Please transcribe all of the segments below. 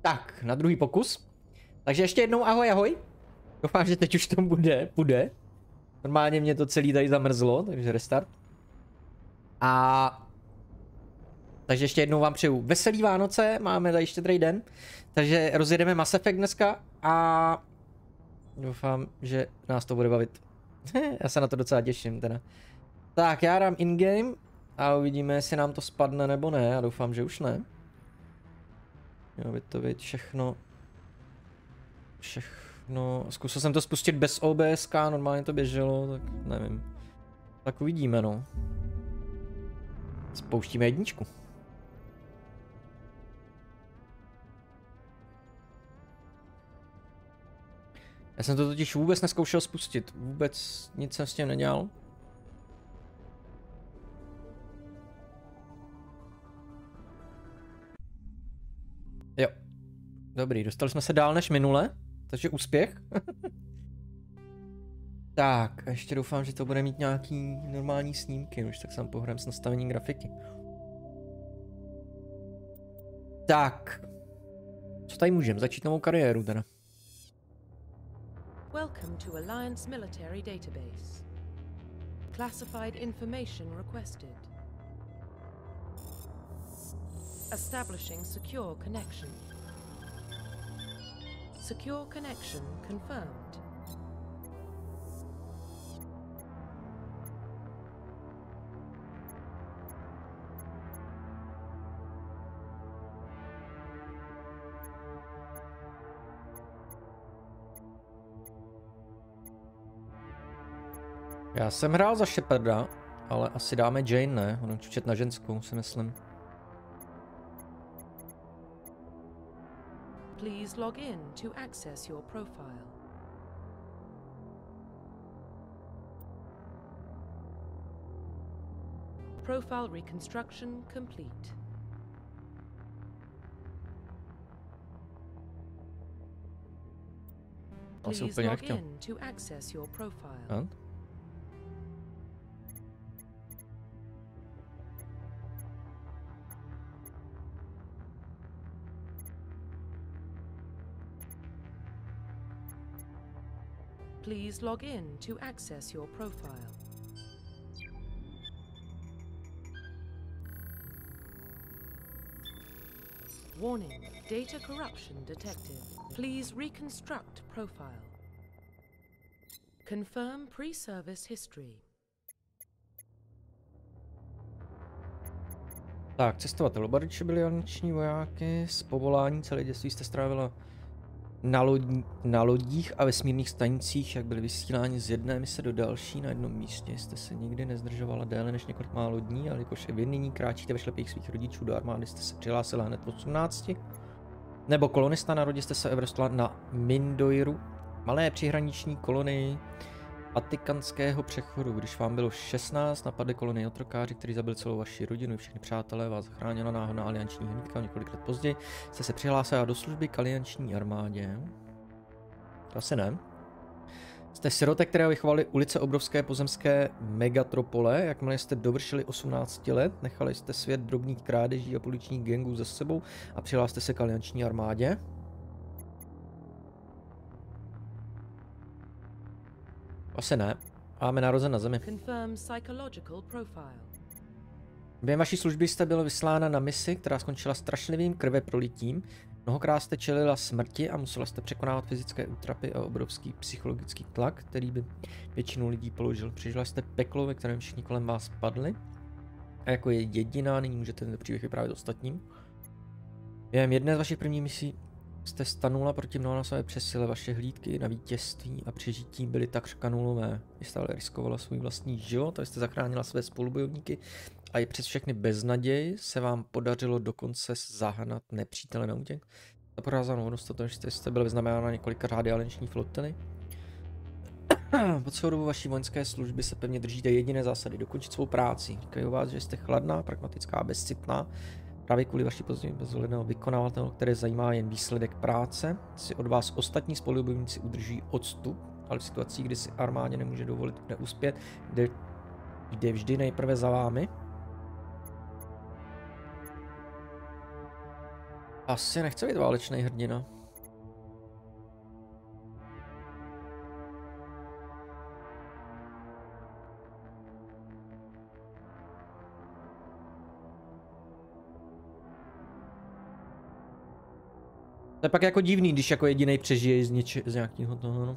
Tak, na druhý pokus. Takže ještě jednou ahoj, ahoj. Doufám, že teď už to půjde. Normálně mě to celý tady zamrzlo, takže restart. Takže ještě jednou vám přeju veselý Vánoce, máme tady štědrý den. Takže rozjedeme Mass Effect dneska a doufám, že nás to bude bavit. Já se na to docela těším teda. Tak, já dám in-game a uvidíme, jestli nám to spadne nebo ne. Já doufám, že už ne. Mělo by to být všechno. Zkusil jsem to spustit bez OBSK, normálně to běželo, tak nevím. Tak uvidíme, no. Spouštíme jedničku. Já jsem to totiž vůbec neskoušel spustit. Vůbec nic jsem s tím nedělal. Jo. Dobrý, dostali jsme se dál než minule, takže úspěch. Tak, a ještě doufám, že to bude mít nějaký normální snímky, už tak sám pohrám s nastavením grafiky. Tak. Co tady můžeme? Začít novou kariéru teda. Welcome to Alliance Military Database. Classified information requested. Establishing secure connection. Secure connection confirmed. Já jsem hrál za Sheparda, ale asi dáme Jane, ne? Ono čučet na ženskou, si myslím. Please log in to access your profile. Profile reconstruction complete. Please log in to access your profile. Please log in to access your profile. Warning, data corruption detected. Please reconstruct profile. Confirm pre-service history. Tak, cestovatel. Oba rodiče byli alianční vojáky. Z povolání celé dětství jste strávila na lodích a vesmírných stanicích, jak byly vysíláni z jedné mise do další na jednom místě. Jste se nikdy nezdržovala déle než několik málo dní, ale jakož i vy nyní kráčíte ve šlepích svých rodičů do armády, jste se přihlásila hned v 18. Nebo kolonista na rodě jste se vrstla na Mindoiru, malé přihraniční kolonii Atikanského přechodu. Když vám bylo 16, napadly kolonii otrokáři, který zabil celou vaši rodinu, všechny přátelé, vás zachránila náhodná alianční hlídka. Několik let později jste se přihlásila do služby k alianční armádě. To asi ne. Jste sirotek, které vychovali ulice obrovské pozemské megatropole. Jakmile jste dovršili 18 let, nechali jste svět drobných krádeží a poličních gangů za sebou a přihlásili se k alianční armádě. Asi ne. Máme narozen na Zemi. Během vaší služby jste byla vyslána na misi, která skončila strašlivým krveprolitím. Mnohokrát jste čelila smrti a musela jste překonávat fyzické útrapy a obrovský psychologický tlak, který by většinu lidí položil. Přežila jste peklo, ve kterém všichni kolem vás padli. A jako je jediná, nyní můžete tento příběh vyprávět ostatním. Během jedné z vašich prvních misí jste stanula proti mnohonásobné přesile, vaše hlídky na vítězství a přežití byly takřka nulové. Vy stále riskovala svůj vlastní život, a jste zachránila své spolubojovníky a i přes všechny beznaděj se vám podařilo dokonce zahnat nepřítele na útěk. Za porázanou hodnost to, že jste byli vyznamenána několika řády alianční flotily. Po celou dobu vaší vojenské služby se pevně držíte jediné zásady: dokončit svou práci. Říkají o vás, že jste chladná, pragmatická a bezcitná. Právě kvůli vaší pozici bezohledného vykonavatelů, které zajímá jen výsledek práce, si od vás ostatní spolubojovníci udrží odstup, ale v situacích, kdy si armádě nemůže dovolit neuspět, jde vždy nejprve za vámi. Asi nechce být válečný hrdina. To je pak jako divný, když jako jedinej přežije z nějakého toho, no.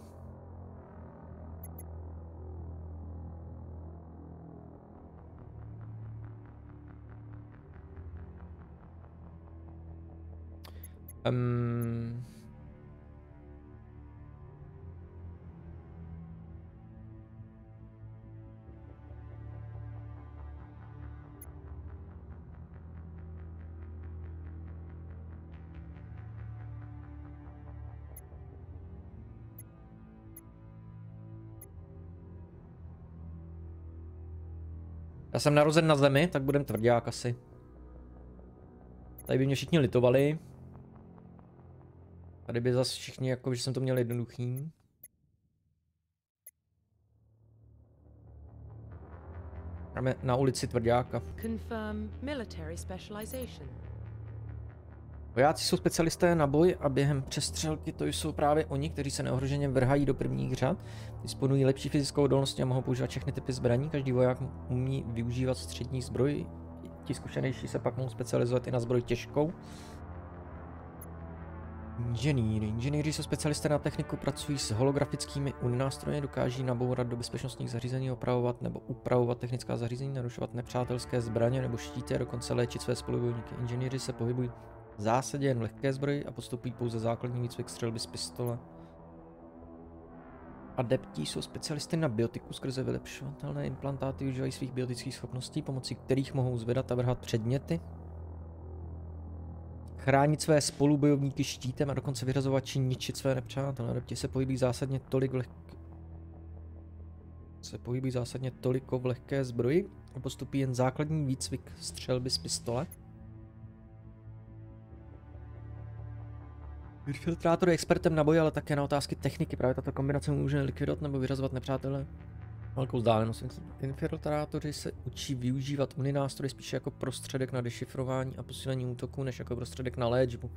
Já jsem narozen na zemi, tak budem tvrdák asi. Tady by mě všichni litovali. Tady by zase všichni, jako, že jsem to měl jednoduchý. Máme na ulici tvrdáka. Confirm military specialization. Vojáci jsou specialisté na boj a během přestřelky to jsou právě oni, kteří se neohroženě vrhají do prvních řad. Disponují lepší fyzickou odolností a mohou používat všechny typy zbraní. Každý voják umí využívat střední zbroj. Ti zkušenější se pak mohou specializovat i na zbroj těžkou. Inženýři jsou specialisté na techniku, pracují s holografickými uninástroji, dokáží nabourat do bezpečnostních zařízení, opravovat nebo upravovat technická zařízení, narušovat nepřátelské zbraně nebo štíty a dokonce léčit své spolubojníky. Inženýři se pohybují v zásadě jen lehké zbroji a postupují pouze základní výcvik střelby z pistole. Adepti jsou specialisty na biotiku skrze vylepšovatelné implantáty, využívají svých biotických schopností, pomocí kterých mohou zvedat a vrhat předměty, chránit své spolubojovníky štítem a dokonce vyřazovat či ničit své nepřátele. Adepti se pohybují zásadně toliko v lehké zbroji a postupují jen základní výcvik střelby z pistole. Infiltrátor je expertem na boj, ale také na otázky techniky. Právě tato kombinace může likvidovat nebo vyřazovat nepřátele velkou vzdálenost. Infiltrátoři se učí využívat uninástroje spíše jako prostředek na dešifrování a posílení útoku, než jako prostředek na léčbu.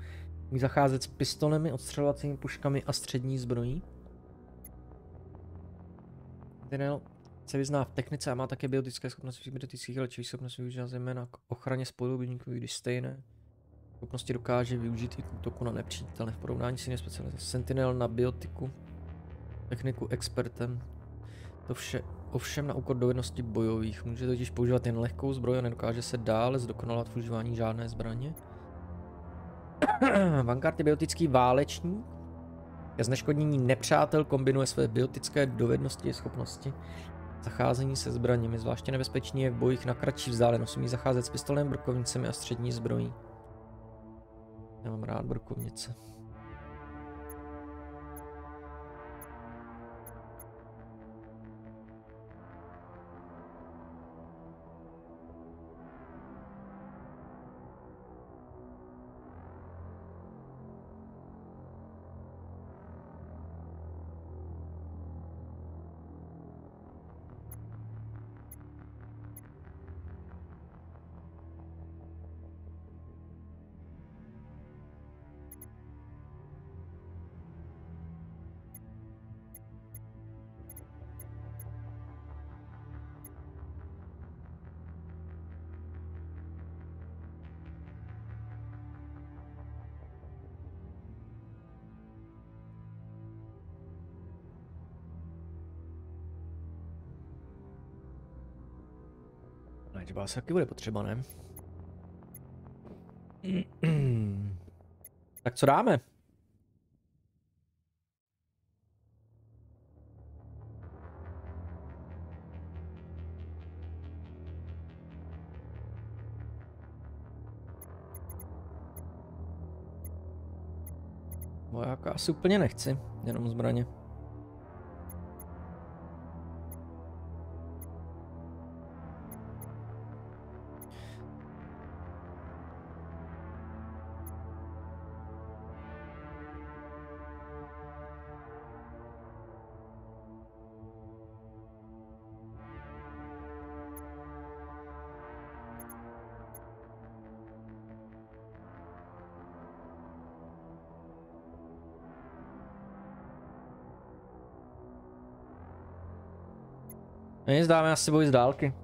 Umí zacházet s pistolemi, odstřelovacími puškami a střední zbrojí. Sentinel se vyzná v technice a má také biotické schopnosti, biotických léčivých schopností využívá zejména k ochraně spolubojníků, když stejné schopnosti dokáže využít i k útoku na nepřítele. V porovnání s jinými specialisty. Sentinel na biotiku, techniku expertem. To vše ovšem na úkor dovedností bojových. Může totiž používat jen lehkou zbroj a nedokáže se dále zdokonalovat v užívání žádné zbraně. Vanguard je biotický válečník. Ke zneškodnění nepřátel kombinuje své biotické dovednosti a schopnosti zacházení se zbraněmi. Zvláště nebezpečný je v bojích na kratší vzdálenost. Umí zacházet s pistolem, brokovnicemi a střední zbrojí. Já mám rád brokovnice. Léčba asi taky bude potřeba, ne? Tak co dáme? Vojáka asi úplně nechci, jenom zbraně. Nic, dáme asi boj z dálky.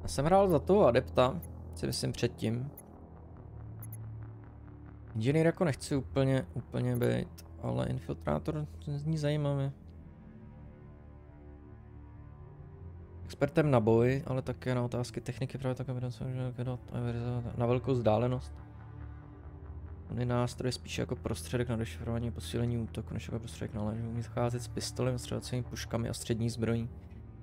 Já jsem hrál za toho adepta, si myslím předtím. Inženýr jako nechci úplně být, ale infiltrátor zní zajímavě. Expertem na boj, ale také na otázky techniky, právě tak na velkou vzdálenost. On je nástroj spíše jako prostředek na dešifrování a posílení útoku, než jako prostředek na léčbu. Umí zacházet s pistolem, střelecími puškami a střední zbrojí.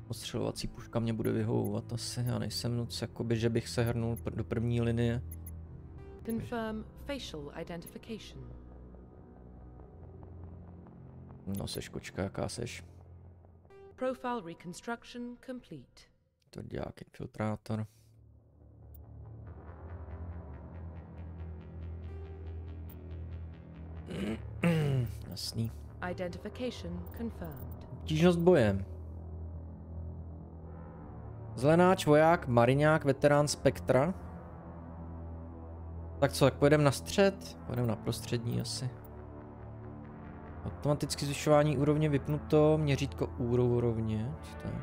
Ostřelovací puška mě bude vyhovovat asi, já nejsem nuc, jakoby, že bych se hrnul do první linie. Confirm facial identification. No seš kočka, jaká seš? Profile reconstruction complete. To dělák infiltrátor. Jasný. Identification confirmed. Obtížnost bojem. Zelenáč, voják, mariňák, veterán, spektra. Tak co, tak pojedeme na střed? Pojedeme na prostřední asi. Automaticky zvyšování úrovně vypnuto, měřítko úrovně. Co to je?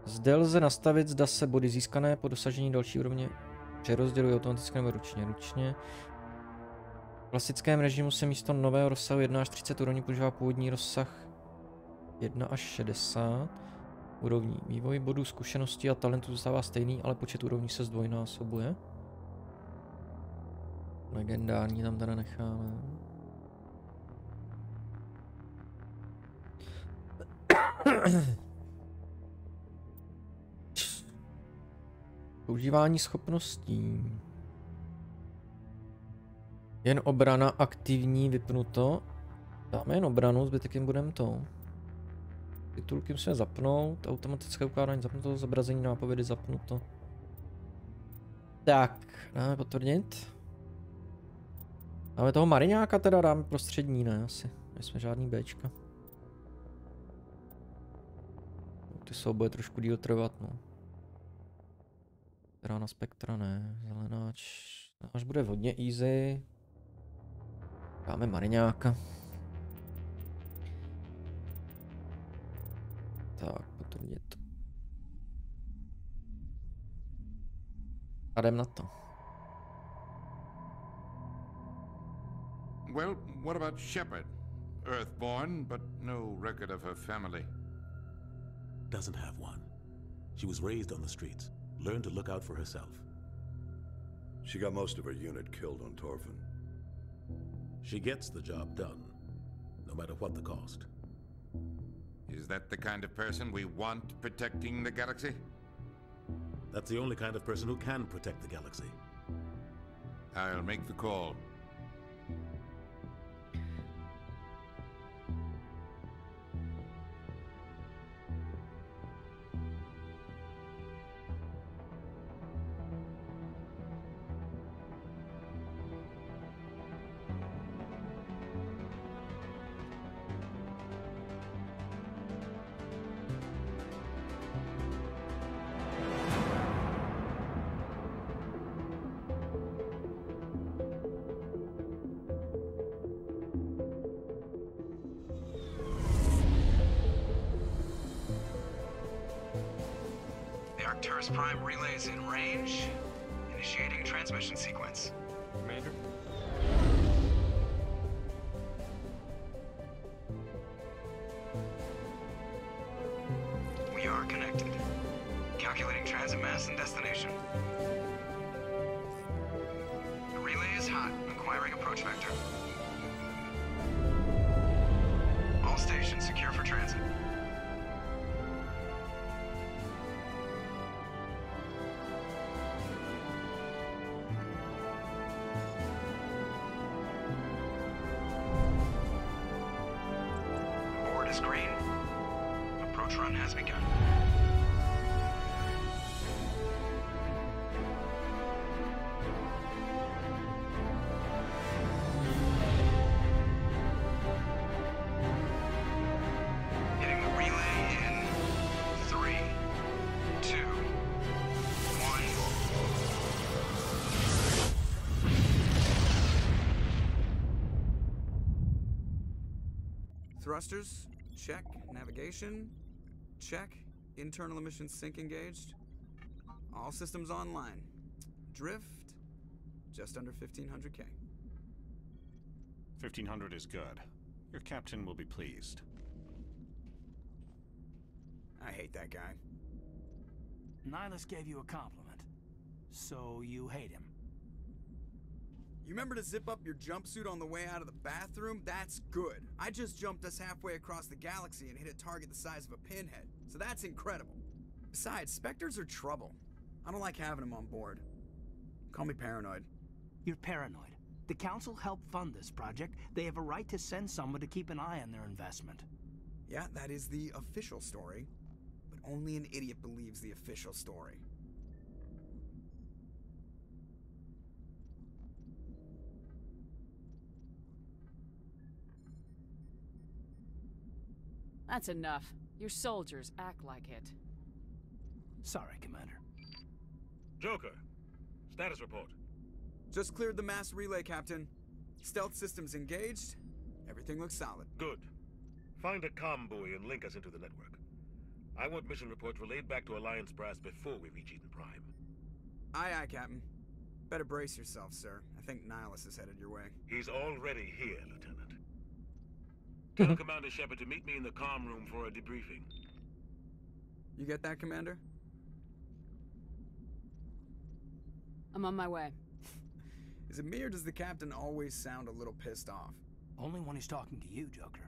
Zde lze nastavit, zda se body získané po dosažení další úrovně přerozdělují automaticky nebo ručně. V klasickém režimu se místo nového rozsahu 1 až 30 úrovní používá původní rozsah 1 až 60 úrovní. Vývoj bodů zkušeností a talentů zůstává stejný, ale počet úrovní se zdvojnásobuje. Legendární tam teda necháme. Používání schopností. Jen obrana aktivní vypnuto. Dáme jen obranu, zbytek jim budeme to. Titulky musíme zapnout, automatické ukládání zapnuto, zobrazení nápovědy zapnuto. Tak, dáme potvrdit. Dáme toho mariňáka teda, dáme prostřední, ne asi. Nejsme žádný Bčka. Ty souboje trošku díl trvat, no. Teda na spektra ne, zelenáč. Až bude hodně easy. Dáme mariňáka. Tak, potvrdit. A jdem na to. Well, what about Shepard? Earthborn, but no record of her family. Doesn't have one. She was raised on the streets, learned to look out for herself. She got most of her unit killed on Torfin. She gets the job done, no matter what the cost. Is that the kind of person we want protecting the galaxy? That's the only kind of person who can protect the galaxy. I'll make the call. Arcturus Prime relays in range. Initiating transmission sequence. Commander? We are connected. Calculating transit mass and destination. The relay is hot, acquiring approach vector. All stations secure for transit. Green. Approach run has begun. Hitting the relay in 3, 2, 1. Thrusters check. Navigation, check. Internal emissions sync engaged. All systems online. Drift, just under 1500K. 1500 is good. Your captain will be pleased. I hate that guy. Nihilus gave you a compliment. So you hate him. You remember to zip up your jumpsuit on the way out of the bathroom? That's good. I just jumped us halfway across the galaxy and hit a target the size of a pinhead. So that's incredible. Besides, Spectres are trouble. I don't like having them on board. Call me paranoid. You're paranoid. The Council helped fund this project. They have a right to send someone to keep an eye on their investment. Yeah, that is the official story. But only an idiot believes the official story. That's enough. Your soldiers act like it. Sorry, Commander. Joker, status report. Just cleared the mass relay, Captain. Stealth systems engaged. Everything looks solid. Good. Find a comm buoy and link us into the network. I want mission reports relayed back to Alliance brass before we reach Eden Prime. Aye, aye, Captain. Better brace yourself, sir. I think Nihilus is headed your way. He's already here, Lieutenant. Tell Commander Shepard to meet me in the comm room for a debriefing. You get that, Commander? I'm on my way. Is it me or does the Captain always sound a little pissed off? Only when he's talking to you, Joker.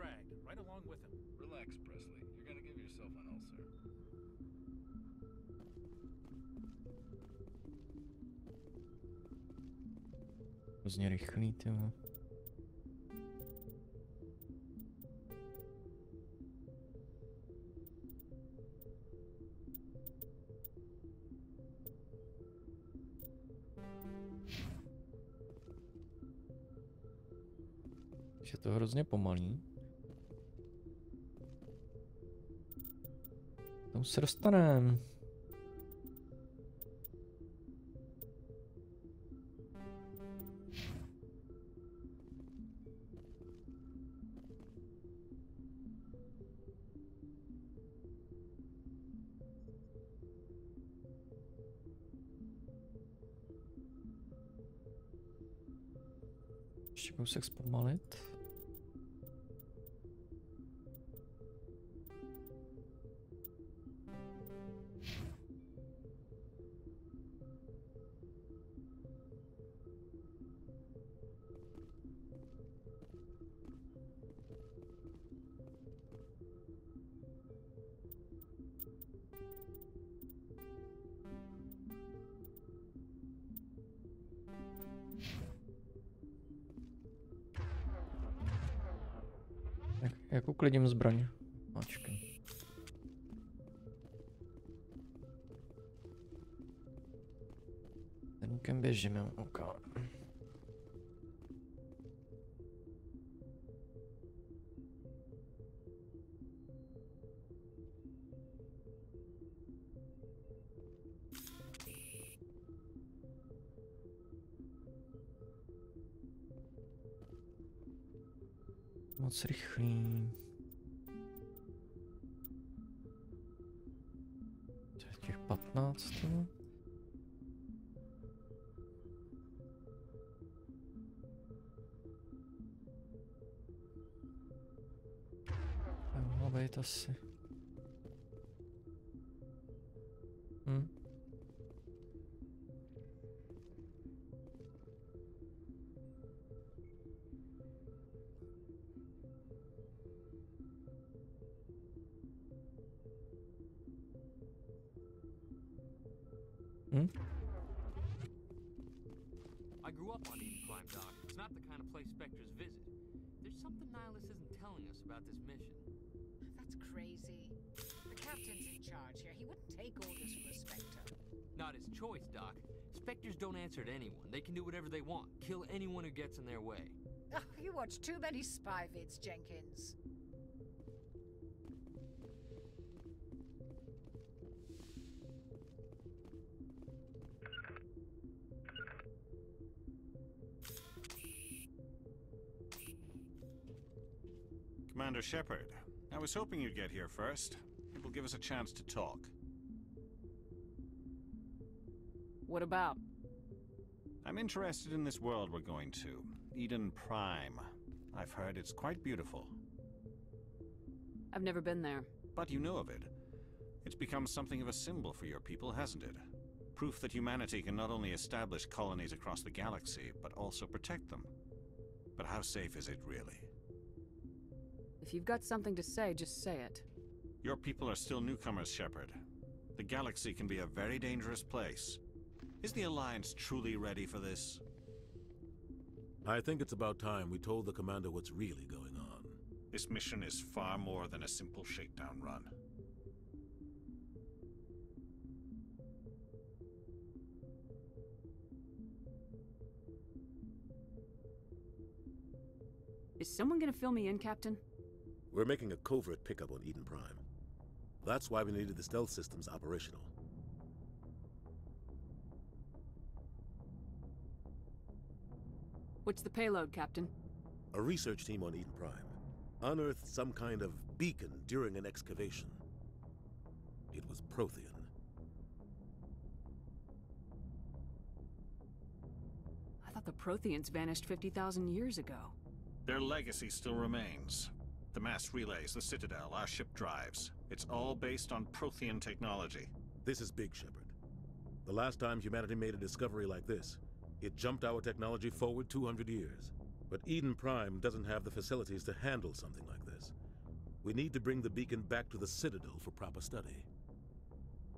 dragged, right along with him. Relax, Presley. You're gonna give yourself an ulcer. Hrozně rychlý, ty vole. Je to hrozně pomalý. Tam se dostaneme. Ještě kousek zpomalit. Jak uklidím zbraň? Počkej. Tenkem běžíme, ok. Moc rychlý. Těch 15. Mohlo být asi. I grew up on Eden Prime, Doc. It's not the kind of place Spectres visit. There's something Nihilus isn't telling us about this mission. That's crazy. The captain's in charge here. He wouldn't take orders from a Spectre. Not his choice, Doc. Spectres don't answer to anyone. They can do whatever they want. Kill anyone who gets in their way. Oh, you watch too many spy vids, Jenkins. Commander Shepard, I was hoping you'd get here first. It will give us a chance to talk. What about? I'm interested in this world we're going to, Eden Prime. I've heard it's quite beautiful. I've never been there. But you know of it. It's become something of a symbol for your people, hasn't it? Proof that humanity can not only establish colonies across the galaxy, but also protect them. But how safe is it really? If you've got something to say, just say it. Your people are still newcomers, Shepard. The galaxy can be a very dangerous place. Is the Alliance truly ready for this? I think it's about time we told the commander what's really going on. This mission is far more than a simple shakedown run. Is someone gonna fill me in, Captain? We're making a covert pickup on Eden Prime. That's why we needed the stealth systems operational. What's the payload, Captain? A research team on Eden Prime unearthed some kind of beacon during an excavation. It was Prothean. I thought the Protheans vanished 50,000 years ago. Their legacy still remains. The mass relays, the Citadel, our ship drives. It's all based on Prothean technology. This is big, Shepard. The last time humanity made a discovery like this, it jumped our technology forward 200 years. But Eden Prime doesn't have the facilities to handle something like this. We need to bring the beacon back to the Citadel for proper study.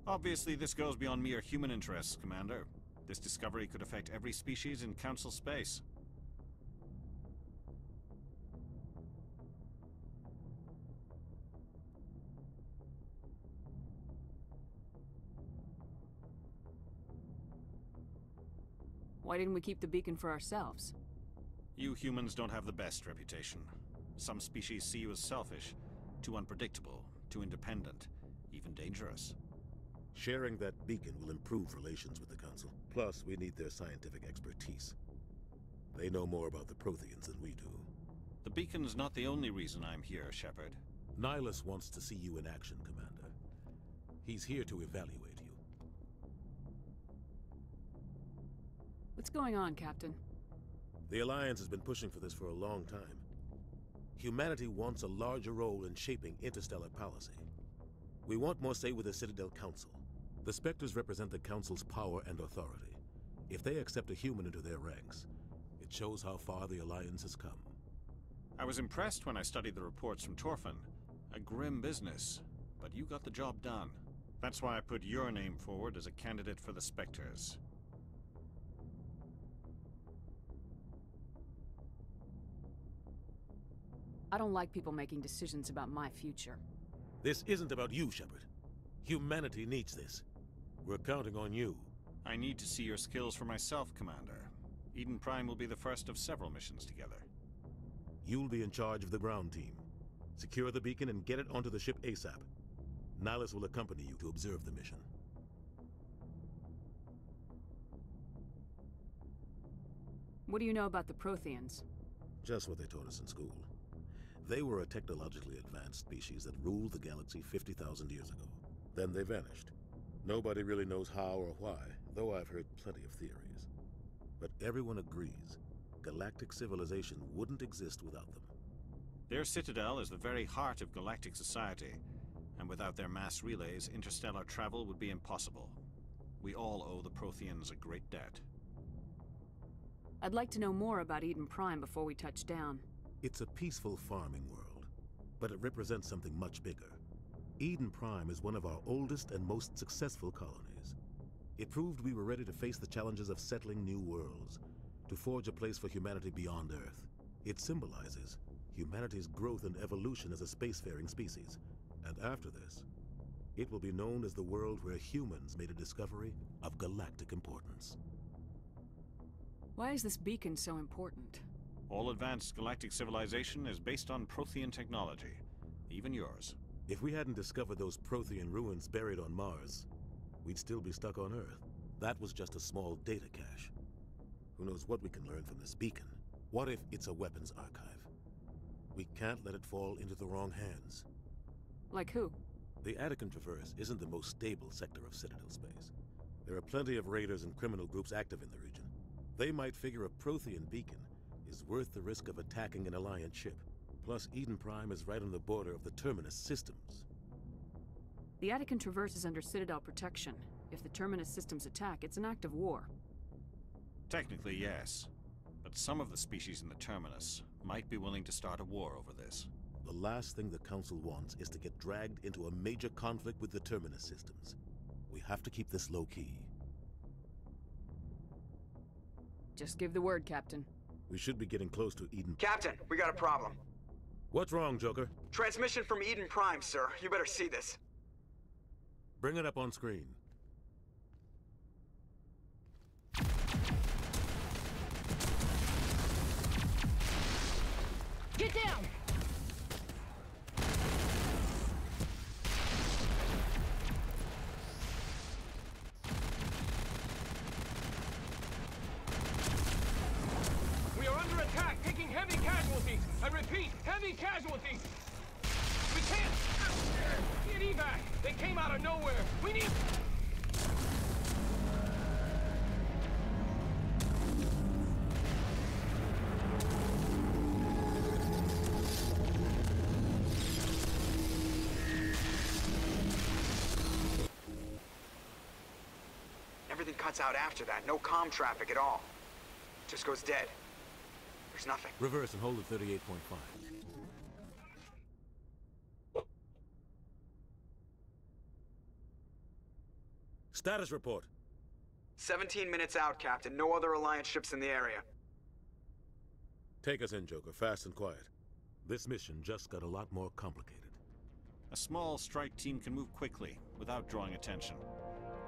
Obviously, this goes beyond mere human interests, Commander. This discovery could affect every species in Council space. Why didn't we keep the beacon for ourselves? You humans don't have the best reputation. Some species see you as selfish, too unpredictable, too independent, even dangerous. Sharing that beacon will improve relations with the Council. Plus, we need their scientific expertise. They know more about the Protheans than we do. The beacon's not the only reason I'm here, Shepard. Nihilus wants to see you in action, Commander. He's here to evaluate you. What's going on, Captain? The Alliance has been pushing for this for a long time. Humanity wants a larger role in shaping interstellar policy. We want more say with the Citadel Council. The Spectres represent the Council's power and authority. If they accept a human into their ranks, it shows how far the Alliance has come. I was impressed when I studied the reports from Torfin. A grim business, but you got the job done. That's why I put your name forward as a candidate for the Spectres. I don't like people making decisions about my future. This isn't about you, Shepard. Humanity needs this. We're counting on you. I need to see your skills for myself, Commander. Eden Prime will be the first of several missions together. You'll be in charge of the ground team. Secure the beacon and get it onto the ship ASAP. Nihilus will accompany you to observe the mission. What do you know about the Protheans? Just what they taught us in school. They were a technologically advanced species that ruled the galaxy 50,000 years ago. Then they vanished. Nobody really knows how or why, though I've heard plenty of theories. But everyone agrees, galactic civilization wouldn't exist without them. Their citadel is the very heart of galactic society, and without their mass relays, interstellar travel would be impossible. We all owe the Protheans a great debt. I'd like to know more about Eden Prime before we touch down. It's a peaceful farming world, but it represents something much bigger. Eden Prime is one of our oldest and most successful colonies. It proved we were ready to face the challenges of settling new worlds, to forge a place for humanity beyond Earth. It symbolizes humanity's growth and evolution as a spacefaring species. And after this, it will be known as the world where humans made a discovery of galactic importance. Why is this beacon so important? All advanced galactic civilization is based on Prothean technology, even yours. If we hadn't discovered those Prothean ruins buried on Mars, we'd still be stuck on Earth. That was just a small data cache. Who knows what we can learn from this beacon? What if it's a weapons archive? We can't let it fall into the wrong hands. Like who? The Attican Traverse isn't the most stable sector of Citadel space. There are plenty of raiders and criminal groups active in the region. They might figure a Prothean beacon is worth the risk of attacking an Alliance ship. Plus, Eden Prime is right on the border of the Terminus systems. The Attican Traverse is under Citadel protection. If the Terminus systems attack, it's an act of war. Technically, yes. But some of the species in the Terminus might be willing to start a war over this. The last thing the Council wants is to get dragged into a major conflict with the Terminus systems. We have to keep this low-key. Just give the word, Captain. We should be getting close to Eden. Captain, we got a problem. What's wrong, Joker? Transmission from Eden Prime, sir. You better see this. Bring it up on screen. Get down! We are under attack, taking heavy casualties. I repeat, heavy casualties. We can't get evac. They came out of nowhere. We need. Everything cuts out after that. No comm traffic at all. Just goes dead. There's There's nothing. Reverse and hold at 38.5. Status report. 17 minutes out, Captain. No other Alliance ships in the area. Take us in, Joker, fast and quiet. This mission just got a lot more complicated. A small strike team can move quickly, without drawing attention.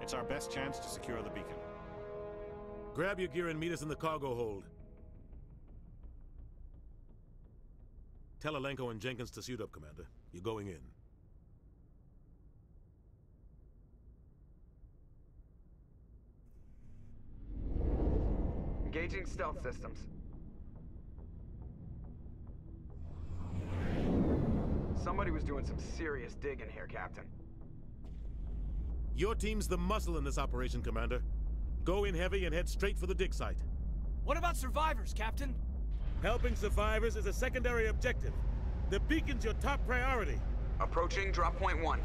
It's our best chance to secure the beacon. Grab your gear and meet us in the cargo hold. Tell Alenko and Jenkins to suit up, Commander. You're going in. Engaging stealth systems. Somebody was doing some serious digging here, Captain. Your team's the muscle in this operation, Commander. Go in heavy and head straight for the dig site. What about survivors, Captain? Helping survivors is a secondary objective. The beacon's your top priority. Approaching drop point 1.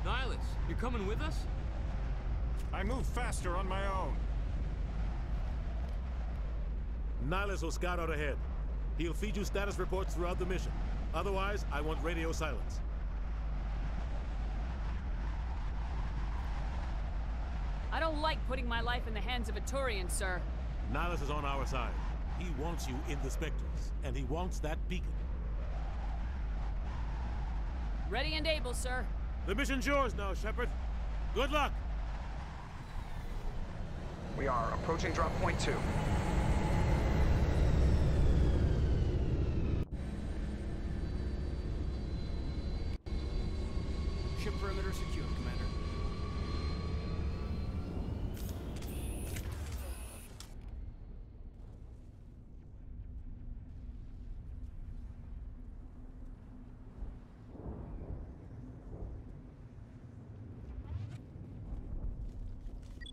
Nihilus, you're coming with us? I move faster on my own. Nihilus will scout out ahead. He'll feed you status reports throughout the mission. Otherwise, I want radio silence. I don't like putting my life in the hands of a Turian, sir. Nihilus is on our side. He wants you in the Spectres, and he wants that beacon. Ready and able, sir. The mission's yours now, Shepard. Good luck! We are approaching drop point 2. Ship perimeter secure, Commander.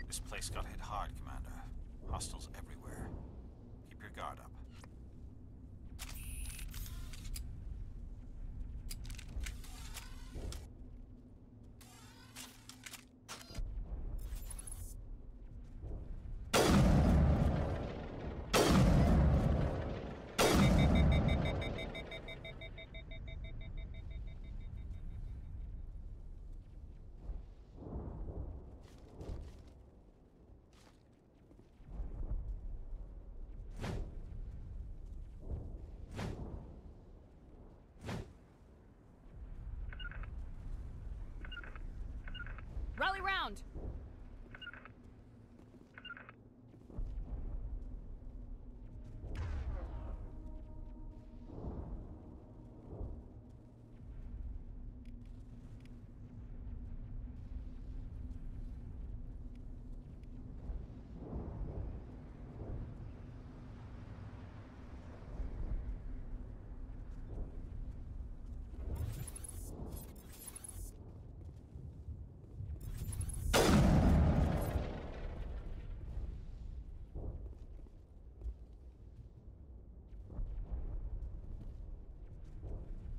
This place got hit hard, Commander. Hostiles everywhere. Keep your guard up. Rally round!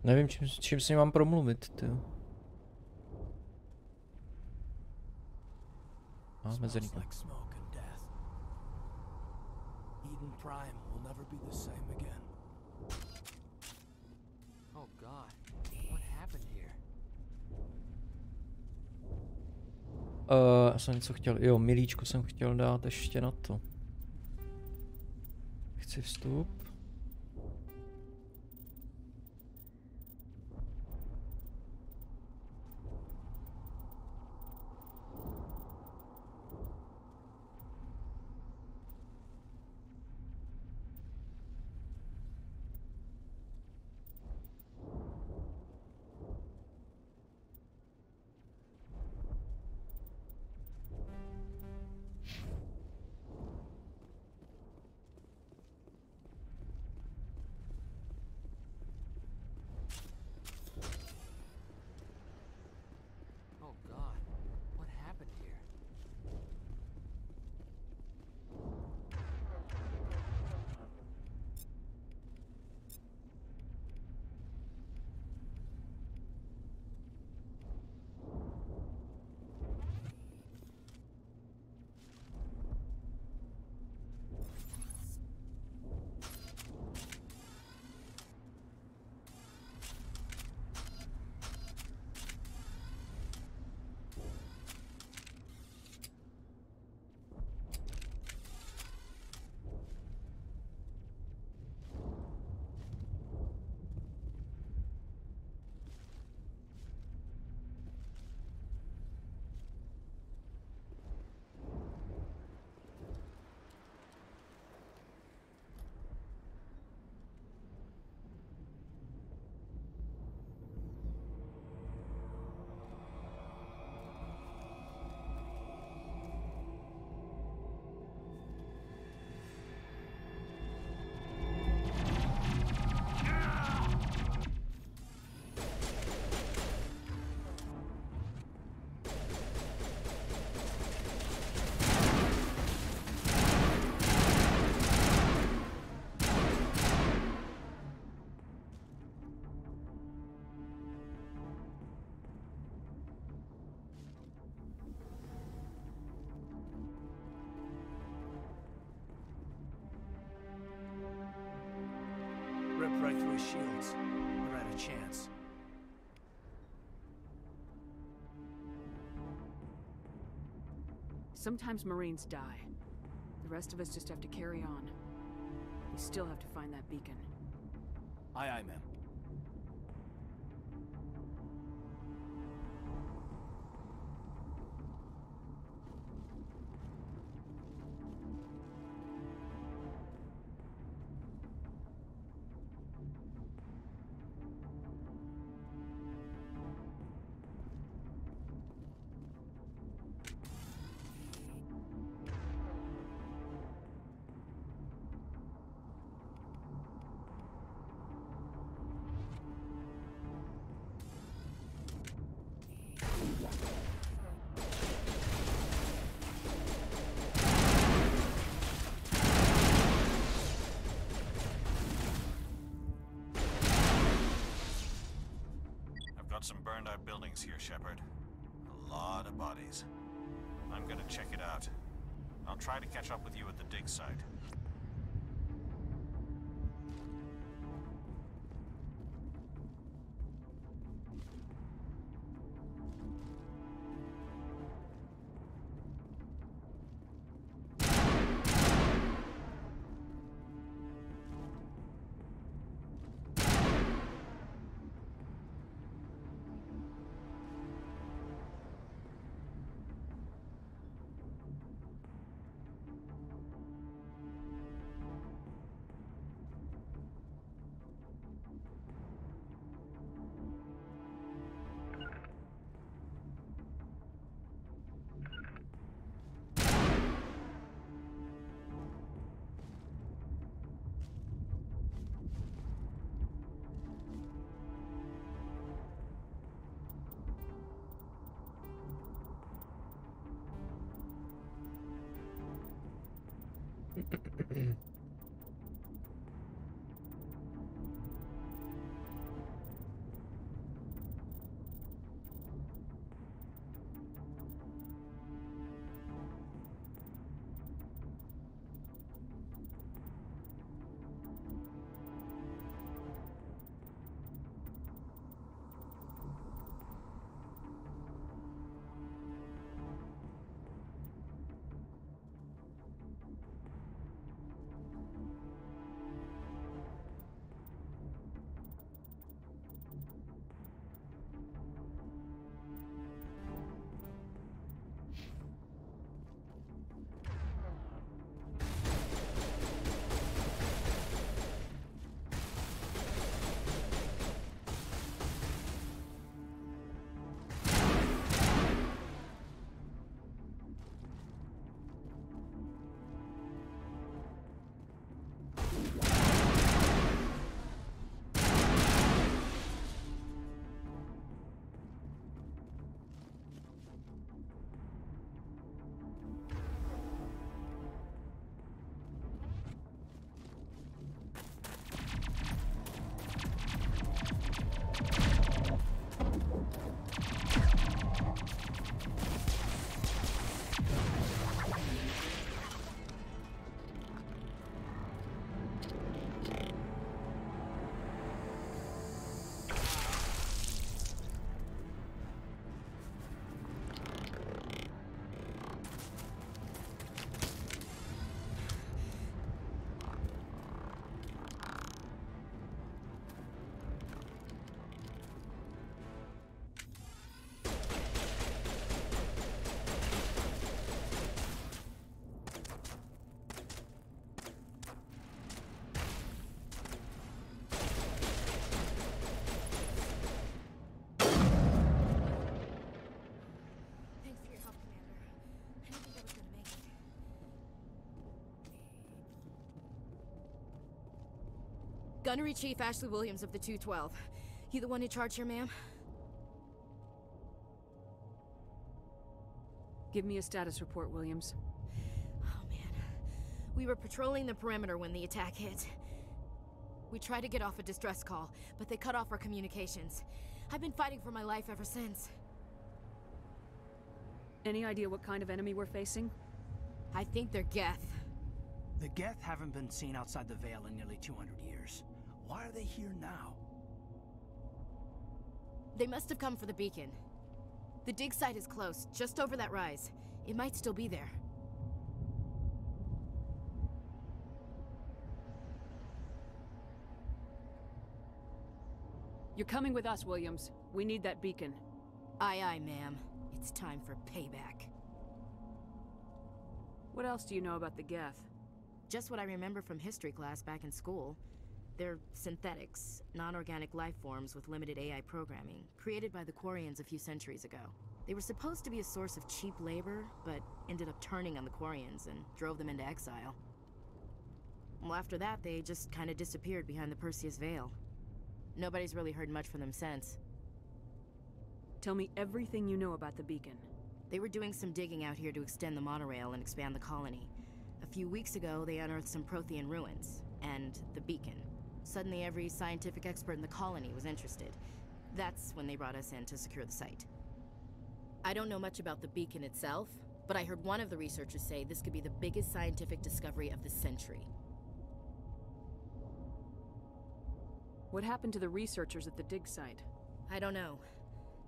Nevím, čím si mám promluvit, ty. Mezerník. Like smoke and death. Eden Prime will never be the same again. Oh God, what happened here? Já jsem něco chtěl, jo, milíčko jsem chtěl dát ještě na to. Chci vstup. shields. We're at a chance. Sometimes Marines die. The rest of us just have to carry on. We still have to find that beacon. Aye, aye, ma'am. Got some burned out buildings here, Shepard. A lot of bodies. I'm gonna check it out. I'll try to catch up with you at the dig site. Gunnery Chief Ashley Williams of the 212. You the one in charge here, ma'am? Give me a status report, Williams. Oh, man. We were patrolling the perimeter when the attack hit. We tried to get off a distress call, but they cut off our communications. I've been fighting for my life ever since. Any idea what kind of enemy we're facing? I think they're Geth. The Geth haven't been seen outside the Veil in nearly 200 years. Why are they here now? They must have come for the beacon. The dig site is close, just over that rise. It might still be there. You're coming with us, Williams. We need that beacon. Aye, aye, ma'am. It's time for payback. What else do you know about the Geth? Just what I remember from history class back in school. They're synthetics, non-organic life forms with limited AI programming, created by the Quarians a few centuries ago. They were supposed to be a source of cheap labor, but ended up turning on the Quarians and drove them into exile. Well, after that, they just kind of disappeared behind the Perseus Veil. Nobody's really heard much from them since. Tell me everything you know about the beacon. They were doing some digging out here to extend the monorail and expand the colony. A few weeks ago, they unearthed some Prothean ruins, and the beacon. Suddenly, every scientific expert in the colony was interested. That's when they brought us in to secure the site. I don't know much about the beacon itself, but I heard one of the researchers say this could be the biggest scientific discovery of the century. What happened to the researchers at the dig site? I don't know.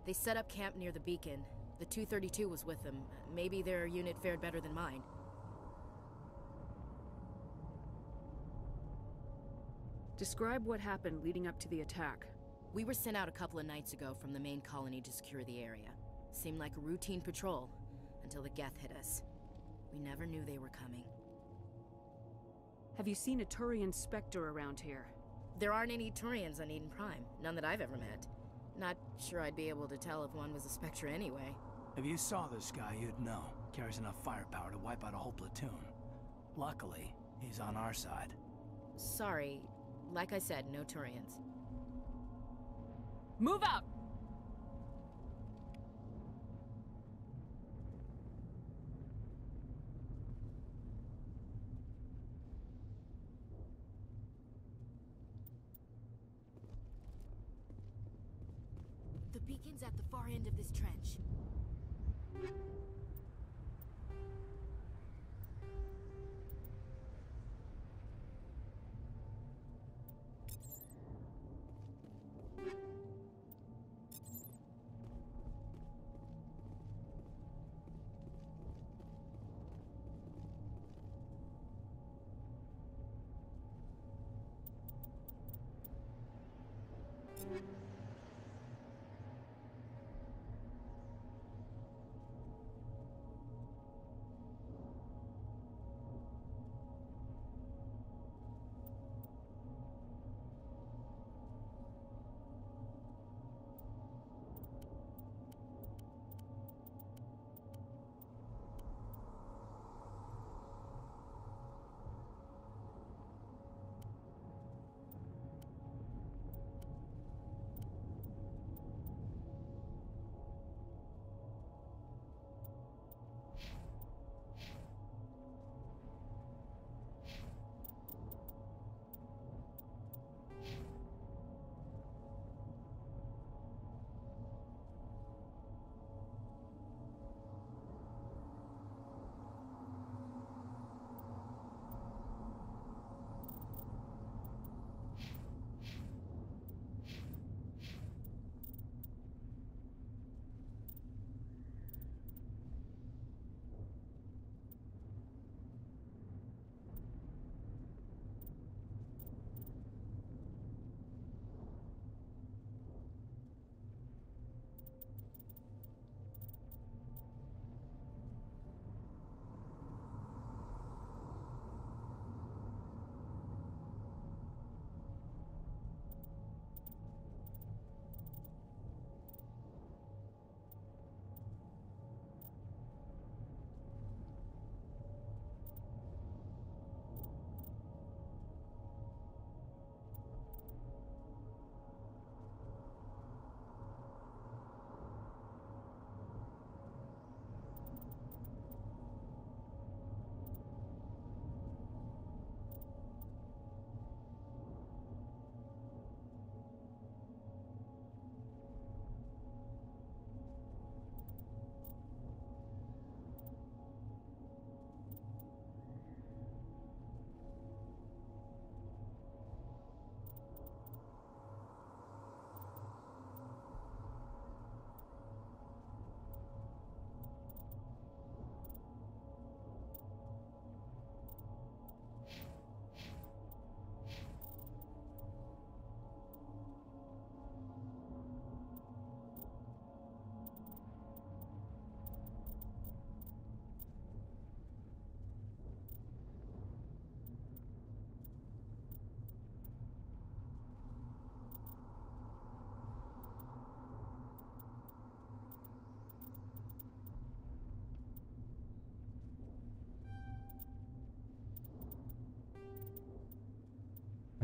They set up camp near the beacon. The 232 was with them. Maybe their unit fared better than mine. Describe what happened leading up to the attack. We were sent out a couple of nights ago from the main colony to secure the area. Seemed like a routine patrol, until the Geth hit us. We never knew they were coming. Have you seen a Turian Spectre around here? There aren't any Turians on Eden Prime. None that I've ever met. Not sure I'd be able to tell if one was a Spectre anyway. If you saw this guy, you'd know. Carries enough firepower to wipe out a whole platoon. Luckily, he's on our side. Sorry. Like I said, no Turians. Move out! The beacon's at the far end of this trench.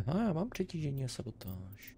Aha, já mám přetížení a sabotáž.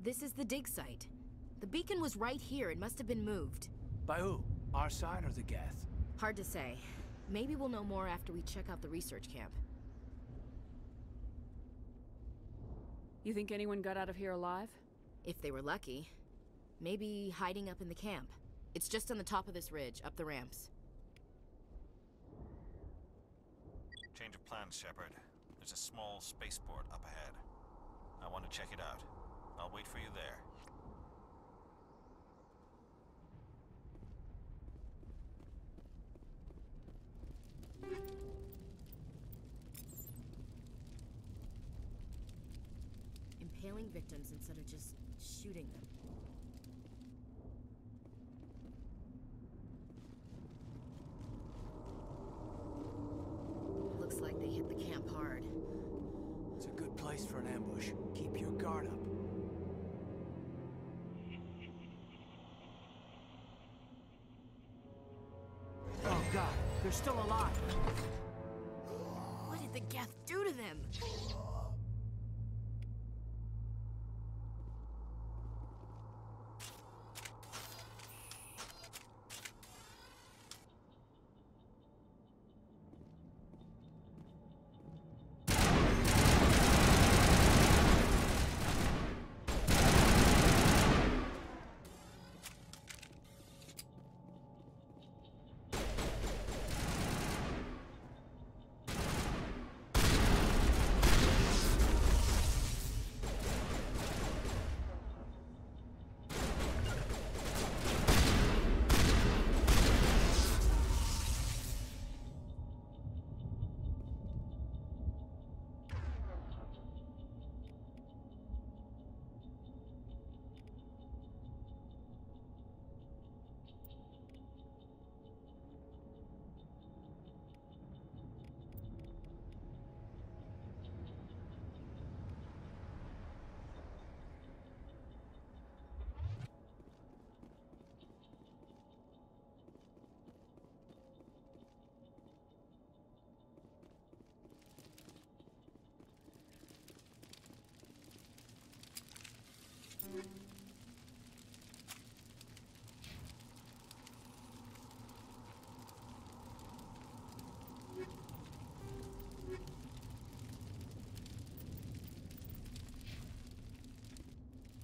This is the dig site. The beacon was right here. It must have been moved. By who? Our side or the Geth? Hard to say. Maybe we'll know more after we check out the research camp. You think anyone got out of here alive? If they were lucky. Maybe hiding up in the camp. It's just on the top of this ridge, up the ramps. Change of plans, Shepard. There's a small spaceport up ahead. I want to check it out. I'll wait for you there. Impaling victims instead of just shooting them. Looks like they hit the camp hard. It's a good place for an ambush. Keep your guard up. Oh god, they're still alive! What did the Geth do to them?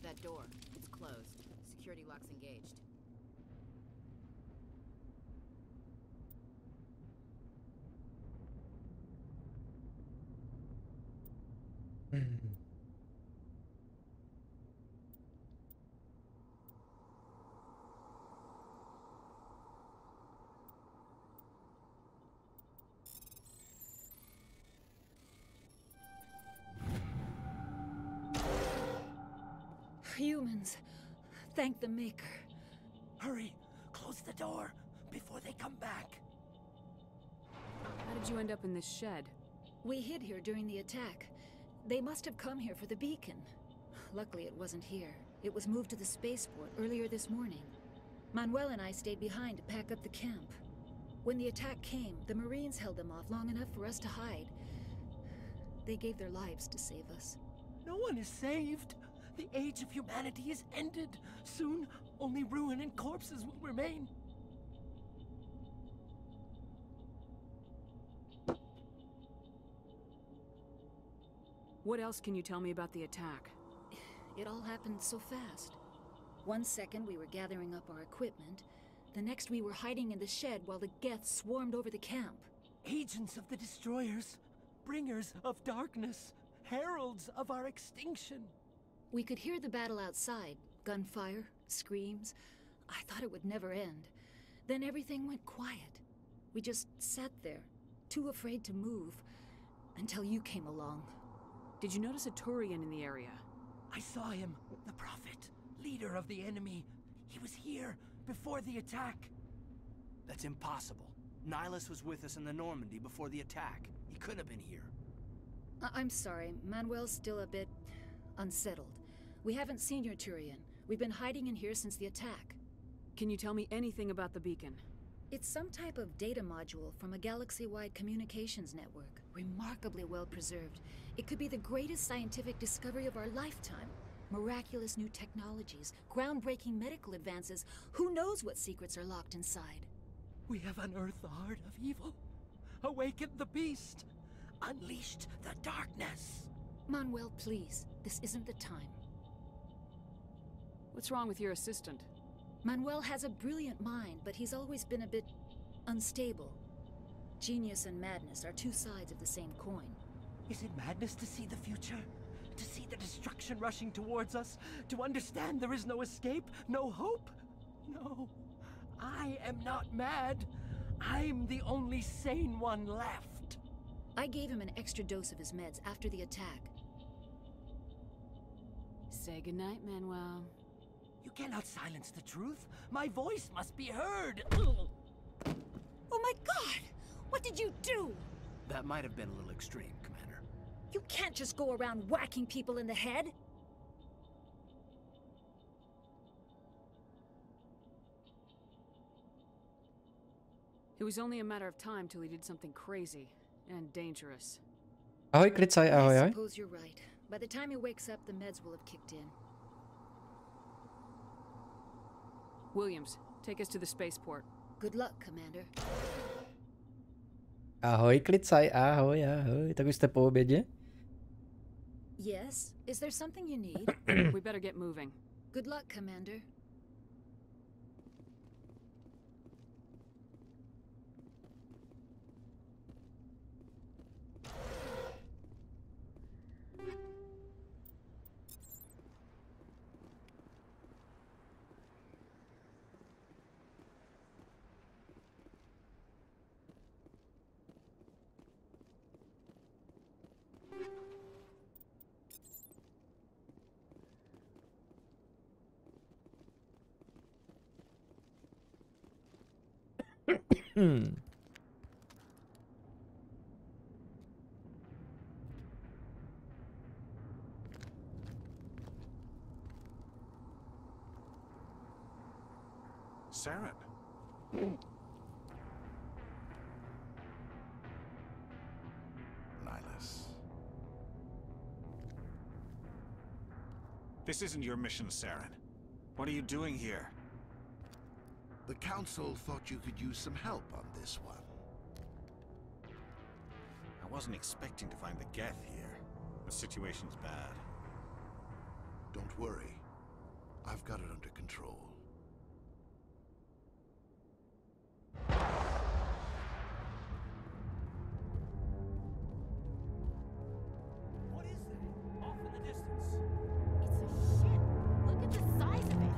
That door, it's closed. Security lock's engaged. Humans. Thank the Maker. Hurry! Close the door before they come back. How did you end up in this shed? We hid here during the attack. They must have come here for the beacon. Luckily it wasn't here. It was moved to the spaceport earlier this morning. Manuel and I stayed behind to pack up the camp. When the attack came, the Marines held them off long enough for us to hide. They gave their lives to save us. No one is saved. The age of humanity is ended. Soon, only ruin and corpses will remain. What else can you tell me about the attack? It all happened so fast. One second we were gathering up our equipment. The next we were hiding in the shed while the Geth swarmed over the camp. Agents of the destroyers, bringers of darkness, heralds of our extinction. We could hear the battle outside. Gunfire, screams. I thought it would never end. Then everything went quiet. We just sat there, too afraid to move, until you came along. Did you notice a Turian in the area? I saw him, the Prophet, leader of the enemy. He was here before the attack. That's impossible. Nihilus was with us in the Normandy before the attack. He couldn't have been here. I'm sorry, Manuel's still a bit unsettled. We haven't seen your Turian. We've been hiding in here since the attack. Can you tell me anything about the beacon? It's some type of data module from a galaxy-wide communications network. Remarkably well preserved. It could be the greatest scientific discovery of our lifetime. Miraculous new technologies, groundbreaking medical advances. Who knows what secrets are locked inside? We have unearthed the heart of evil, awakened the beast, unleashed the darkness. Manuel, please. This isn't the time. What's wrong with your assistant? Manuel has a brilliant mind, but he's always been a bit unstable. Genius and madness are two sides of the same coin. Is it madness to see the future? To see the destruction rushing towards us? To understand there is no escape? No hope? No. I am not mad. I'm the only sane one left. I gave him an extra dose of his meds after the attack. Say goodnight, Manuel. You cannot silence the truth. My voice must be heard. Oh my God! What did you do? That might have been a little extreme, Commander. You can't just go around whacking people in the head. It was only a matter of time till he did something crazy and dangerous. Ahoj, Klicaj, ahoj, I ahoj. suppose you're right. By the time he wakes up, the meds will have kicked in. Williams, take us to the spaceport. Good luck, Commander. Ahoj, Klicaj, ahoj, ahoj. Tak už jste po obědě? Yes? Is there something you need? We better get moving. Good luck, Commander. Saren. Nihilus. This isn't your mission, Saren. What are you doing here? The Council thought you could use some help on this one. I wasn't expecting to find the Geth here. The situation's bad. Don't worry. I've got it under control. What is that? Off in the distance. It's a ship. Look at the size of it.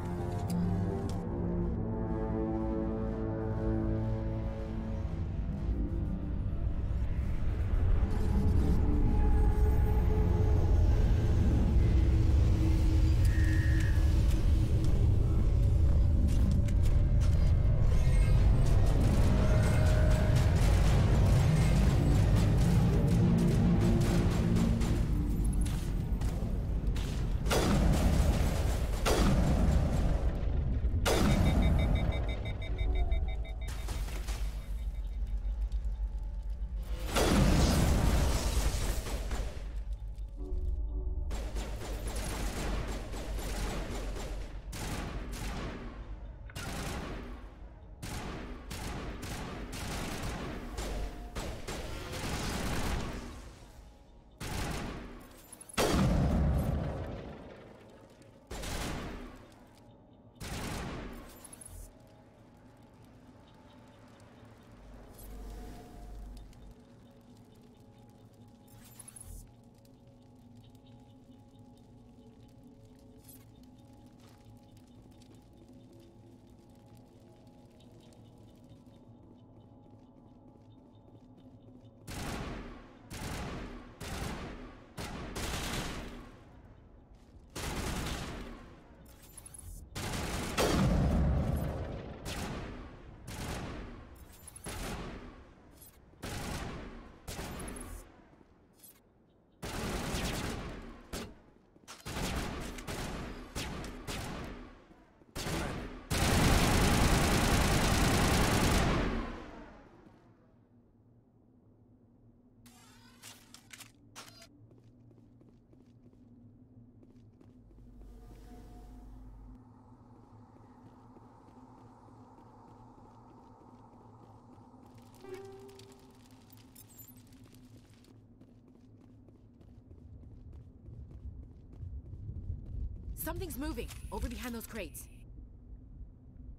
Something's moving over behind those crates.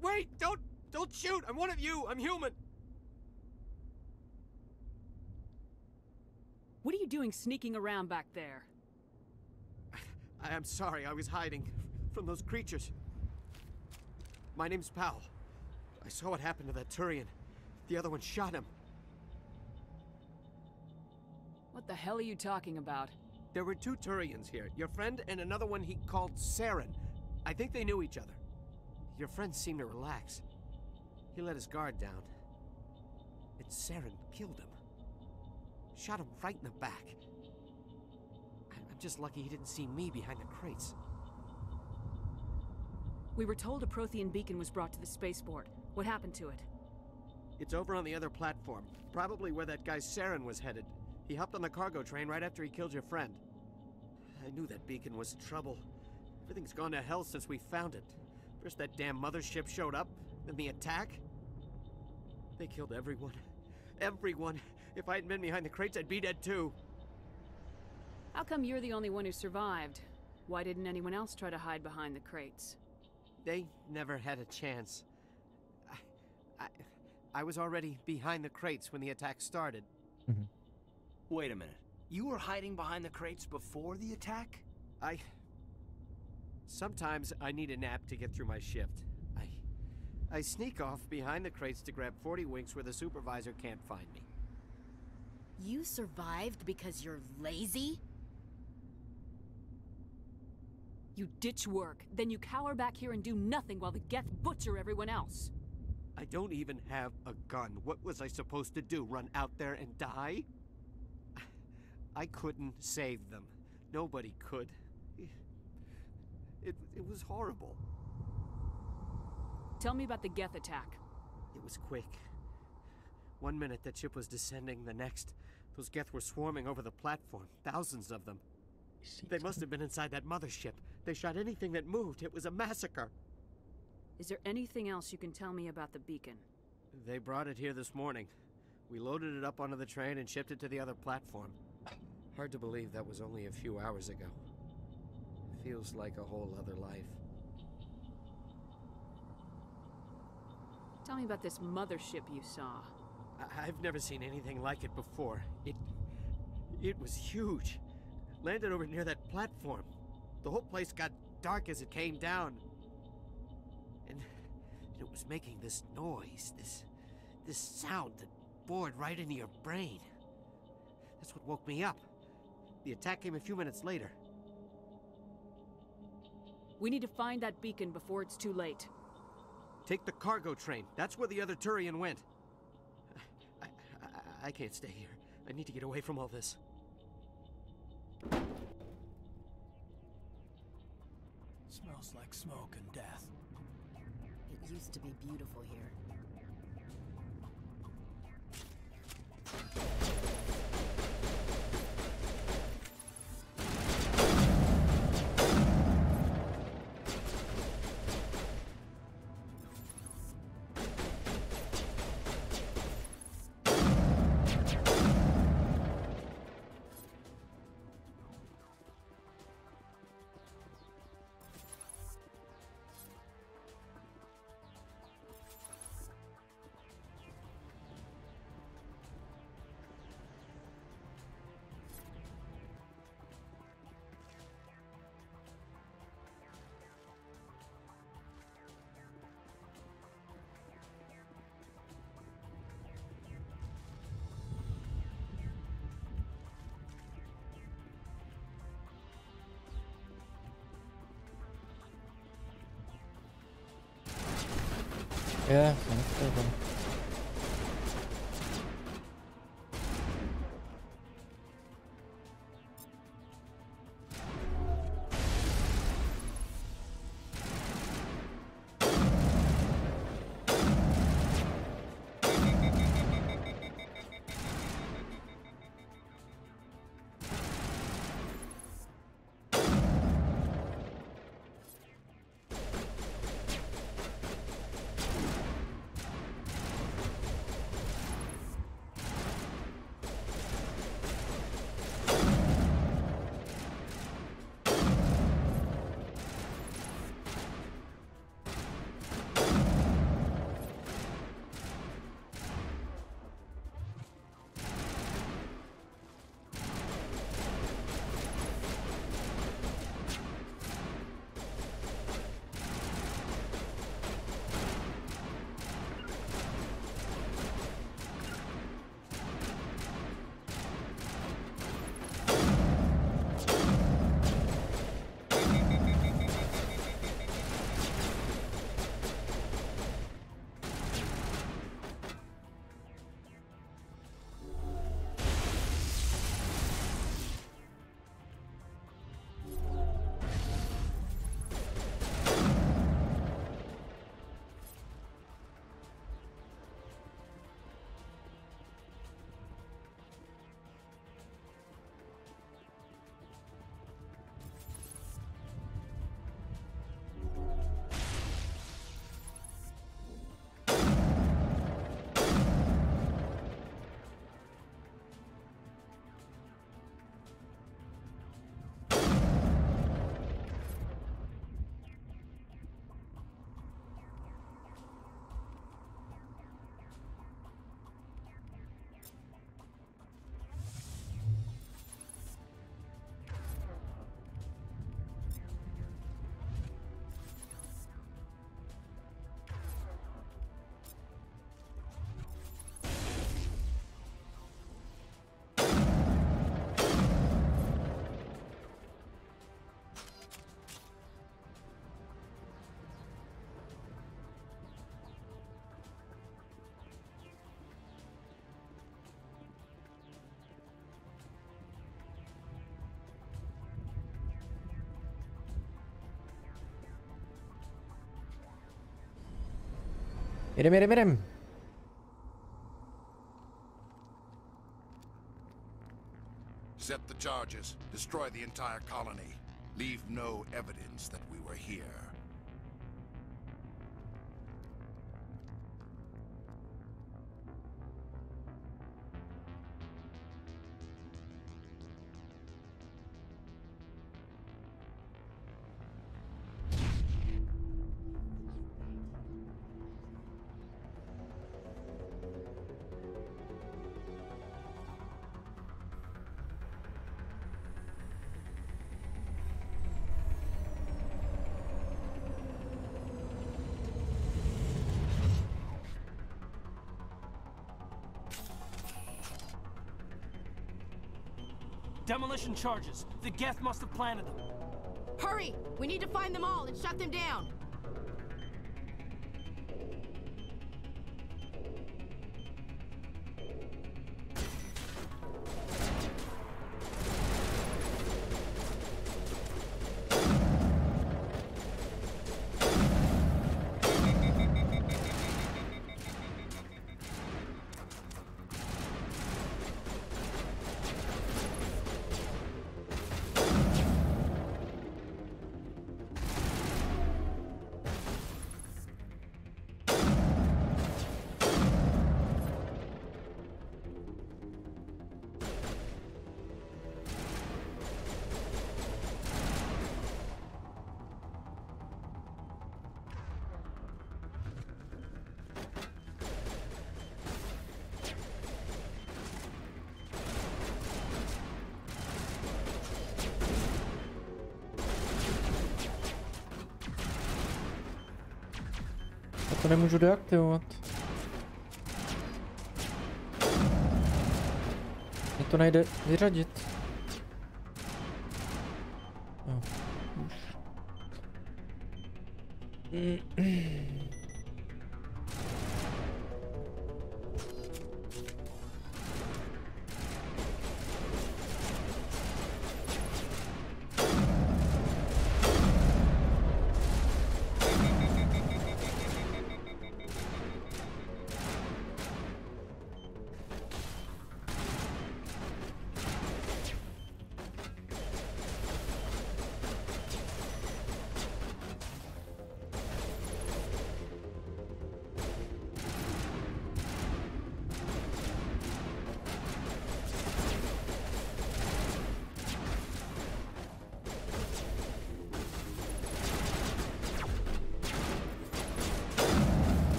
Wait! Don't shoot! I'm one of you! I'm human! What are you doing sneaking around back there? I'm sorry, I was hiding from those creatures. My name's Powell. I saw what happened to that Turian. The other one shot him. What the hell are you talking about? There were 2 Turians here. Your friend and another one he called Saren. I think they knew each other. Your friend seemed to relax. He let his guard down. And Saren killed him. Shot him right in the back. I'm just lucky he didn't see me behind the crates. We were told a Prothean beacon was brought to the spaceport. What happened to it? It's over on the other platform. Probably where that guy Saren was headed. He hopped on the cargo train right after he killed your friend. I knew that beacon was trouble. Everything's gone to hell since we found it. First that damn mothership showed up, then the attack. They killed everyone. Everyone. If I hadn't been behind the crates, I'd be dead too. How come you're the only one who survived? Why didn't anyone else try to hide behind the crates? They never had a chance. I was already behind the crates when the attack started. Wait a minute. You were hiding behind the crates before the attack? Sometimes I need a nap to get through my shift. I sneak off behind the crates to grab 40 winks where the supervisor can't find me. You survived because you're lazy? You ditch work, then you cower back here and do nothing while the Geth butcher everyone else. I don't even have a gun. What was I supposed to do? Run out there and die? I couldn't save them. Nobody could. It was horrible. Tell me about the Geth attack. It was quick. 1 minute that ship was descending, the next, those Geth were swarming over the platform. Thousands of them. They must have been inside that mothership. They shot anything that moved. It was a massacre. Is there anything else you can tell me about the beacon? They brought it here this morning. We loaded it up onto the train and shipped it to the other platform. Hard to believe that was only a few hours ago. Feels like a whole other life. Tell me about this mothership you saw. I've never seen anything like it before. It was huge. Landed over near that platform. The whole place got dark as it came down. And it was making this noise, this sound that bored right into your brain. That's what woke me up. The attack came a few minutes later. We need to find that beacon before it's too late. Take the cargo train. That's where the other Turian went. I can't stay here. I need to get away from all this. Smells like smoke and death. It used to be beautiful here. Yeah, that's good. Jedem. Set the charges. Destroy the entire colony. Leave no evidence that we were here. Demolition charges. The Geth must have planted them. Hurry! We need to find them all and shut them down. To nemůžu deaktivovat. Mě to nejde vyřadit. No, už.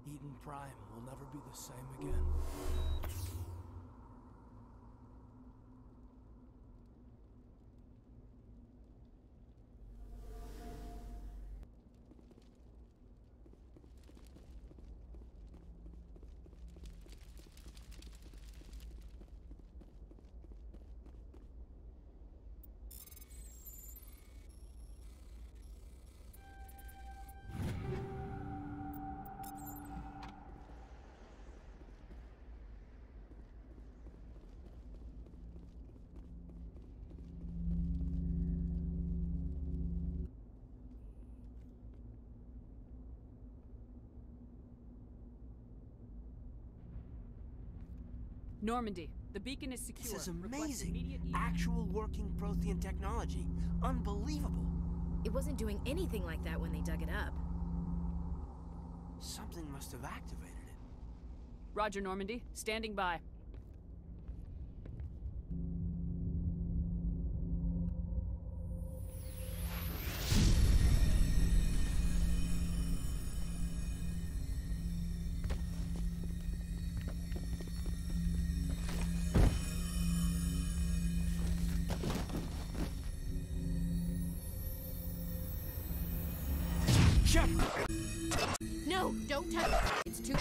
Eden Prime will never be the same again. Normandy, the beacon is secure. This is Request amazing. immediate evac. Actual working Prothean technology. Unbelievable. It wasn't doing anything like that when they dug it up. Something must have activated it. Roger, Normandy. Standing by. No, don't touch it. It's too...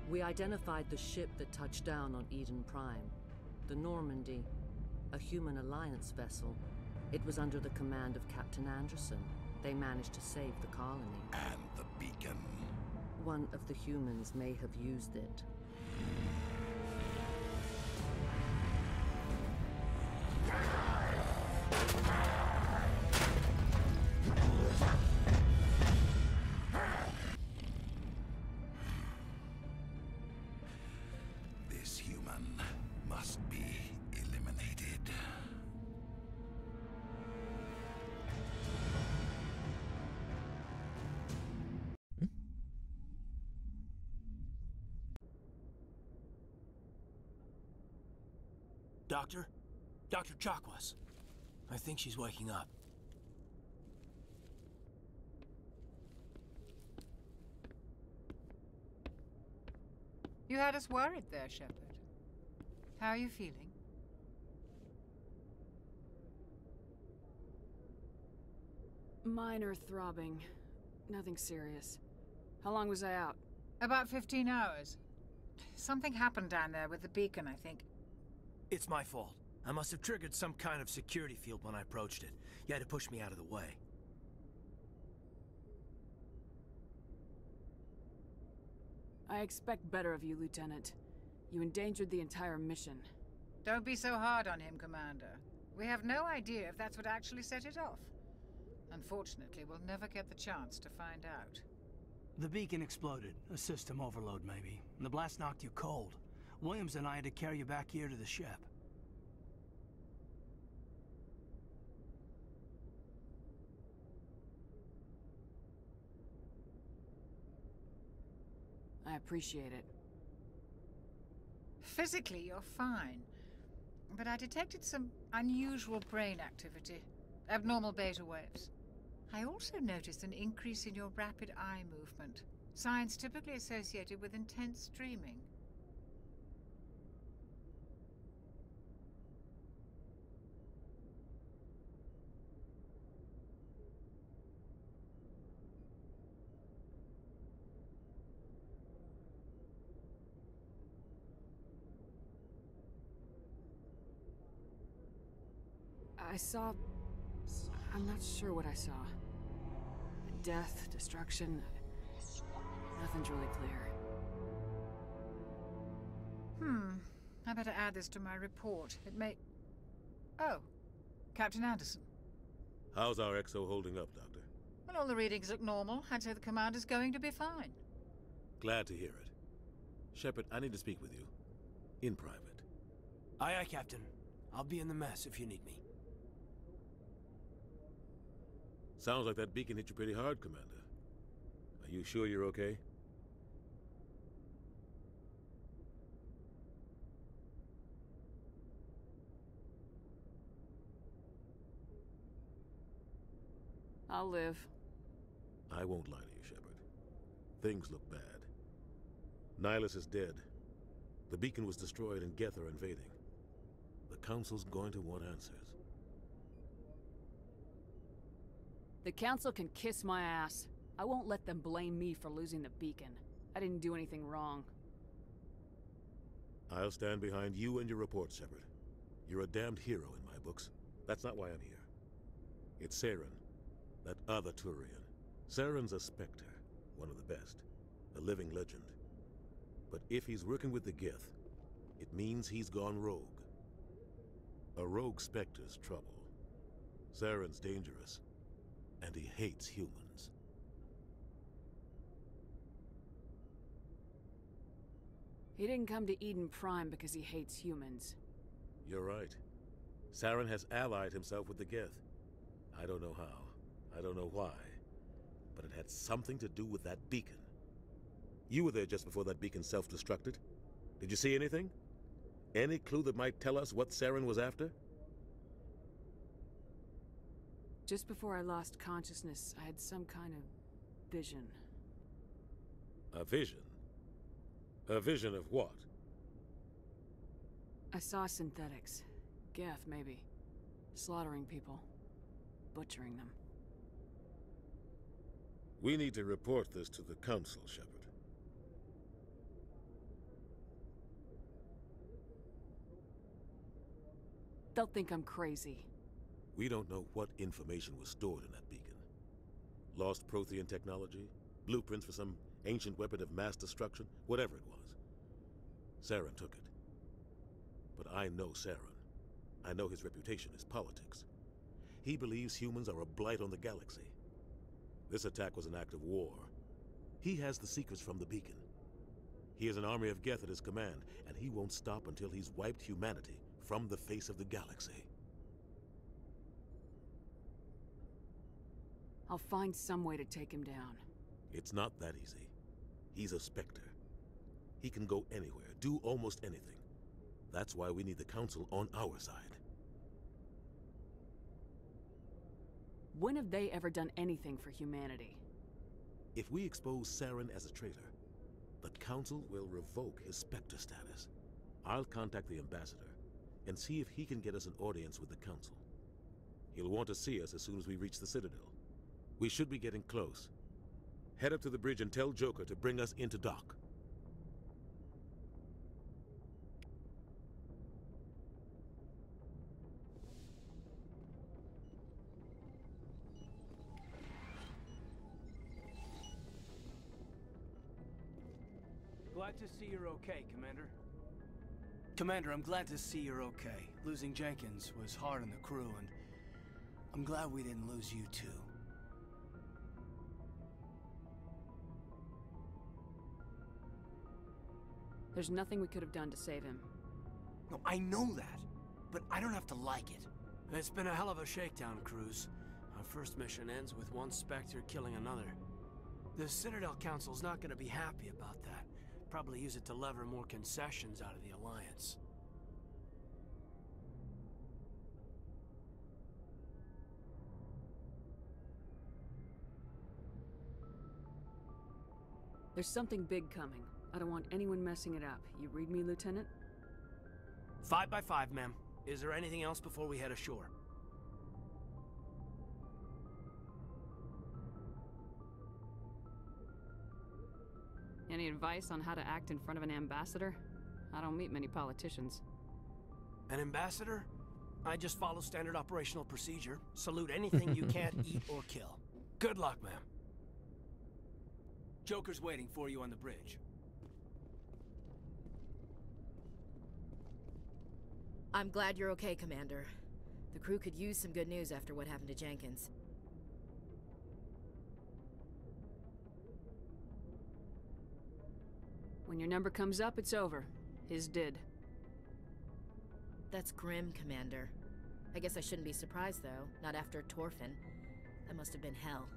We identified the ship that touched down on Eden Prime. The Normandy, a human alliance vessel. It was under the command of Captain Anderson. They managed to save the colony. And the beacon. One of the humans may have used it. This human must be eliminated. Doctor? Dr. Chakwas. I think she's waking up. You had us worried there, Shepard. How are you feeling? Minor throbbing. Nothing serious. How long was I out? About 15 hours. Something happened down there with the beacon, I think. It's my fault. I must have triggered some kind of security field when I approached it. You had to push me out of the way. I expect better of you, Lieutenant. You endangered the entire mission. Don't be so hard on him, Commander. We have no idea if that's what actually set it off. Unfortunately, we'll never get the chance to find out. The beacon exploded. A system overload, maybe. And the blast knocked you cold. Williams and I had to carry you back here to the ship. I appreciate it. Physically, you're fine. But I detected some unusual brain activity. Abnormal beta waves. I also noticed an increase in your rapid eye movement. Signs typically associated with intense dreaming. I saw... I'm not sure what I saw. Death, destruction... Nothing's really clear. I better add this to my report. It may... Oh, Captain Anderson. How's our XO holding up, Doctor? Well, all the readings look normal. I'd say the commander's going to be fine. Glad to hear it. Shepard, I need to speak with you. In private. Aye, aye, Captain. I'll be in the mess if you need me. Sounds like that beacon hit you pretty hard, Commander. Are you sure you're okay? I'll live. I won't lie to you, Shepard. Things look bad. Nihilus is dead. The beacon was destroyed and Geth are invading. The Council's going to want answers. The Council can kiss my ass. I won't let them blame me for losing the beacon. I didn't do anything wrong. I'll stand behind you and your report, Shepard. You're a damned hero in my books. That's not why I'm here. It's Saren, that other Turian. Saren's a Spectre, one of the best, a living legend. But if he's working with the Geth, it means he's gone rogue. A rogue Spectre's trouble. Saren's dangerous, and he hates humans. He didn't come to Eden Prime because he hates humans. You're right. Saren has allied himself with the Geth. I don't know how. I don't know why. But it had something to do with that beacon. You were there just before that beacon self-destructed. Did you see anything? Any clue that might tell us what Saren was after? Just before I lost consciousness, I had some kind of vision. A vision? A vision of what? I saw synthetics. Geth, maybe. Slaughtering people. Butchering them. We need to report this to the Council, Shepard. They'll think I'm crazy. We don't know what information was stored in that beacon. Lost Prothean technology? Blueprints for some ancient weapon of mass destruction? Whatever it was. Saren took it. But I know Saren. I know his reputation is politics. He believes humans are a blight on the galaxy. This attack was an act of war. He has the secrets from the beacon. He has an army of Geth at his command, and he won't stop until he's wiped humanity from the face of the galaxy. I'll find some way to take him down. It's not that easy. He's a Spectre. He can go anywhere, do almost anything. That's why we need the Council on our side. When have they ever done anything for humanity? If we expose Saren as a traitor, the Council will revoke his Spectre status. I'll contact the Ambassador and see if he can get us an audience with the Council. He'll want to see us as soon as we reach the Citadel. We should be getting close. Head up to the bridge and tell Joker to bring us into dock. Glad to see you're okay, Commander. Commander, I'm glad to see you're okay. Losing Jenkins was hard on the crew, and I'm glad we didn't lose you too. There's nothing we could have done to save him. No, I know that, but I don't have to like it. It's been a hell of a shakedown, Cruz. Our first mission ends with one Spectre killing another. The Citadel Council's not gonna be happy about that. Probably use it to lever more concessions out of the Alliance. There's something big coming. I don't want anyone messing it up. You read me, Lieutenant? 5 by 5, ma'am. Is there anything else before we head ashore? Any advice on how to act in front of an ambassador? I don't meet many politicians. An ambassador? I just follow standard operational procedure. Salute anything you can't eat or kill. Good luck, ma'am. Joker's waiting for you on the bridge. I'm glad you're okay, Commander. The crew could use some good news after what happened to Jenkins. When your number comes up, it's over. His did. That's grim, Commander. I guess I shouldn't be surprised, though. Not after Torfin. That must have been hell.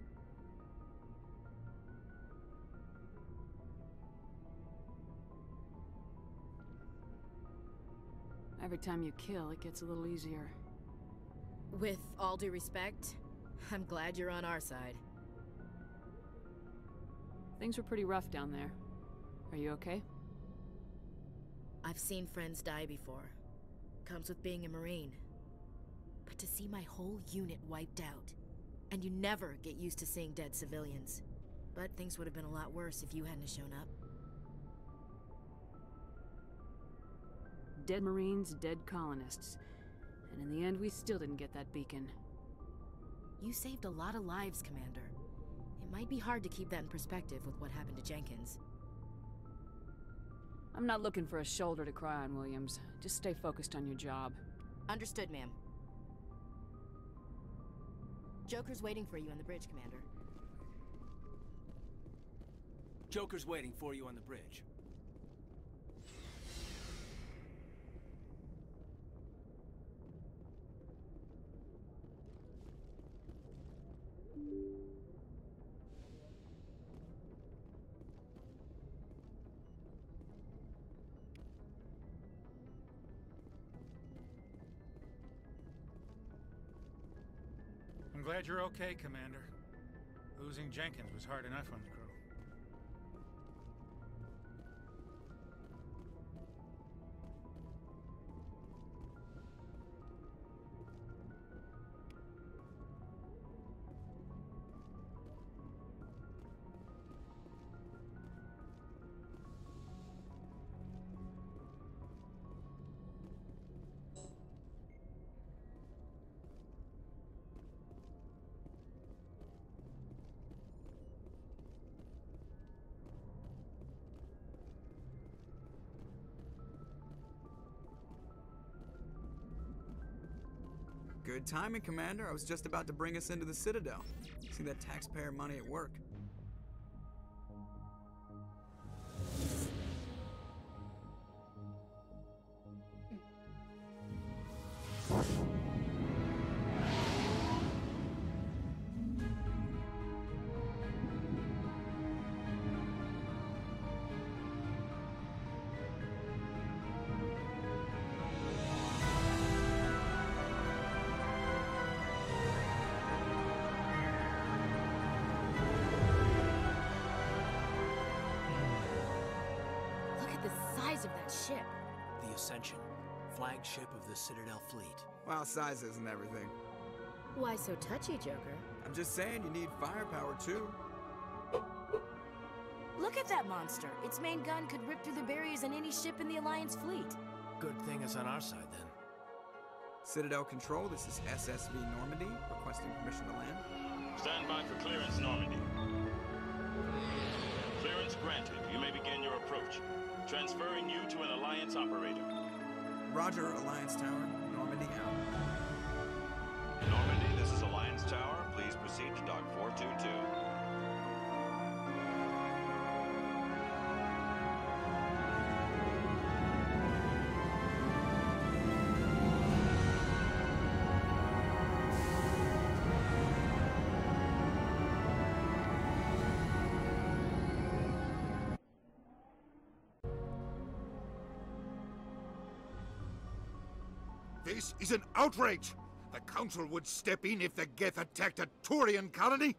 Every time you kill, it gets a little easier. With all due respect, I'm glad you're on our side. Things were pretty rough down there. Are you okay? I've seen friends die before. Comes with being a Marine. But to see my whole unit wiped out, and you never get used to seeing dead civilians. But things would have been a lot worse if you hadn't shown up. Dead Marines, dead colonists. And in the end, we still didn't get that beacon. You saved a lot of lives, Commander. It might be hard to keep that in perspective with what happened to Jenkins. I'm not looking for a shoulder to cry on, Williams. Just stay focused on your job. Understood, ma'am. Joker's waiting for you on the bridge, Commander. Joker's waiting for you on the bridge. I'm glad you're okay, Commander. Losing Jenkins was hard enough on the crew. Good timing, Commander. I was just about to bring us into the Citadel. See that taxpayer money at work. Of that ship. The Ascension, flagship of the Citadel fleet. Well, size isn't everything. Why so touchy, Joker? I'm just saying you need firepower, too. Look at that monster. Its main gun could rip through the barriers in any ship in the Alliance fleet. Good thing it's on our side, then. Citadel Control, this is SSV Normandy, requesting permission to land. Stand by for clearance, Normandy. Clearance granted. You may begin your approach. Transferring you to an Alliance operator. Roger, Alliance Tower. Normandy out. Normandy, this is Alliance Tower. Please proceed to Dock 422. This is an outrage! The Council would step in if the Geth attacked a Turian colony?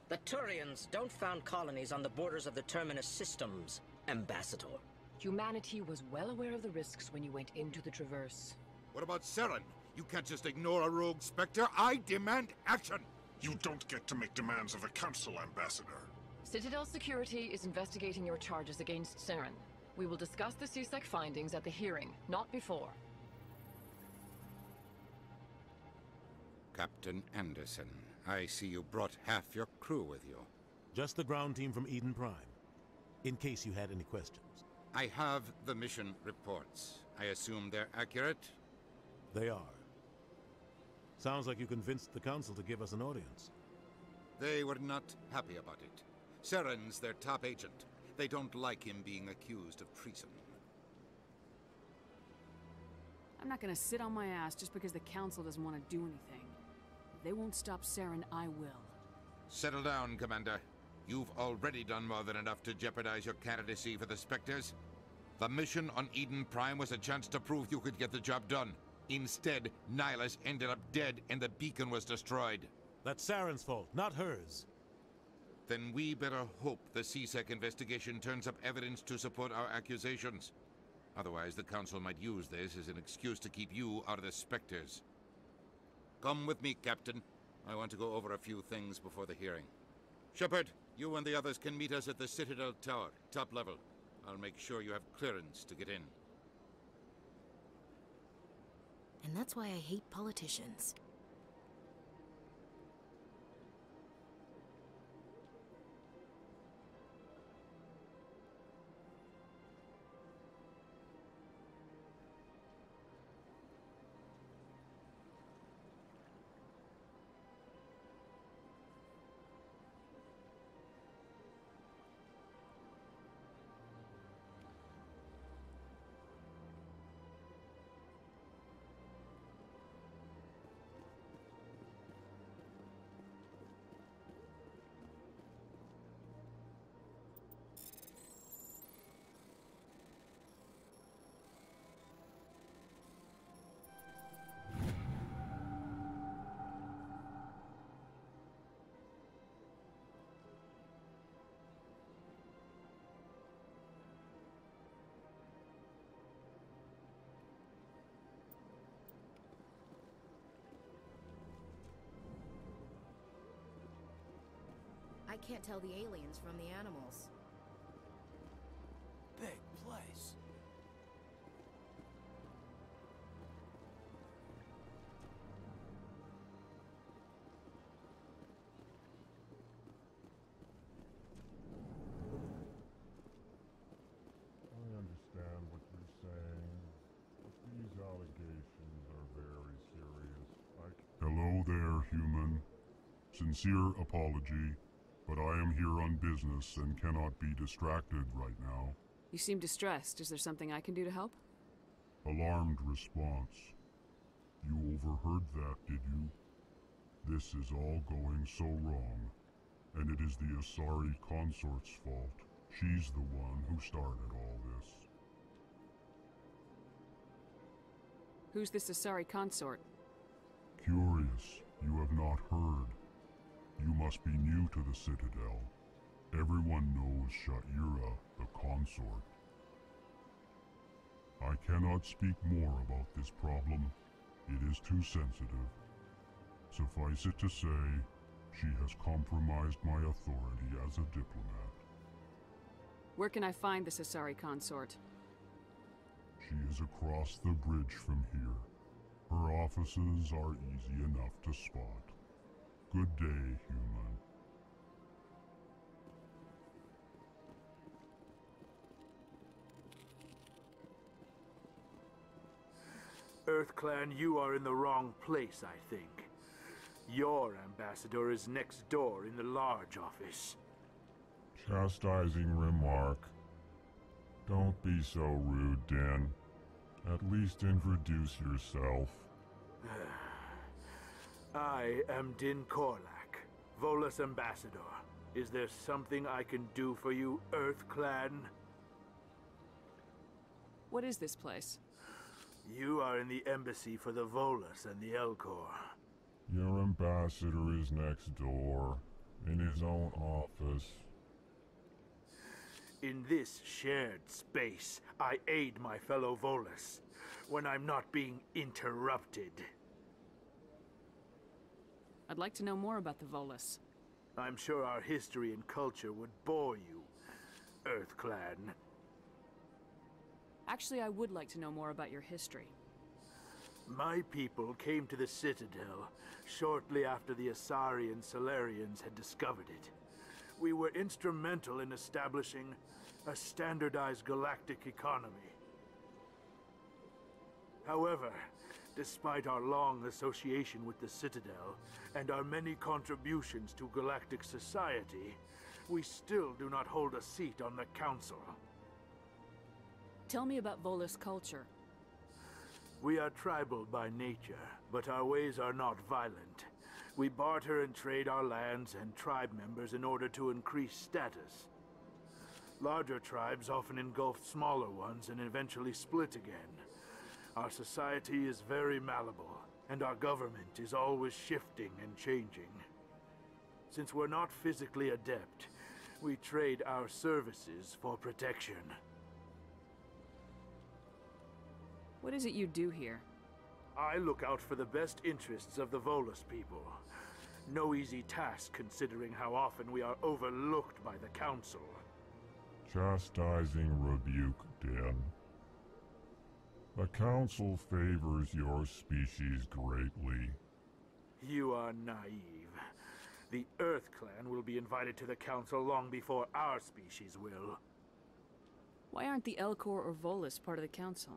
The Turians don't found colonies on the borders of the Terminus systems, Ambassador. Humanity was well aware of the risks when you went into the Traverse. What about Saren? You can't just ignore a rogue Spectre. I demand action! You don't get to make demands of the Council, Ambassador. Citadel Security is investigating your charges against Saren. We will discuss the CSEC findings at the hearing, not before. Captain Anderson, I see you brought half your crew with you. Just the ground team from Eden Prime, in case you had any questions. I have the mission reports. I assume they're accurate? They are. Sounds like you convinced the Council to give us an audience. They were not happy about it. Saren's their top agent. They don't like him being accused of treason. I'm not gonna sit on my ass just because the Council doesn't want to do anything. If they won't stop Saren, I will. Settle down, Commander. You've already done more than enough to jeopardize your candidacy for the Spectres. The mission on Eden Prime was a chance to prove you could get the job done. Instead, Nihilus ended up dead and the beacon was destroyed. That's Saren's fault, not hers. Then we better hope the CSEC investigation turns up evidence to support our accusations. Otherwise, the Council might use this as an excuse to keep you out of the Spectres. Come with me, Captain. I want to go over a few things before the hearing. Shepard, you and the others can meet us at the Citadel Tower, top level. I'll make sure you have clearance to get in. And that's why I hate politicians. I can't tell the aliens from the animals. Big place. I understand what you're saying, but these allegations are very serious. Hello there, human. Sincere apology, but I am here on business and cannot be distracted right now. You seem distressed. Is there something I can do to help? Alarmed response. You overheard that, did you? This is all going so wrong, and it is the Asari consort's fault. She's the one who started all this. Who's this Asari consort? Curious, you have not heard. You must be new to the Citadel. Everyone knows Sha'ira, the consort. I cannot speak more about this problem. It is too sensitive. Suffice it to say, she has compromised my authority as a diplomat. Where can I find this Asari consort? She is across the bridge from here. Her offices are easy enough to spot. Good day, human. EarthClan, you are in the wrong place, I think. Your ambassador is next door in the large office. Chastising remark. Don't be so rude, Dan. At least introduce yourself. I am Din Korlak, Volus ambassador. Is there something I can do for you, EarthClan? What is this place? You are in the embassy for the Volus and the Elcor. Your ambassador is next door, in his own office. In this shared space, I aid my fellow Volus when I'm not being interrupted. I'd like to know more about the Volus. I'm sure our history and culture would bore you, EarthClan. Actually, I would like to know more about your history. My people came to the Citadel shortly after the Asari and Solarians had discovered it. We were instrumental in establishing a standardized galactic economy. However, despite our long association with the Citadel and our many contributions to galactic society, we still do not hold a seat on the Council. Tell me about Volus culture. We are tribal by nature, but our ways are not violent. We barter and trade our lands and tribe members in order to increase status. Larger tribes often engulf smaller ones and eventually split again. Our society is very malleable, and our government is always shifting and changing. Since we're not physically adept, we trade our services for protection. What is it you do here? I look out for the best interests of the Volus people. No easy task considering how often we are overlooked by the Council. Chastising rebuke, Den. The Council favors your species greatly. You are naive. The Earth Clan will be invited to the Council long before our species will. Why aren't the Elcor or Volus part of the Council?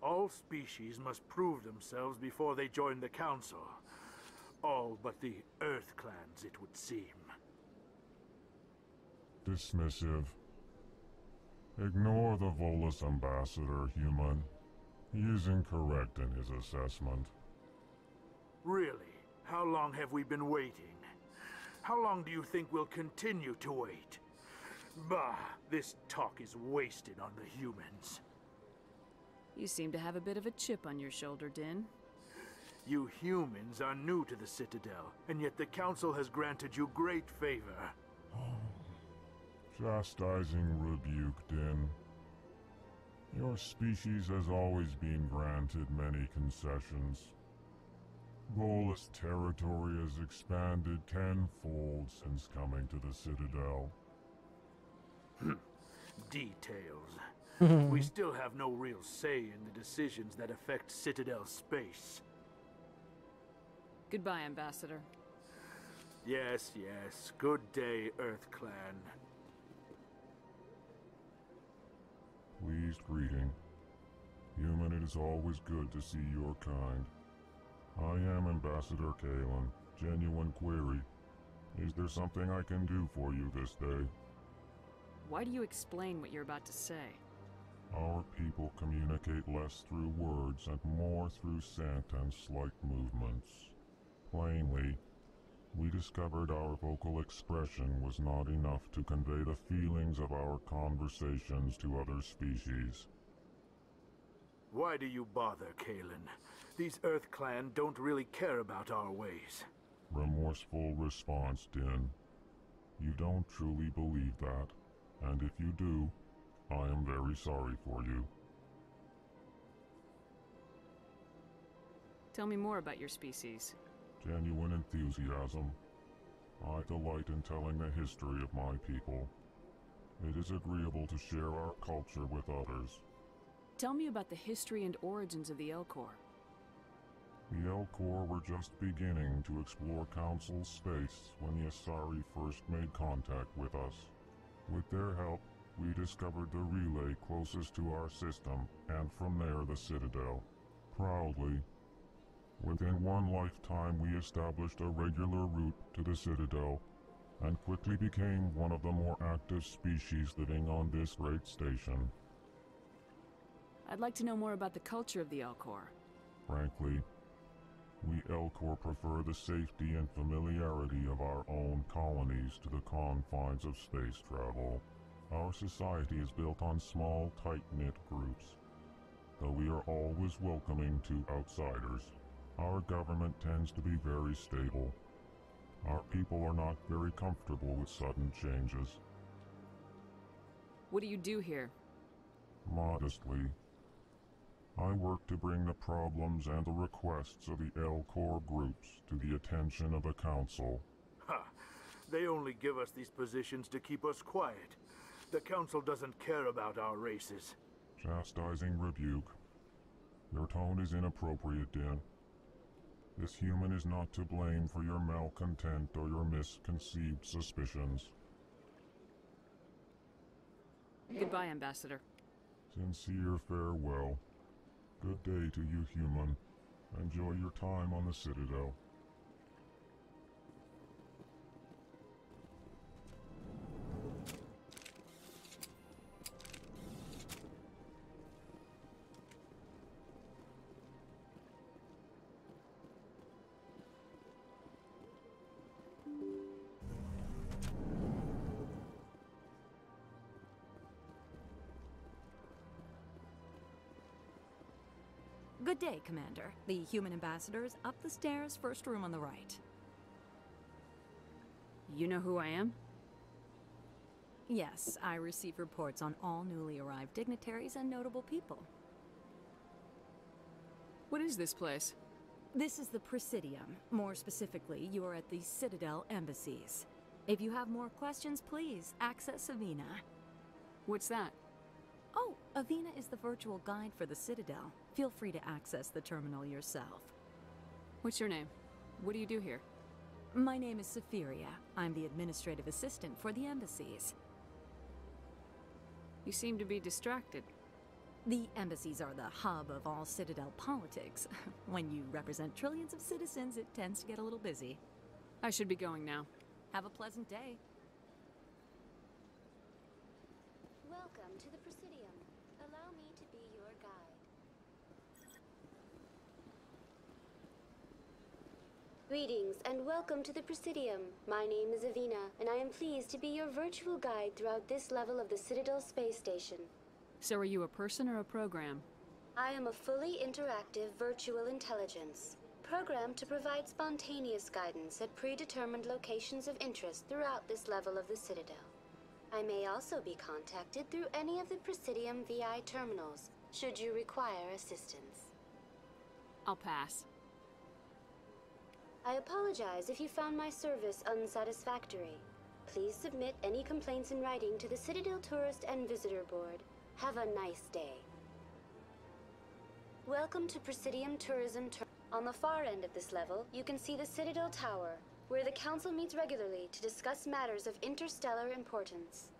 All species must prove themselves before they join the Council. All but the Earth Clans, it would seem. Dismissive. Ignore the Volus ambassador, human. He is incorrect in his assessment. Really? How long have we been waiting? How long do you think we'll continue to wait? Bah, this talk is wasted on the humans. You seem to have a bit of a chip on your shoulder, Din. You humans are new to the Citadel, and yet the Council has granted you great favor. Chastising rebuke, Din. Your species has always been granted many concessions. Volus territory has expanded tenfold since coming to the Citadel. Details. We still have no real say in the decisions that affect Citadel space. Goodbye, Ambassador. Yes, yes. Good day, Earth Clan. Pleased greeting. Human, it is always good to see your kind. I am Ambassador Kalen. Genuine query. Is there something I can do for you this day? Why do you explain what you're about to say? Our people communicate less through words and more through scent and slight movements. Plainly, we discovered our vocal expression was not enough to convey the feelings of our conversations to other species. Why do you bother, Kalen? These Earth Clan don't really care about our ways. Remorseful response, Din. You don't truly believe that, and if you do, I am very sorry for you. Tell me more about your species. Genuine enthusiasm. I delight in telling the history of my people. It is agreeable to share our culture with others. Tell me about the history and origins of the Elcor. The Elcor were just beginning to explore Council space when the Asari first made contact with us. With their help, we discovered the relay closest to our system, and from there the Citadel. Proudly, within one lifetime we established a regular route to the Citadel, and quickly became one of the more active species living on this great station. I'd like to know more about the culture of the Elcor. Frankly, we Elcor prefer the safety and familiarity of our own colonies to the confines of space travel. Our society is built on small, tight-knit groups. Though we are always welcoming to outsiders, our government tends to be very stable. Our people are not very comfortable with sudden changes. What do you do here? Modestly, I work to bring the problems and the requests of the Elcor groups to the attention of the Council. Ha! They only give us these positions to keep us quiet. The Council doesn't care about our races. Chastising rebuke. Your tone is inappropriate, Din. This human is not to blame for your malcontent or your misconceived suspicions. Goodbye, Ambassador. Sincere farewell. Good day to you, human. Enjoy your time on the Citadel. Good day, Commander. The human ambassador is up the stairs, first room on the right. You know who I am? Yes, I receive reports on all newly arrived dignitaries and notable people. What is this place? This is the Presidium. More specifically, you are at the Citadel embassies. If you have more questions, please access Avina. What's that? Oh, Avina is the virtual guide for the Citadel. Feel free to access the terminal yourself. What's your name? What do you do here? My name is Safiria. I'm the administrative assistant for the embassies. You seem to be distracted. The embassies are the hub of all Citadel politics. When you represent trillions of citizens, it tends to get a little busy. I should be going now. Have a pleasant day. Welcome to the Presidium. Allow me to be your guide. Greetings and welcome to the Presidium. My name is Avina, and I am pleased to be your virtual guide throughout this level of the Citadel space station. So are you a person or a program? I am a fully interactive virtual intelligence, programmed to provide spontaneous guidance at predetermined locations of interest throughout this level of the Citadel. I may also be contacted through any of the Presidium VI terminals, should you require assistance. I'll pass. I apologize if you found my service unsatisfactory. Please submit any complaints in writing to the Citadel Tourist and Visitor Board. Have a nice day. Welcome to Presidium Tourism. On the far end of this level, you can see the Citadel Tower, where the Council meets regularly to discuss matters of interstellar importance.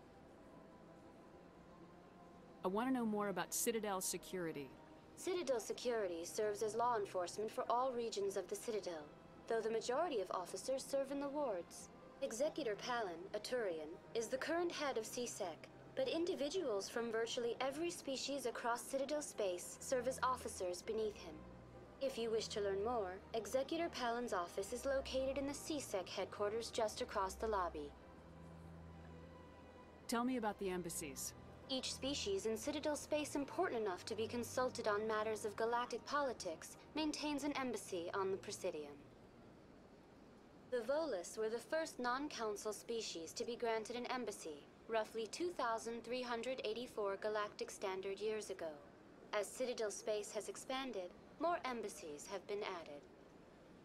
I want to know more about Citadel security. Citadel security serves as law enforcement for all regions of the Citadel, though the majority of officers serve in the wards. Executor Palin, a Turian, is the current head of CSEC, but individuals from virtually every species across Citadel space serve as officers beneath him. If you wish to learn more, Executor Palin's office is located in the CSEC headquarters just across the lobby. Tell me about the embassies. Each species in Citadel space important enough to be consulted on matters of galactic politics maintains an embassy on the Presidium. The Volus were the first non-council species to be granted an embassy, roughly 2,384 galactic standard years ago. As Citadel space has expanded, more embassies have been added.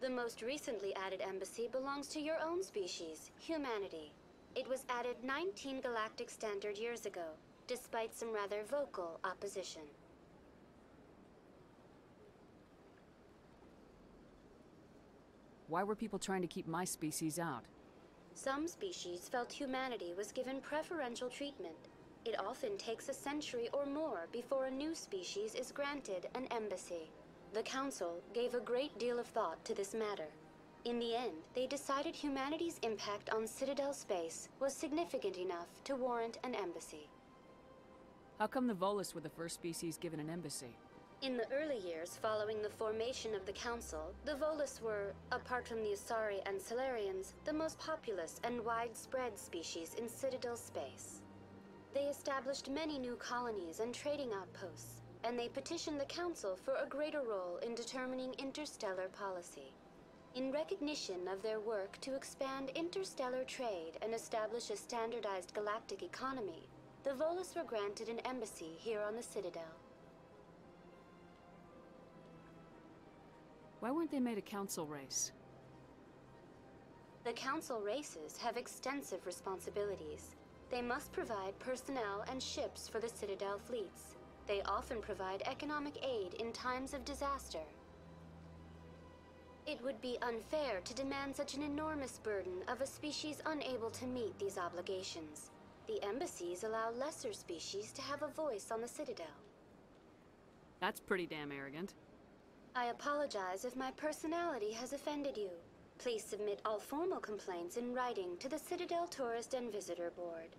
The most recently added embassy belongs to your own species, humanity. It was added 19 galactic standard years ago, despite some rather vocal opposition. Why were people trying to keep my species out? Some species felt humanity was given preferential treatment. It often takes a century or more before a new species is granted an embassy. The Council gave a great deal of thought to this matter. In the end, they decided humanity's impact on Citadel space was significant enough to warrant an embassy. How come the Volus were the first species given an embassy? In the early years following the formation of the Council, the Volus were, apart from the Asari and Solarians, the most populous and widespread species in Citadel space. They established many new colonies and trading outposts, and they petitioned the Council for a greater role in determining interstellar policy. In recognition of their work to expand interstellar trade and establish a standardized galactic economy, the Volus were granted an embassy here on the Citadel. Why weren't they made a council race? The council races have extensive responsibilities. They must provide personnel and ships for the Citadel fleets. They often provide economic aid in times of disaster. It would be unfair to demand such an enormous burden of a species unable to meet these obligations. The embassies allow lesser species to have a voice on the Citadel. That's pretty damn arrogant. I apologize if my personality has offended you. Please submit all formal complaints in writing to the Citadel Tourist and Visitor Board.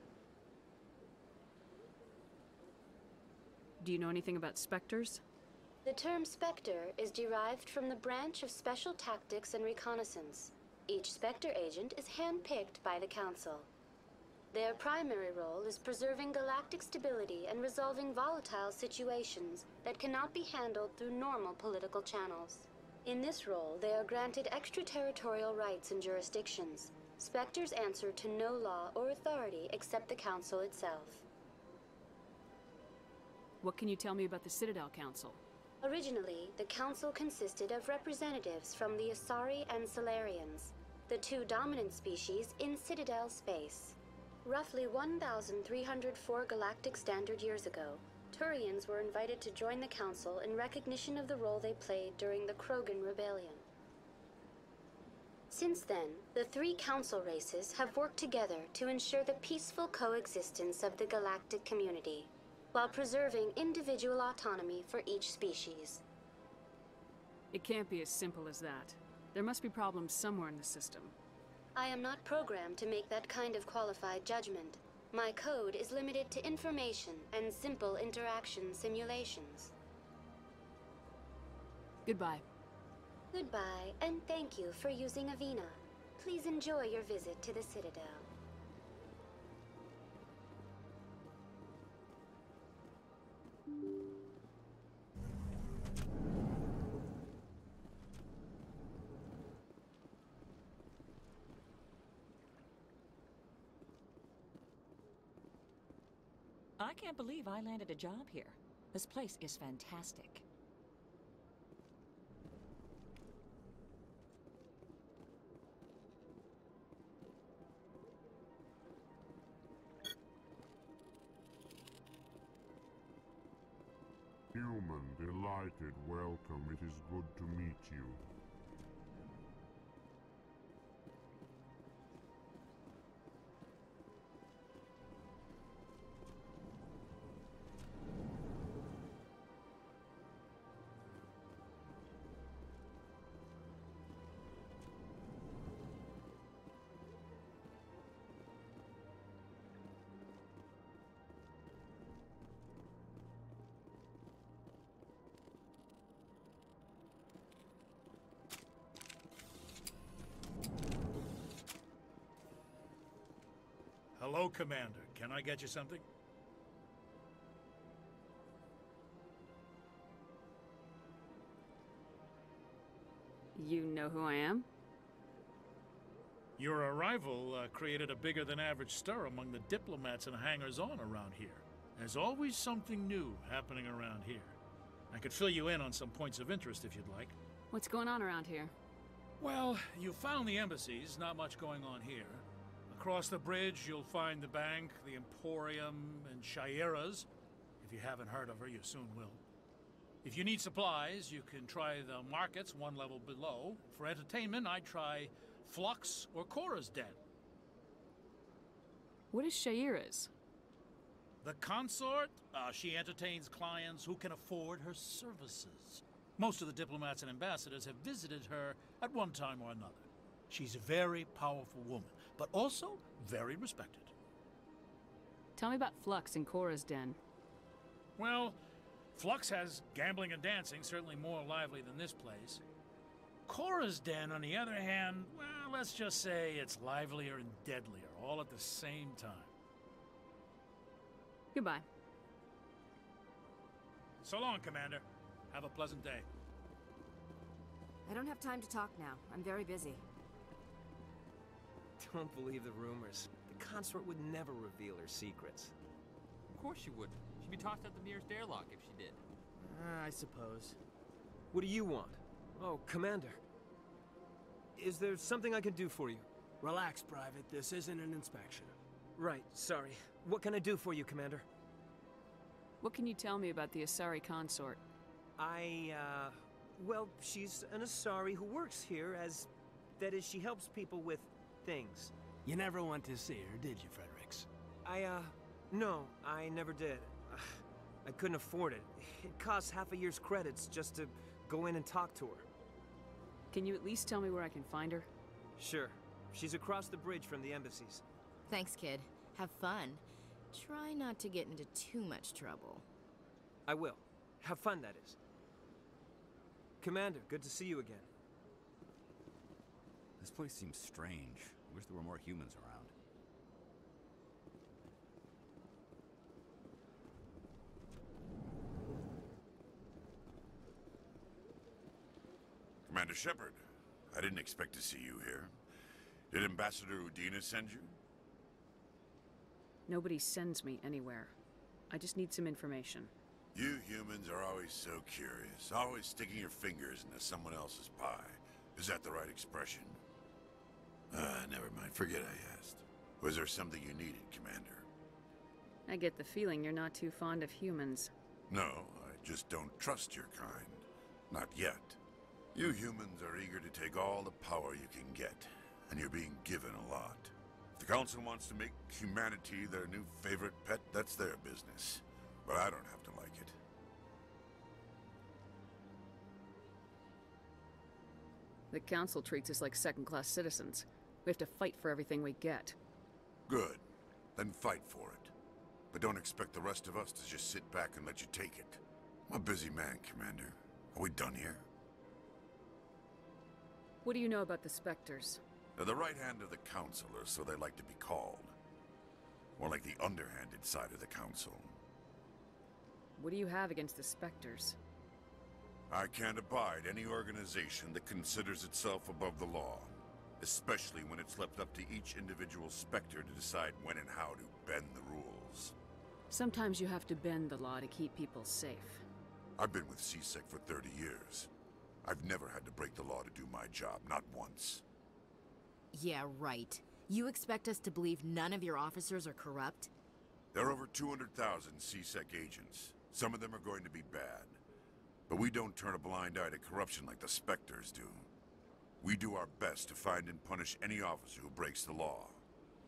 Do you know anything about specters? The term Spectre is derived from the branch of Special Tactics and Reconnaissance. Each Spectre agent is handpicked by the Council. Their primary role is preserving galactic stability and resolving volatile situations that cannot be handled through normal political channels. In this role, they are granted extraterritorial rights and jurisdictions. Spectres answer to no law or authority except the Council itself. What can you tell me about the Citadel Council? Originally, the Council consisted of representatives from the Asari and Solarians, the two dominant species in Citadel space. Roughly 1,304 galactic standard years ago, Turians were invited to join the Council in recognition of the role they played during the Krogan Rebellion. Since then, the three Council races have worked together to ensure the peaceful coexistence of the galactic community, while preserving individual autonomy for each species. It can't be as simple as that. There must be problems somewhere in the system. I am not programmed to make that kind of qualified judgment. My code is limited to information and simple interaction simulations. Goodbye. Goodbye, and thank you for using Avina. Please enjoy your visit to the Citadel. I can't believe I landed a job here. This place is fantastic. Human, delighted, welcome. It is good to meet you. Hello, Commander. Can I get you something? You know who I am? Your arrival created a bigger-than-average stir among the diplomats and hangers-on around here. There's always something new happening around here. I could fill you in on some points of interest if you'd like. What's going on around here? Well, you found the embassies. Not much going on here. Across the bridge, you'll find the bank, the Emporium, and Shaira's. If you haven't heard of her, you soon will. If you need supplies, you can try the markets one level below. For entertainment, I'd try Flux or Cora's Den. What is Shaira's? The consort? She entertains clients who can afford her services. Most of the diplomats and ambassadors have visited her at one time or another. She's a very powerful woman, but also very respected. Tell me about Flux and Cora's Den. Well, Flux has gambling and dancing, certainly more lively than this place. Cora's Den, on the other hand, well, let's just say it's livelier and deadlier, all at the same time. Goodbye. So long, Commander. Have a pleasant day. I don't have time to talk now. I'm very busy. Don't believe the rumors. The consort would never reveal her secrets. Of course she wouldn't. She'd be tossed out the nearest airlock if she did. I suppose. What do you want? Oh, Commander. Is there something I can do for you? Relax, Private. This isn't an inspection. Right, sorry. What can I do for you, Commander? What can you tell me about the Asari consort? Well, she's an Asari who works here as... That is, she helps people with things. You never went to see her, did you, Fredericks? No, I never did. I couldn't afford it. It costs half a year's credits just to go in and talk to her. Can you at least tell me where I can find her? Sure. She's across the bridge from the embassies. Thanks, kid. Have fun. Try not to get into too much trouble. I will. Have fun, that is. Commander, good to see you again. This place seems strange. I wish there were more humans around. Commander Shepard, I didn't expect to see you here. Did Ambassador Udina send you? Nobody sends me anywhere. I just need some information. You humans are always so curious, always sticking your fingers into someone else's pie. Is that the right expression? Never mind. Forget I asked. Was there something you needed, Commander? I get the feeling you're not too fond of humans. No, I just don't trust your kind. Not yet. You humans are eager to take all the power you can get, and you're being given a lot. If the Council wants to make humanity their new favorite pet, that's their business. But I don't have to like it. The Council treats us like second-class citizens. We have to fight for everything we get. Good. Then fight for it. But don't expect the rest of us to just sit back and let you take it. I'm a busy man, Commander. Are we done here? What do you know about the Spectres? They're the right hand of the Council, or so they like to be called. More like the underhanded side of the Council. What do you have against the Spectres? I can't abide any organization that considers itself above the law. Especially when it's left up to each individual Spectre to decide when and how to bend the rules. Sometimes you have to bend the law to keep people safe. I've been with CSEC for 30 years. I've never had to break the law to do my job, not once. Yeah, right. You expect us to believe none of your officers are corrupt? There are over 200,000 CSEC agents. Some of them are going to be bad. But we don't turn a blind eye to corruption like the Spectres do. We do our best to find and punish any officer who breaks the law.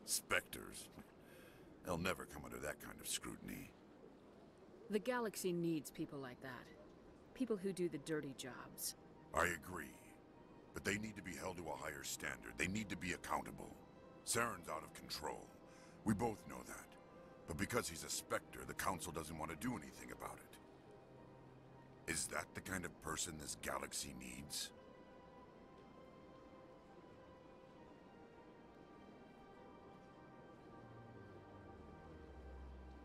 Spectres. They'll never come under that kind of scrutiny. The galaxy needs people like that. People who do the dirty jobs. I agree. But they need to be held to a higher standard. They need to be accountable. Saren's out of control. We both know that. But because he's a Spectre, the Council doesn't want to do anything about it. Is that the kind of person this galaxy needs?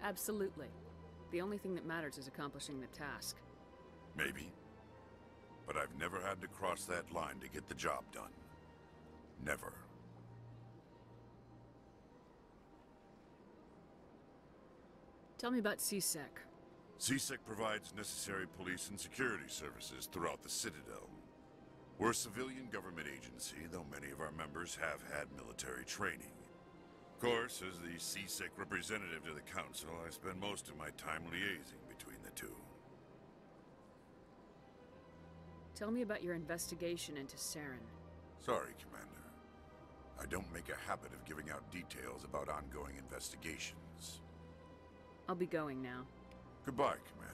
Absolutely. The only thing that matters is accomplishing the task. Maybe. But I've never had to cross that line to get the job done. Never. Tell me about CSEC. CSEC provides necessary police and security services throughout the Citadel. We're a civilian government agency, though many of our members have had military training. Of course, as the CSEC representative to the Council, I spend most of my time liaising between the two. Tell me about your investigation into Saren. Sorry, Commander. I don't make a habit of giving out details about ongoing investigations. I'll be going now. Goodbye, Commander.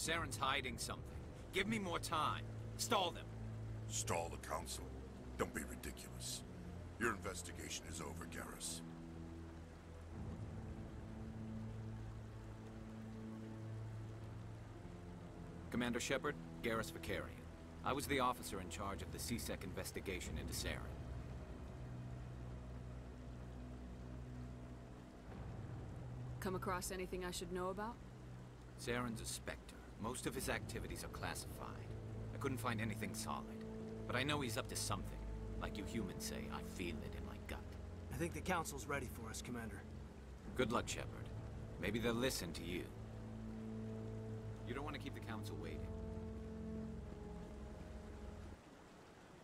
Saren's hiding something. Give me more time. Stall them. Stall the council? Don't be ridiculous. Your investigation is over, Garrus. Commander Shepard, Garrus Vicarian. I was the officer in charge of the CSEC investigation into Saren. Come across anything I should know about? Saren's a Spectre. Most of his activities are classified. I couldn't find anything solid. But I know he's up to something. Like you humans say, I feel it in my gut. I think the Council's ready for us, Commander. Good luck, Shepard. Maybe they'll listen to you. You don't want to keep the Council waiting.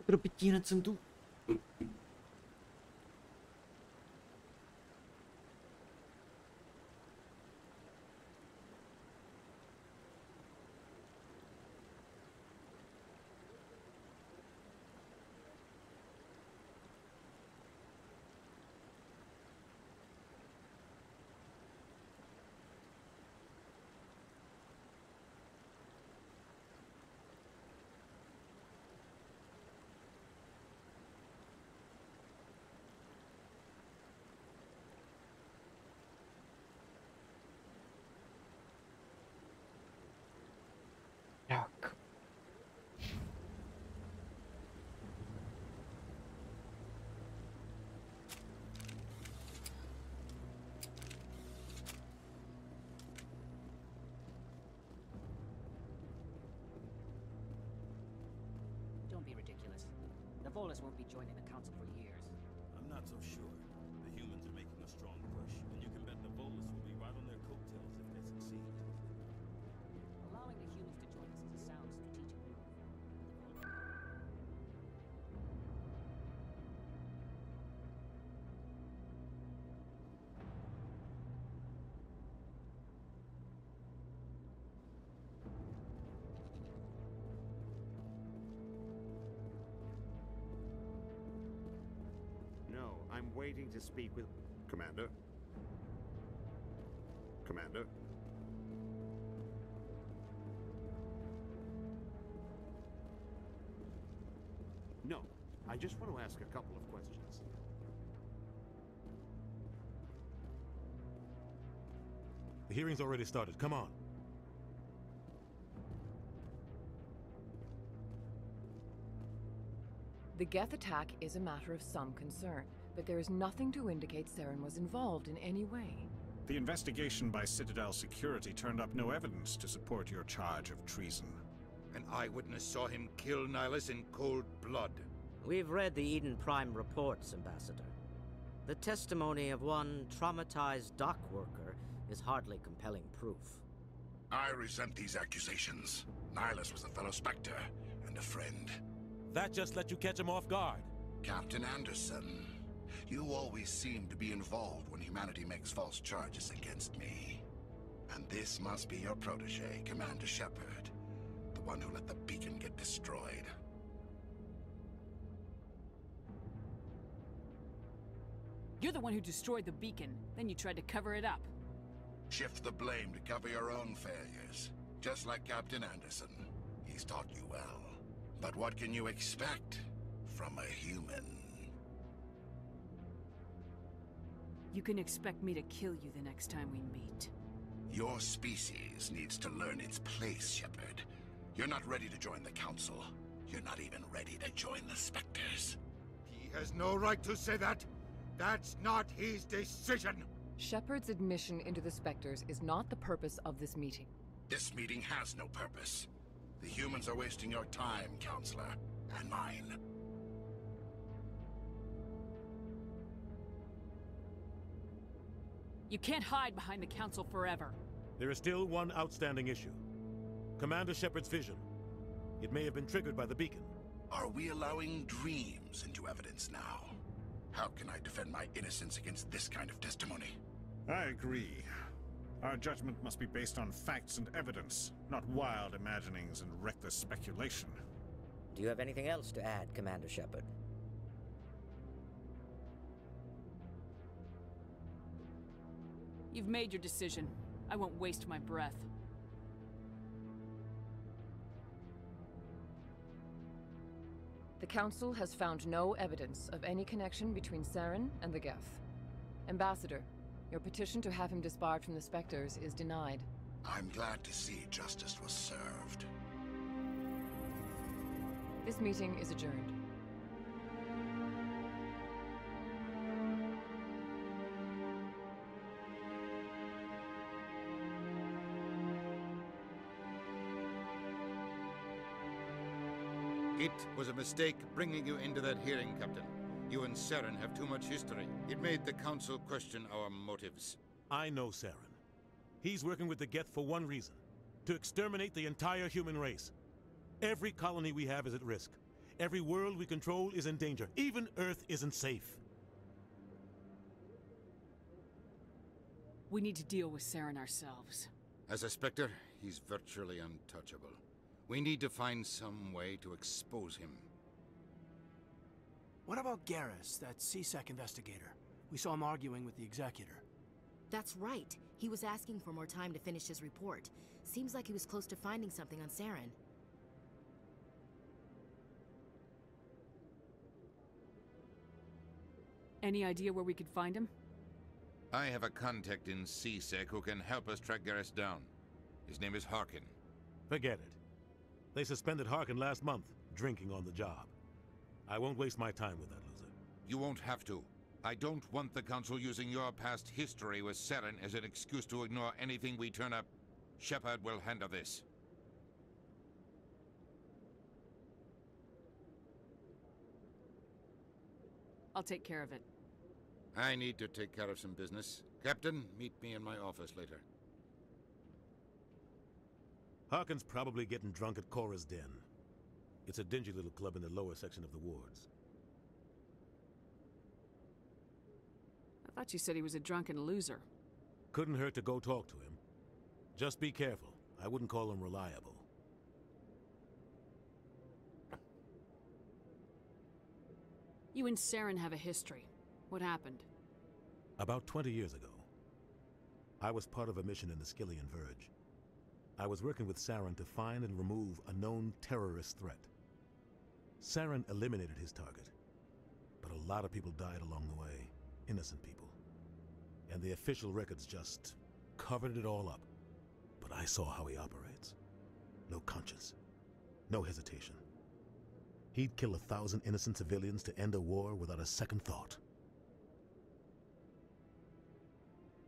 Пропечинат съм tu. Yuck. Don't be ridiculous. The Volus won't be joining the Council for years. I'm not so sure. The humans are making a strong push, and you can bet the Volus will be right on their coattails if they succeed. Allowing the humans to join us is a sound strategic move. No, I'm waiting to speak with... Commander? Commander? No, I just want to ask a couple of questions. The hearing's already started. Come on. The Geth attack is a matter of some concern, but there is nothing to indicate Saren was involved in any way. The investigation by Citadel Security turned up no evidence to support your charge of treason. An eyewitness saw him kill Nihilus in cold blood. We've read the Eden Prime reports, Ambassador. The testimony of one traumatized dock worker is hardly compelling proof. I resent these accusations. Nihilus was a fellow Spectre and a friend. That just let you catch him off guard. Captain Anderson, you always seem to be involved when humanity makes false charges against me. And this must be your protege, Commander Shepard, the one who let the beacon get destroyed. You're the one who destroyed the beacon, then you tried to cover it up. Shift the blame to cover your own failures, just like Captain Anderson. He's taught you well. But what can you expect from a human? You can expect me to kill you the next time we meet. Your species needs to learn its place, Shepard. You're not ready to join the Council. You're not even ready to join the Spectres. He has no right to say that. That's not his decision. Shepard's admission into the Spectres is not the purpose of this meeting. This meeting has no purpose. The humans are wasting your time, Counselor, and mine. You can't hide behind the Council forever. There is still one outstanding issue. Commander Shepard's vision. It may have been triggered by the beacon. Are we allowing dreams into evidence now? How can I defend my innocence against this kind of testimony? I agree. Our judgment must be based on facts and evidence, not wild imaginings and reckless speculation. Do you have anything else to add, Commander Shepard? You've made your decision. I won't waste my breath. Council has found no evidence of any connection between Saren and the Geth. Ambassador, your petition to have him disbarred from the Spectres is denied. I'm glad to see justice was served. This meeting is adjourned. It was a mistake bringing you into that hearing, Captain. You and Saren have too much history. It made the Council question our motives. I know Saren. He's working with the Geth for one reason: to exterminate the entire human race. Every colony we have is at risk. Every world we control is in danger. Even Earth isn't safe. We need to deal with Saren ourselves. As a Spectre, he's virtually untouchable. We need to find some way to expose him. What about Garrus, that CSEC investigator? We saw him arguing with the Executor. That's right. He was asking for more time to finish his report. Seems like he was close to finding something on Saren. Any idea where we could find him? I have a contact in CSEC who can help us track Garrus down. His name is Harkin. Forget it. They suspended Harkin last month, drinking on the job. I won't waste my time with that loser. You won't have to. I don't want the Council using your past history with Saren as an excuse to ignore anything we turn up. Shepard will handle this. I'll take care of it. I need to take care of some business. Captain, meet me in my office later. Harkin's probably getting drunk at Cora's Den. It's a dingy little club in the lower section of the wards. I thought you said he was a drunken loser. Couldn't hurt to go talk to him. Just be careful. I wouldn't call him reliable. You and Saren have a history. What happened? About 20 years ago, I was part of a mission in the Skillian Verge. I was working with Saren to find and remove a known terrorist threat. Saren eliminated his target, but a lot of people died along the way, innocent people. And the official records just covered it all up. But I saw how he operates. No conscience, no hesitation. He'd kill 1,000 innocent civilians to end a war without a second thought.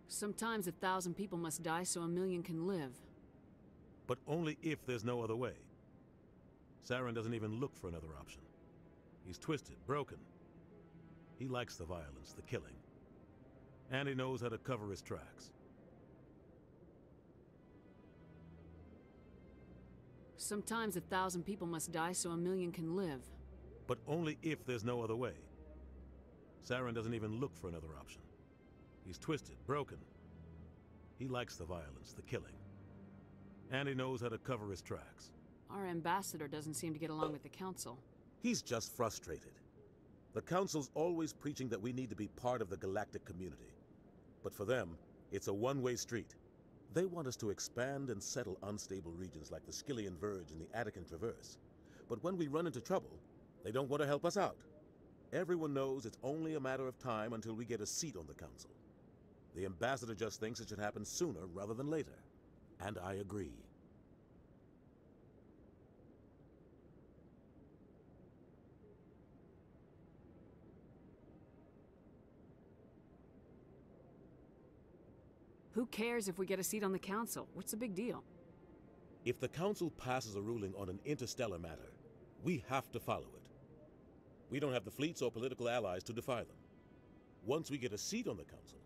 Sometimes 1,000 people must die so 1,000,000 can live. But only if there's no other way. Saren doesn't even look for another option. He's twisted, broken. He likes the violence, the killing. And he knows how to cover his tracks. Sometimes 1,000 people must die so 1,000,000 can live. But only if there's no other way. Saren doesn't even look for another option. He's twisted, broken. He likes the violence, the killing. And he knows how to cover his tracks. Our ambassador doesn't seem to get along with the Council. He's just frustrated. The Council's always preaching that we need to be part of the galactic community. But for them, it's a one-way street. They want us to expand and settle unstable regions like the Skillian Verge and the Attican Traverse. But when we run into trouble, they don't want to help us out. Everyone knows it's only a matter of time until we get a seat on the Council. The ambassador just thinks it should happen sooner rather than later. And I agree. Who cares if we get a seat on the Council? What's the big deal? If the Council passes a ruling on an interstellar matter, we have to follow it. We don't have the fleets or political allies to defy them. Once we get a seat on the Council,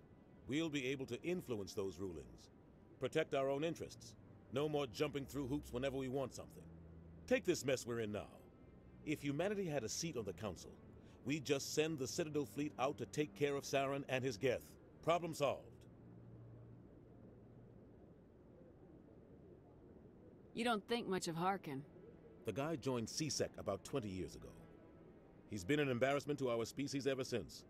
we'll be able to influence those rulings, protect our own interests. No more jumping through hoops whenever we want something. Take this mess we're in now. If humanity had a seat on the Council, we'd just send the Citadel fleet out to take care of Saren and his Geth. Problem solved. You don't think much of Harkin. The guy joined CSEC about 20 years ago. He's been an embarrassment to our species ever since.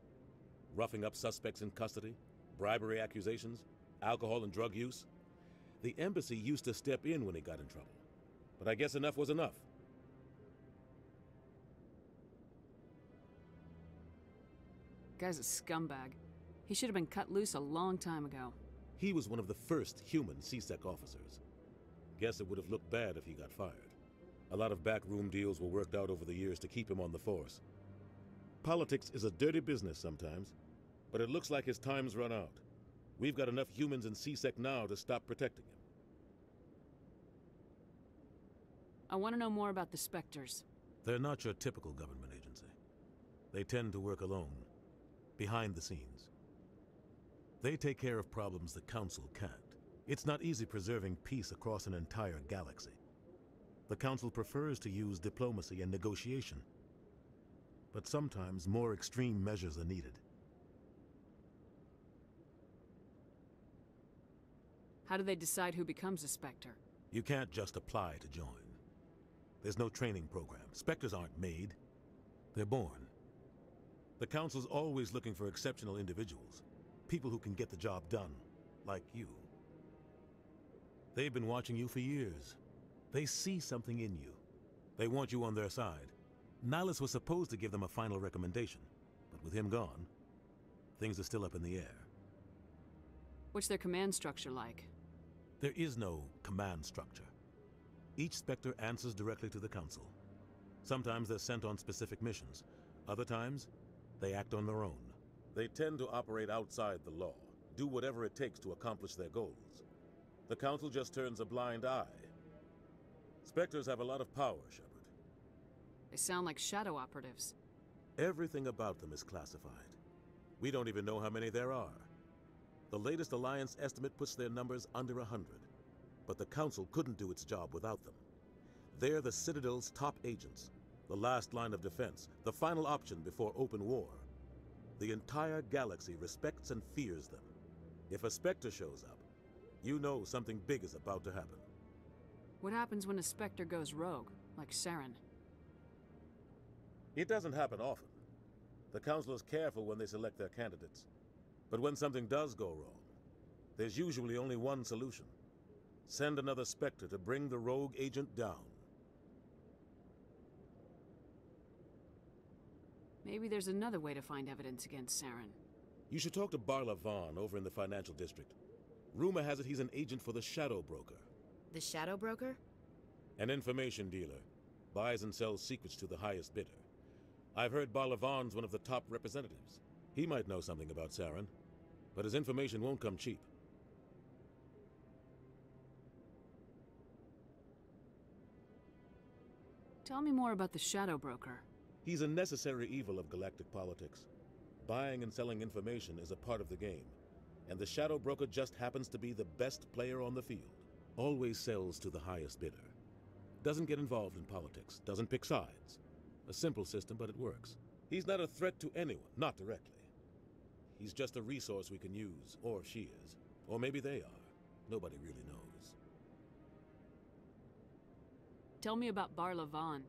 Roughing up suspects in custody, bribery accusations, alcohol and drug use. The embassy used to step in when he got in trouble. But I guess enough was enough. Guy's a scumbag. He should have been cut loose a long time ago. He was one of the first human C-Sec officers. Guess it would have looked bad if he got fired. A lot of backroom deals were worked out over the years to keep him on the force. Politics is a dirty business sometimes, but it looks like his time's run out. We've got enough humans in C-Sec now to stop protecting him. I want to know more about the Spectres. They're not your typical government agency. They tend to work alone, behind the scenes. They take care of problems the Council can't. It's not easy preserving peace across an entire galaxy. The Council prefers to use diplomacy and negotiation. But sometimes more extreme measures are needed. How do they decide who becomes a Spectre? You can't just apply to join. There's no training program. Spectres aren't made. They're born. The Council's always looking for exceptional individuals. People who can get the job done, like you. They've been watching you for years. They see something in you. They want you on their side. Nihilus was supposed to give them a final recommendation, but with him gone, things are still up in the air. What's their command structure like? There is no command structure. Each Spectre answers directly to the Council. Sometimes they're sent on specific missions. Other times, they act on their own. They tend to operate outside the law, do whatever it takes to accomplish their goals. The Council just turns a blind eye. Spectres have a lot of power, Shepard. They sound like shadow operatives. Everything about them is classified. We don't even know how many there are. The latest Alliance estimate puts their numbers under 100. But the Council couldn't do its job without them. They're the Citadel's top agents, the last line of defense, the final option before open war. The entire galaxy respects and fears them. If a Spectre shows up, you know something big is about to happen. What happens when a Spectre goes rogue, like Saren? It doesn't happen often. The Council is careful when they select their candidates. But when something does go wrong, there's usually only one solution. Send another Spectre to bring the rogue agent down. Maybe there's another way to find evidence against Saren. You should talk to Barla Vaughn over in the financial district. Rumor has it he's an agent for the Shadow Broker. The Shadow Broker? An information dealer. Buys and sells secrets to the highest bidder. I've heard Barla Vaughn's one of the top representatives. He might know something about Saren, but his information won't come cheap. Tell me more about the Shadow Broker. He's a necessary evil of galactic politics. Buying and selling information is a part of the game, and the Shadow Broker just happens to be the best player on the field. Always sells to the highest bidder. Doesn't get involved in politics, doesn't pick sides. A simple system, but it works. He's not a threat to anyone, not directly. He's just a resource we can use, or she is. Or maybe they are. Nobody really knows. Tell me about Barla Vaughn.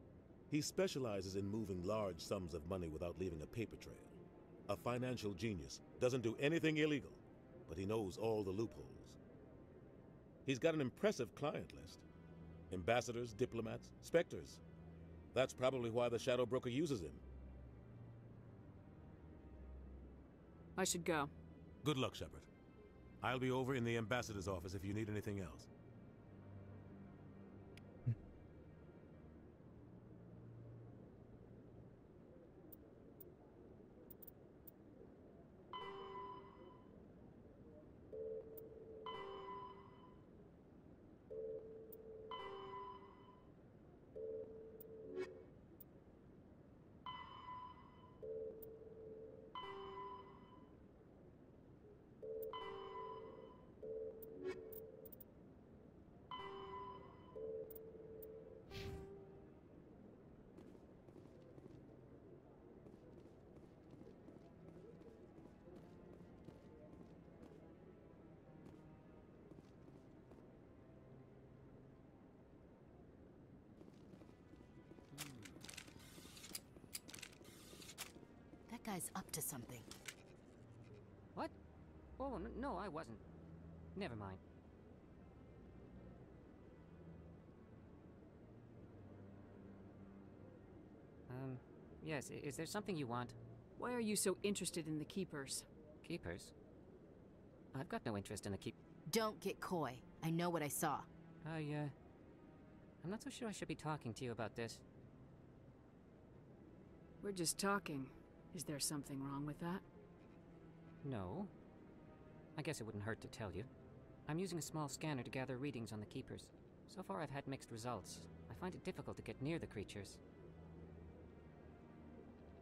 He specializes in moving large sums of money without leaving a paper trail. A financial genius. Doesn't do anything illegal, but he knows all the loopholes. He's got an impressive client list. Ambassadors, diplomats, Spectres. That's probably why the Shadow Broker uses him. I should go. Good luck, Shepard. I'll be over in the Ambassador's office if you need anything else. That guy's up to something. What? Oh, no, I wasn't. Never mind. Yes, is there something you want? Why are you so interested in the Keepers? Keepers? I've got no interest in the Don't get coy. I know what I saw. I'm not so sure I should be talking to you about this. We're just talking. Is there something wrong with that? No. I guess it wouldn't hurt to tell you. I'm using a small scanner to gather readings on the Keepers. So far I've had mixed results. I find it difficult to get near the creatures.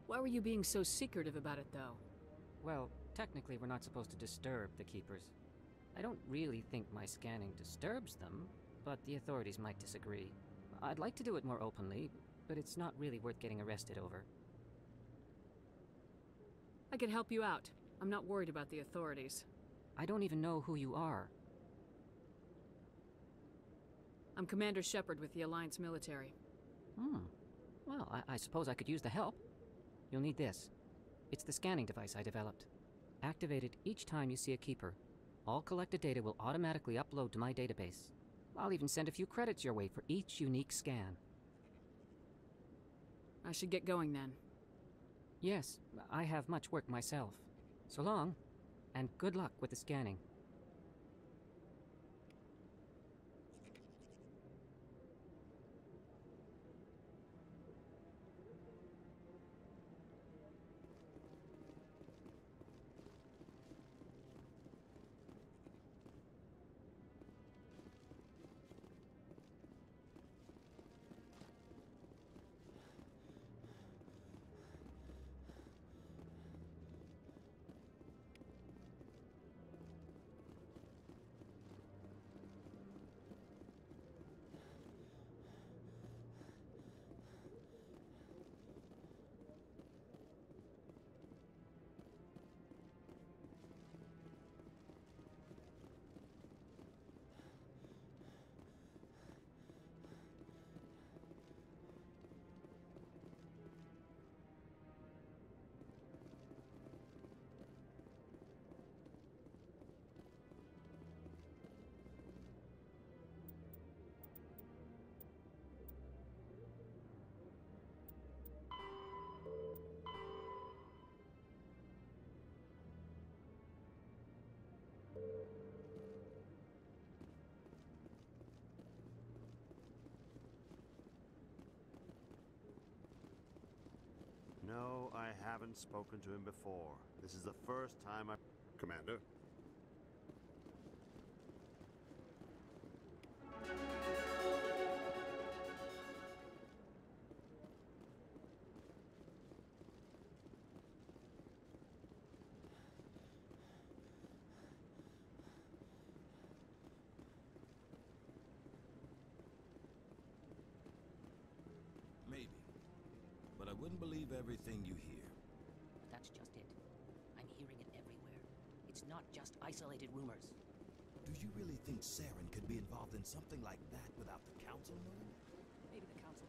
Why were you being so secretive about it, though? Well, technically we're not supposed to disturb the Keepers. I don't really think my scanning disturbs them, but the authorities might disagree. I'd like to do it more openly, but it's not really worth getting arrested over. I can help you out. I'm not worried about the authorities. I don't even know who you are. I'm Commander Shepard with the Alliance military. Well, I suppose I could use the help. You'll need this. It's the scanning device I developed. Activate it each time you see a Keeper. All collected data will automatically upload to my database. I'll even send a few credits your way for each unique scan. I should get going then. Yes, I have much work myself. So long, and good luck with the scanning. No, I haven't spoken to him before. This is the first time I... Commander? Maybe. But I wouldn't believe everything you hear. That's just it. I'm hearing it everywhere. It's not just isolated rumors. Do you really think Saren could be involved in something like that without the Council knowing? Maybe the Council...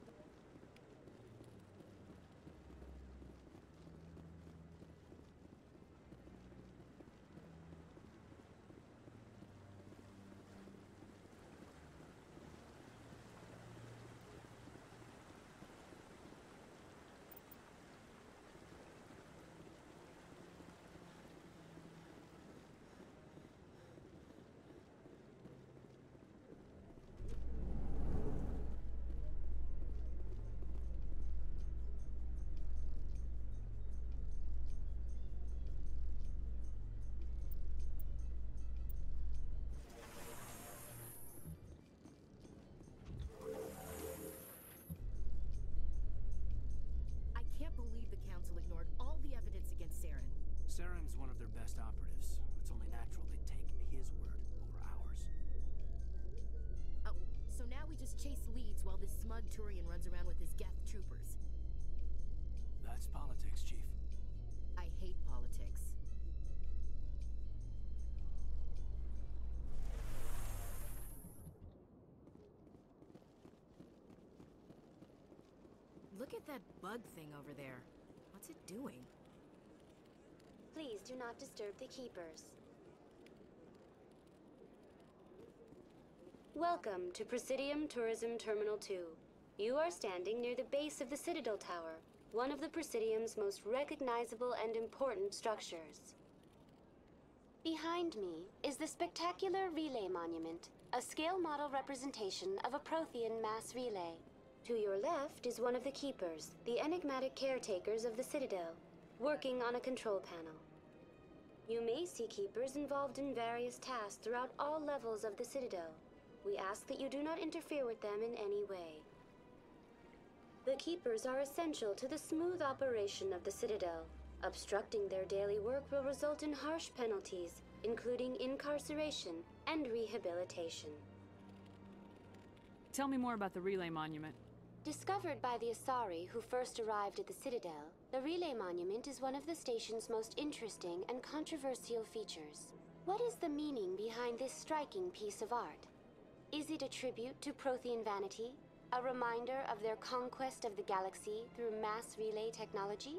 Saren's one of their best operatives. It's only natural they'd take his word over ours. Oh, so now we just chase leads while this smug Turian runs around with his Geth troopers. That's politics, Chief. I hate politics. Look at that bug thing over there. What's it doing? Please do not disturb the Keepers. Welcome to Presidium Tourism Terminal 2. You are standing near the base of the Citadel Tower. one of the Presidium's most recognizable and important structures. Behind me is the spectacular Relay Monument, a scale model representation of a Prothean mass relay. To your left is one of the Keepers, the enigmatic caretakers of the Citadel, working on a control panel. You may see Keepers involved in various tasks throughout all levels of the Citadel. We ask that you do not interfere with them in any way. The Keepers are essential to the smooth operation of the Citadel. Obstructing their daily work will result in harsh penalties, including incarceration and rehabilitation. Tell me more about the Relay Monument. Discovered by the Asari who first arrived at the Citadel, the Relay Monument is one of the station's most interesting and controversial features. What is the meaning behind this striking piece of art? Is it a tribute to Prothean vanity? A reminder of their conquest of the galaxy through mass relay technology?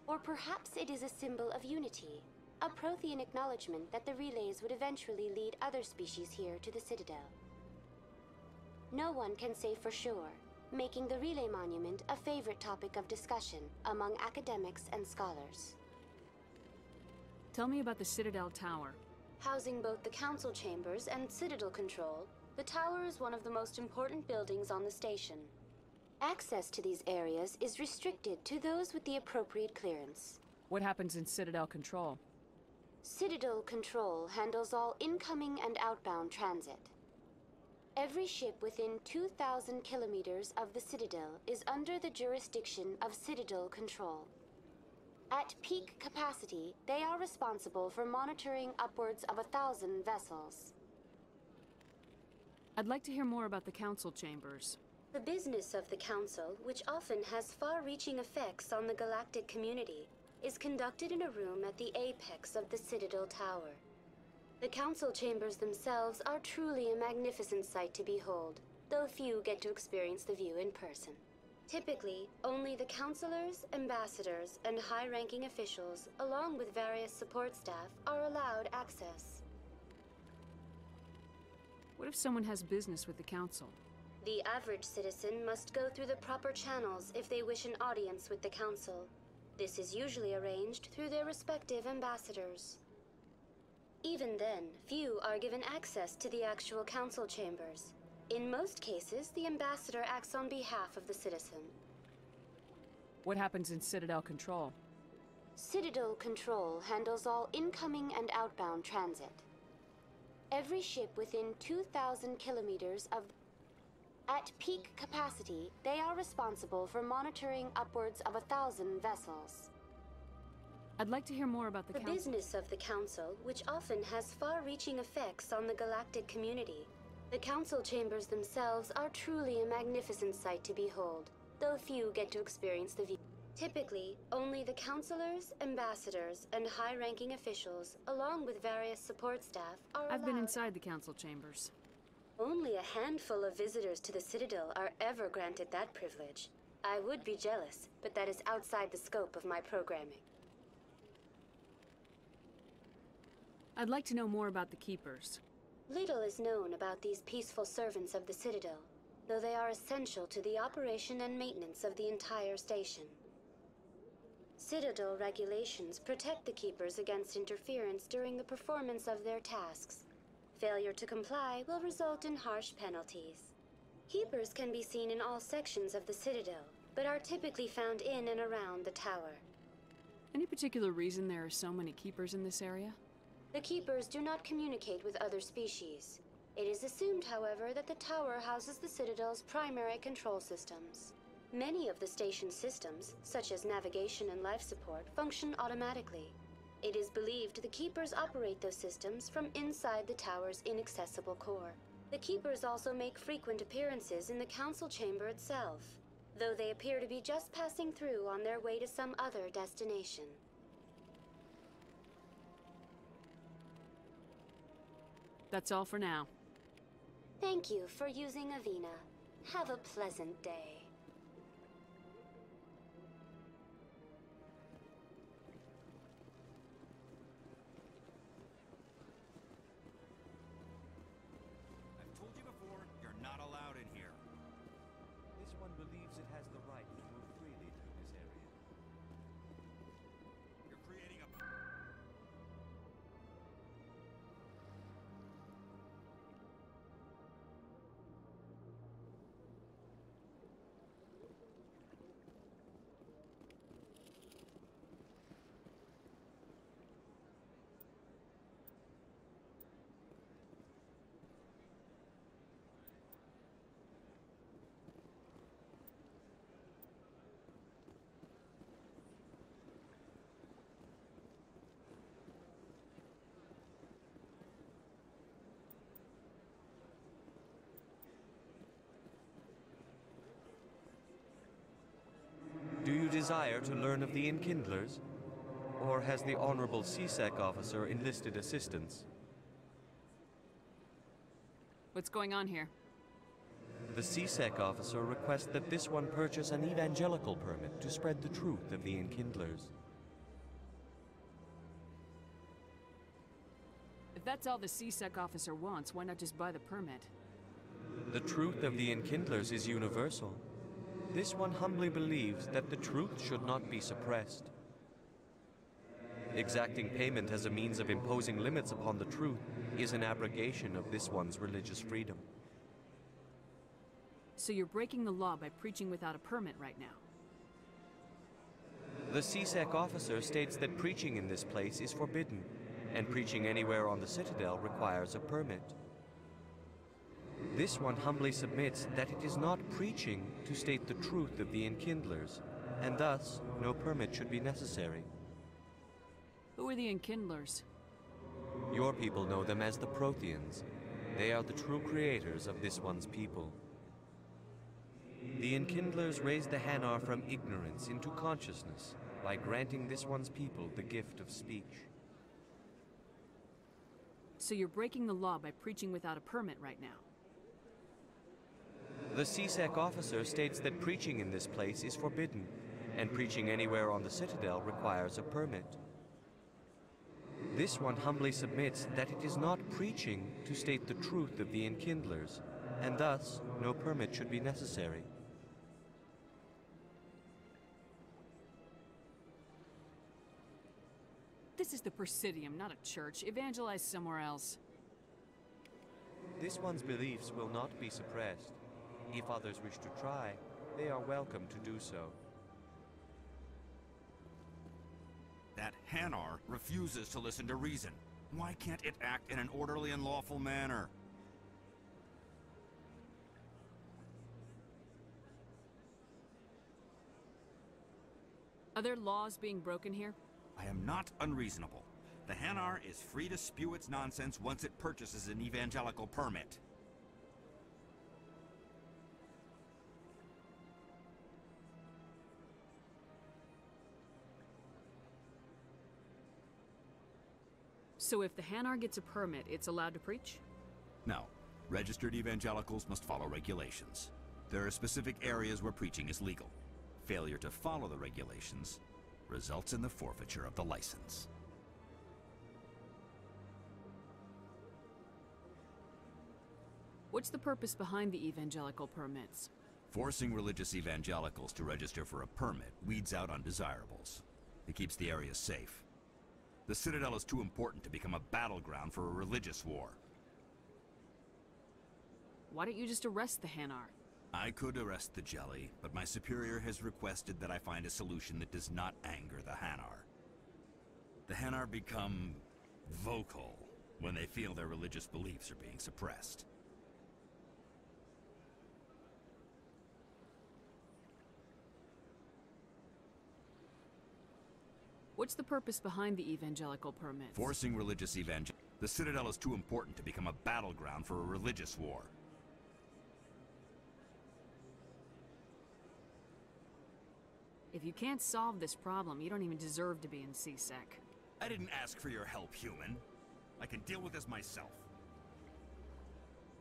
Or perhaps it is a symbol of unity, a Prothean acknowledgement that the relays would eventually lead other species here to the Citadel. No one can say for sure, making the Relay Monument a favorite topic of discussion among academics and scholars. Tell me about the Citadel Tower. Housing both the Council Chambers and Citadel Control, the tower is one of the most important buildings on the station. Access to these areas is restricted to those with the appropriate clearance. What happens in Citadel Control? Citadel Control handles all incoming and outbound transit. Every ship within 2,000 kilometers of the Citadel is under the jurisdiction of Citadel Control. At peak capacity, they are responsible for monitoring upwards of 1,000 vessels. I'd like to hear more about the Council Chambers. The business of the Council, which often has far-reaching effects on the galactic community, is conducted in a room at the apex of the Citadel Tower. The Council Chambers themselves are truly a magnificent sight to behold, though few get to experience the view in person. Typically, only the councilors, ambassadors, and high-ranking officials, along with various support staff, are allowed access. What if someone has business with the Council? The average citizen must go through the proper channels if they wish an audience with the Council. This is usually arranged through their respective ambassadors. Even then, few are given access to the actual Council Chambers. In most cases, the ambassador acts on behalf of the citizen. What happens in Citadel Control? Citadel Control handles all incoming and outbound transit. Every ship within 2,000 kilometers of... At peak capacity, they are responsible for monitoring upwards of 1,000 vessels. I'd like to hear more about the Council. Business of the Council, which often has far-reaching effects on the galactic community. The Council Chambers themselves are truly a magnificent sight to behold, though few get to experience the view. Typically, only the councilors, ambassadors, and high-ranking officials, along with various support staff, are allowed. I've been inside the Council Chambers. Only a handful of visitors to the Citadel are ever granted that privilege. I would be jealous, but that is outside the scope of my programming. I'd like to know more about the Keepers. Little is known about these peaceful servants of the Citadel, though they are essential to the operation and maintenance of the entire station. Citadel regulations protect the Keepers against interference during the performance of their tasks. Failure to comply will result in harsh penalties. Keepers can be seen in all sections of the Citadel, but are typically found in and around the tower. Any particular reason there are so many Keepers in this area? The Keepers do not communicate with other species. It is assumed, however, that the tower houses the Citadel's primary control systems. Many of the station's systems, such as navigation and life support, function automatically. It is believed the Keepers operate those systems from inside the tower's inaccessible core. The Keepers also make frequent appearances in the Council Chamber itself, though they appear to be just passing through on their way to some other destination. That's all for now. Thank you for using Avina. Have a pleasant day. I've told you before, you're not allowed in here. This one believes it has the right to move freely through this area. desire to learn of the Enkindlers? Or has the Honorable CSEC officer enlisted assistance? What's going on here? The CSEC officer requests that this one purchase an evangelical permit to spread the truth of the Enkindlers. If that's all the CSEC officer wants, why not just buy the permit? The truth of the Enkindlers is universal. This one humbly believes that the truth should not be suppressed. Exacting payment as a means of imposing limits upon the truth is an abrogation of this one's religious freedom. So you're breaking the law by preaching without a permit right now? The CSEC officer states that preaching in this place is forbidden, and preaching anywhere on the Citadel requires a permit. This one humbly submits that it is not preaching to state the truth of the Enkindlers, and thus no permit should be necessary. Who are the Enkindlers? Your people know them as the Protheans. They are the true creators of this one's people. The Enkindlers raised the Hanar from ignorance into consciousness by granting this one's people the gift of speech. So you're breaking the law by preaching without a permit right now? The CSEC officer states that preaching in this place is forbidden, and preaching anywhere on the Citadel requires a permit. This one humbly submits that it is not preaching to state the truth of the Enkindlers, and thus no permit should be necessary. This is the Presidium, not a church. Evangelize somewhere else. This one's beliefs will not be suppressed. If others wish to try, they are welcome to do so. That Hanar refuses to listen to reason. Why can't it act in an orderly and lawful manner? Are there laws being broken here? I am not unreasonable. The Hanar is free to spew its nonsense once it purchases an evangelical permit. So if the Hanar gets a permit, it's allowed to preach? No. Registered evangelicals must follow regulations. There are specific areas where preaching is legal. Failure to follow the regulations results in the forfeiture of the license. What's the purpose behind the evangelical permits? Forcing religious evangelicals to register for a permit weeds out undesirables. It keeps the area safe. The Citadel is too important to become a battleground for a religious war. Why don't you just arrest the Hanar? I could arrest the Jelly, but my superior has requested that I find a solution that does not anger the Hanar. The Hanar become vocal when they feel their religious beliefs are being suppressed. What's the purpose behind the evangelical permits? Forcing religious The Citadel is too important to become a battleground for a religious war. If you can't solve this problem, you don't even deserve to be in CSEC. I didn't ask for your help, human. I can deal with this myself.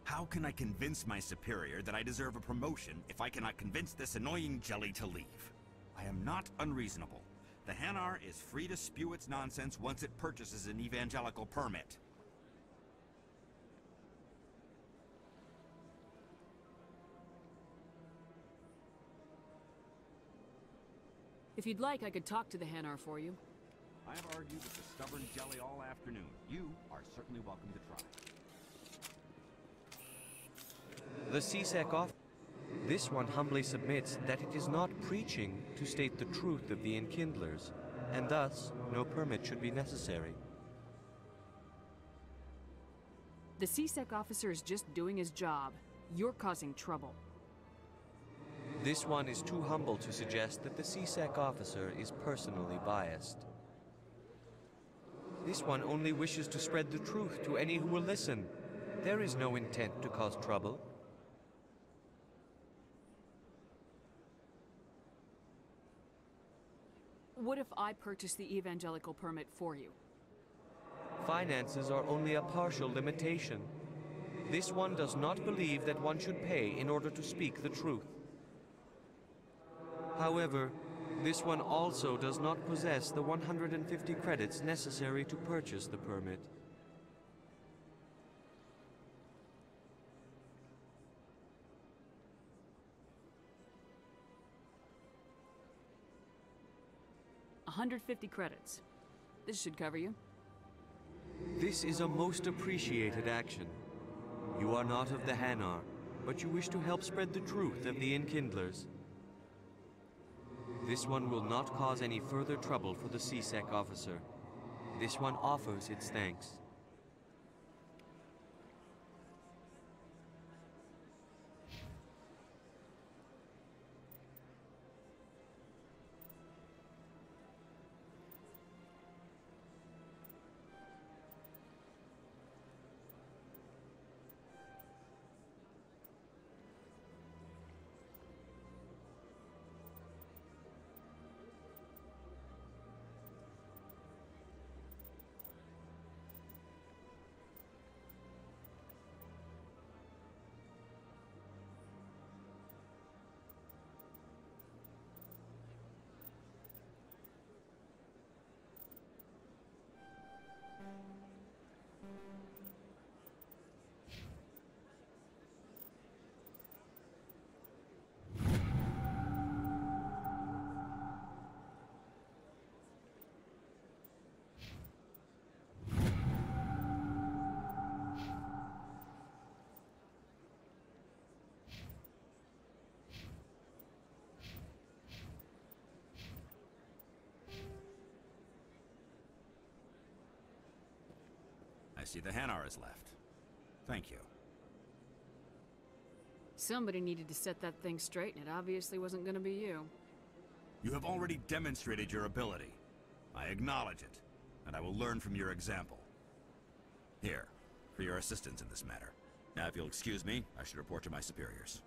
How can I convince my superior that I deserve a promotion if I cannot convince this annoying Jelly to leave? I am not unreasonable. The Hanar is free to spew its nonsense once it purchases an evangelical permit. If you'd like, I could talk to the Hanar for you. I have argued with the stubborn Jelly all afternoon. You are certainly welcome to try. The CSEC officer. This one humbly submits that it is not preaching to state the truth of the Enkindlers, and thus no permit should be necessary. The CSEC officer is just doing his job. You're causing trouble. This one is too humble to suggest that the CSEC officer is personally biased. This one only wishes to spread the truth to any who will listen. There is no intent to cause trouble. What if I purchase the evangelical permit for you? Finances are only a partial limitation. This one does not believe that one should pay in order to speak the truth. However, this one also does not possess the 150 credits necessary to purchase the permit. $150 credits. This should cover you. This is a most appreciated action. You are not of the Hanar, but you wish to help spread the truth of the Enkindlers. This one will not cause any further trouble for the CSEC officer. This one offers its thanks. I see the Hanar is left. Thank you. Somebody needed to set that thing straight, and it obviously wasn't going to be you. You have already demonstrated your ability. I acknowledge it, and I will learn from your example. Here, for your assistance in this matter. Now, if you'll excuse me, I should report to my superiors.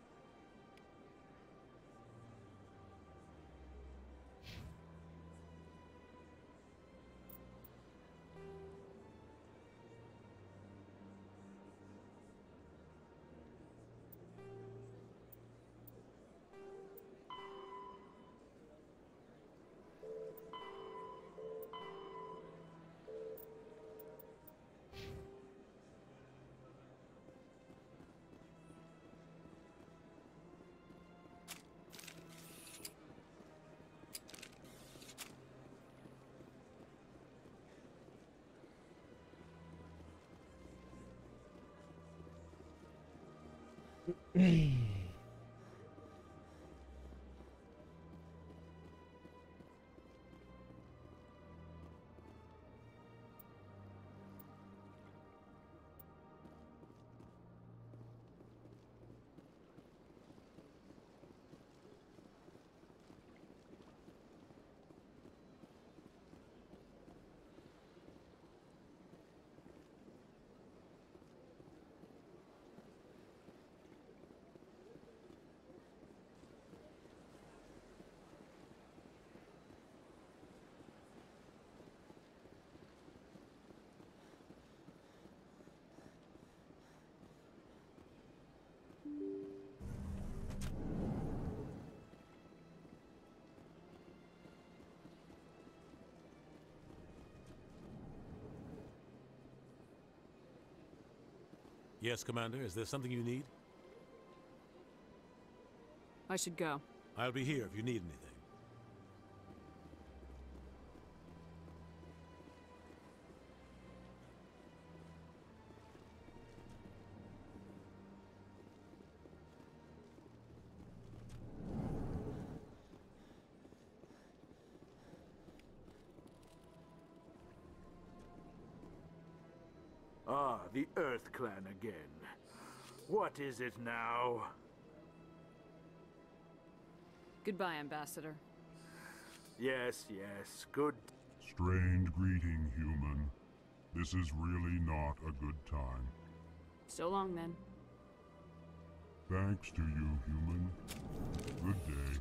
Yes, Commander. Is there something you need? I should go. I'll be here if you need anything. Ah, the Earth Clan again. What is it now? Goodbye, Ambassador. Yes, yes, good. Strange greeting, human. This is really not a good time. So long, then. Thanks to you, human. Good day.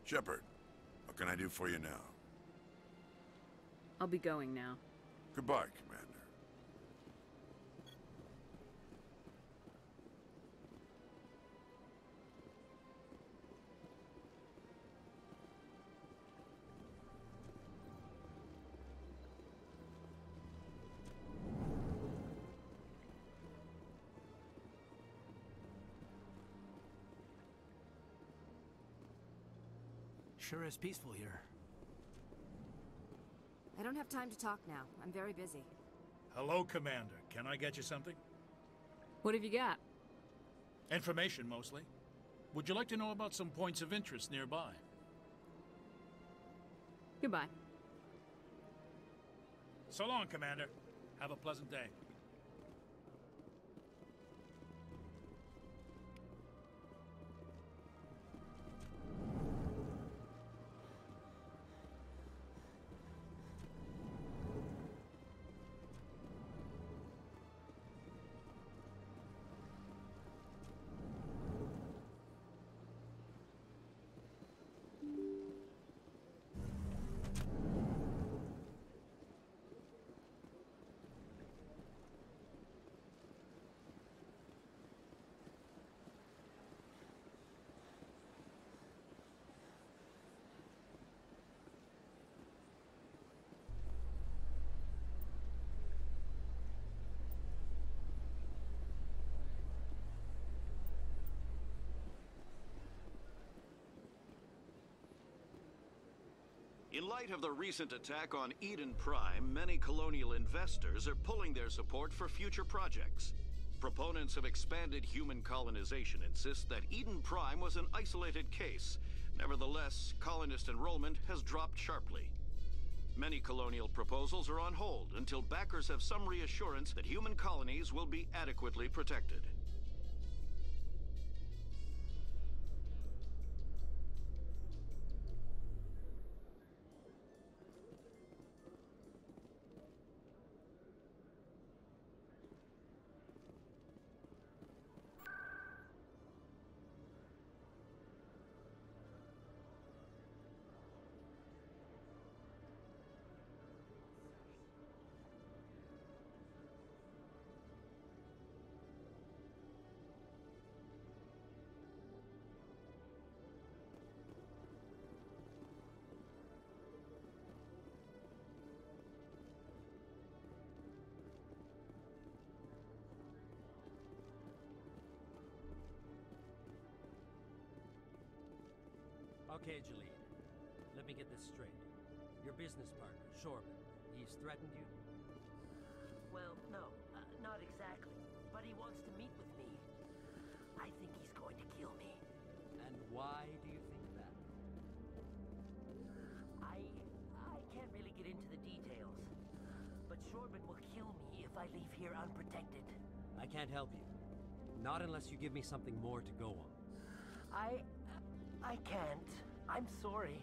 Shepard, what can I do for you now? I'll be going now. Goodbye, Commander. Sure is peaceful here. I don't have time to talk now. I'm very busy. Hello, Commander. Can I get you something? What have you got? Information, mostly. Would you like to know about some points of interest nearby? Goodbye. So long, Commander. Have a pleasant day. In light of the recent attack on Eden Prime, many colonial investors are pulling their support for future projects. Proponents of expanded human colonization insist that Eden Prime was an isolated case. Nevertheless, colonist enrollment has dropped sharply. Many colonial proposals are on hold until backers have some reassurance that human colonies will be adequately protected. Okay, Jalid. Let me get this straight. Your business partner, Shorban, he's threatened you? Well, no, not exactly. But he wants to meet with me. I think he's going to kill me. And why do you think that? I can't really get into the details. But Shorban will kill me if I leave here unprotected. I can't help you. Not unless you give me something more to go on. I can't. I'm sorry.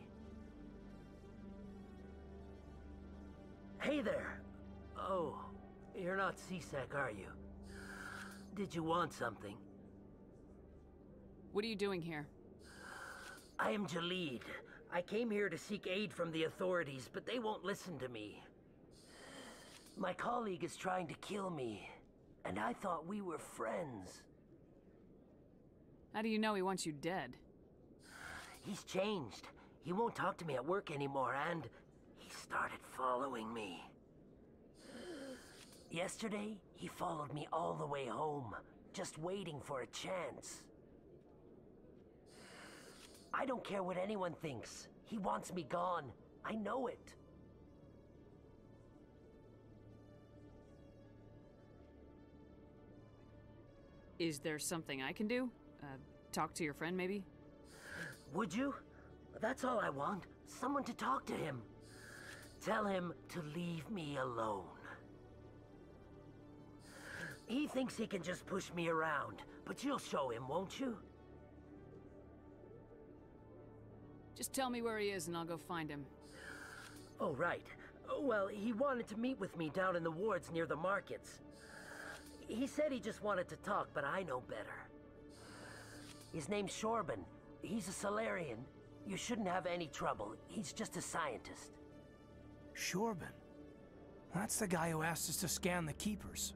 Hey there! Oh, you're not CSEC, are you? Did you want something? What are you doing here? I am Jalid. I came here to seek aid from the authorities, but they won't listen to me. My colleague is trying to kill me, and I thought we were friends. How do you know he wants you dead? He's changed. He won't talk to me at work anymore, and he started following me. Yesterday, he followed me all the way home, just waiting for a chance. I don't care what anyone thinks. He wants me gone. I know it. Is there something I can do? Talk to your friend, maybe? Would you? That's all I want. Someone to talk to him. Tell him to leave me alone. He thinks he can just push me around, but you'll show him, won't you? Just tell me where he is and I'll go find him. Oh, right. Well, he wanted to meet with me down in the wards near the markets. He said he just wanted to talk, but I know better. His name's Shorban. He's a Solarian. You shouldn't have any trouble. He's just a scientist. Shorben. That's the guy who asked us to scan the Keepers.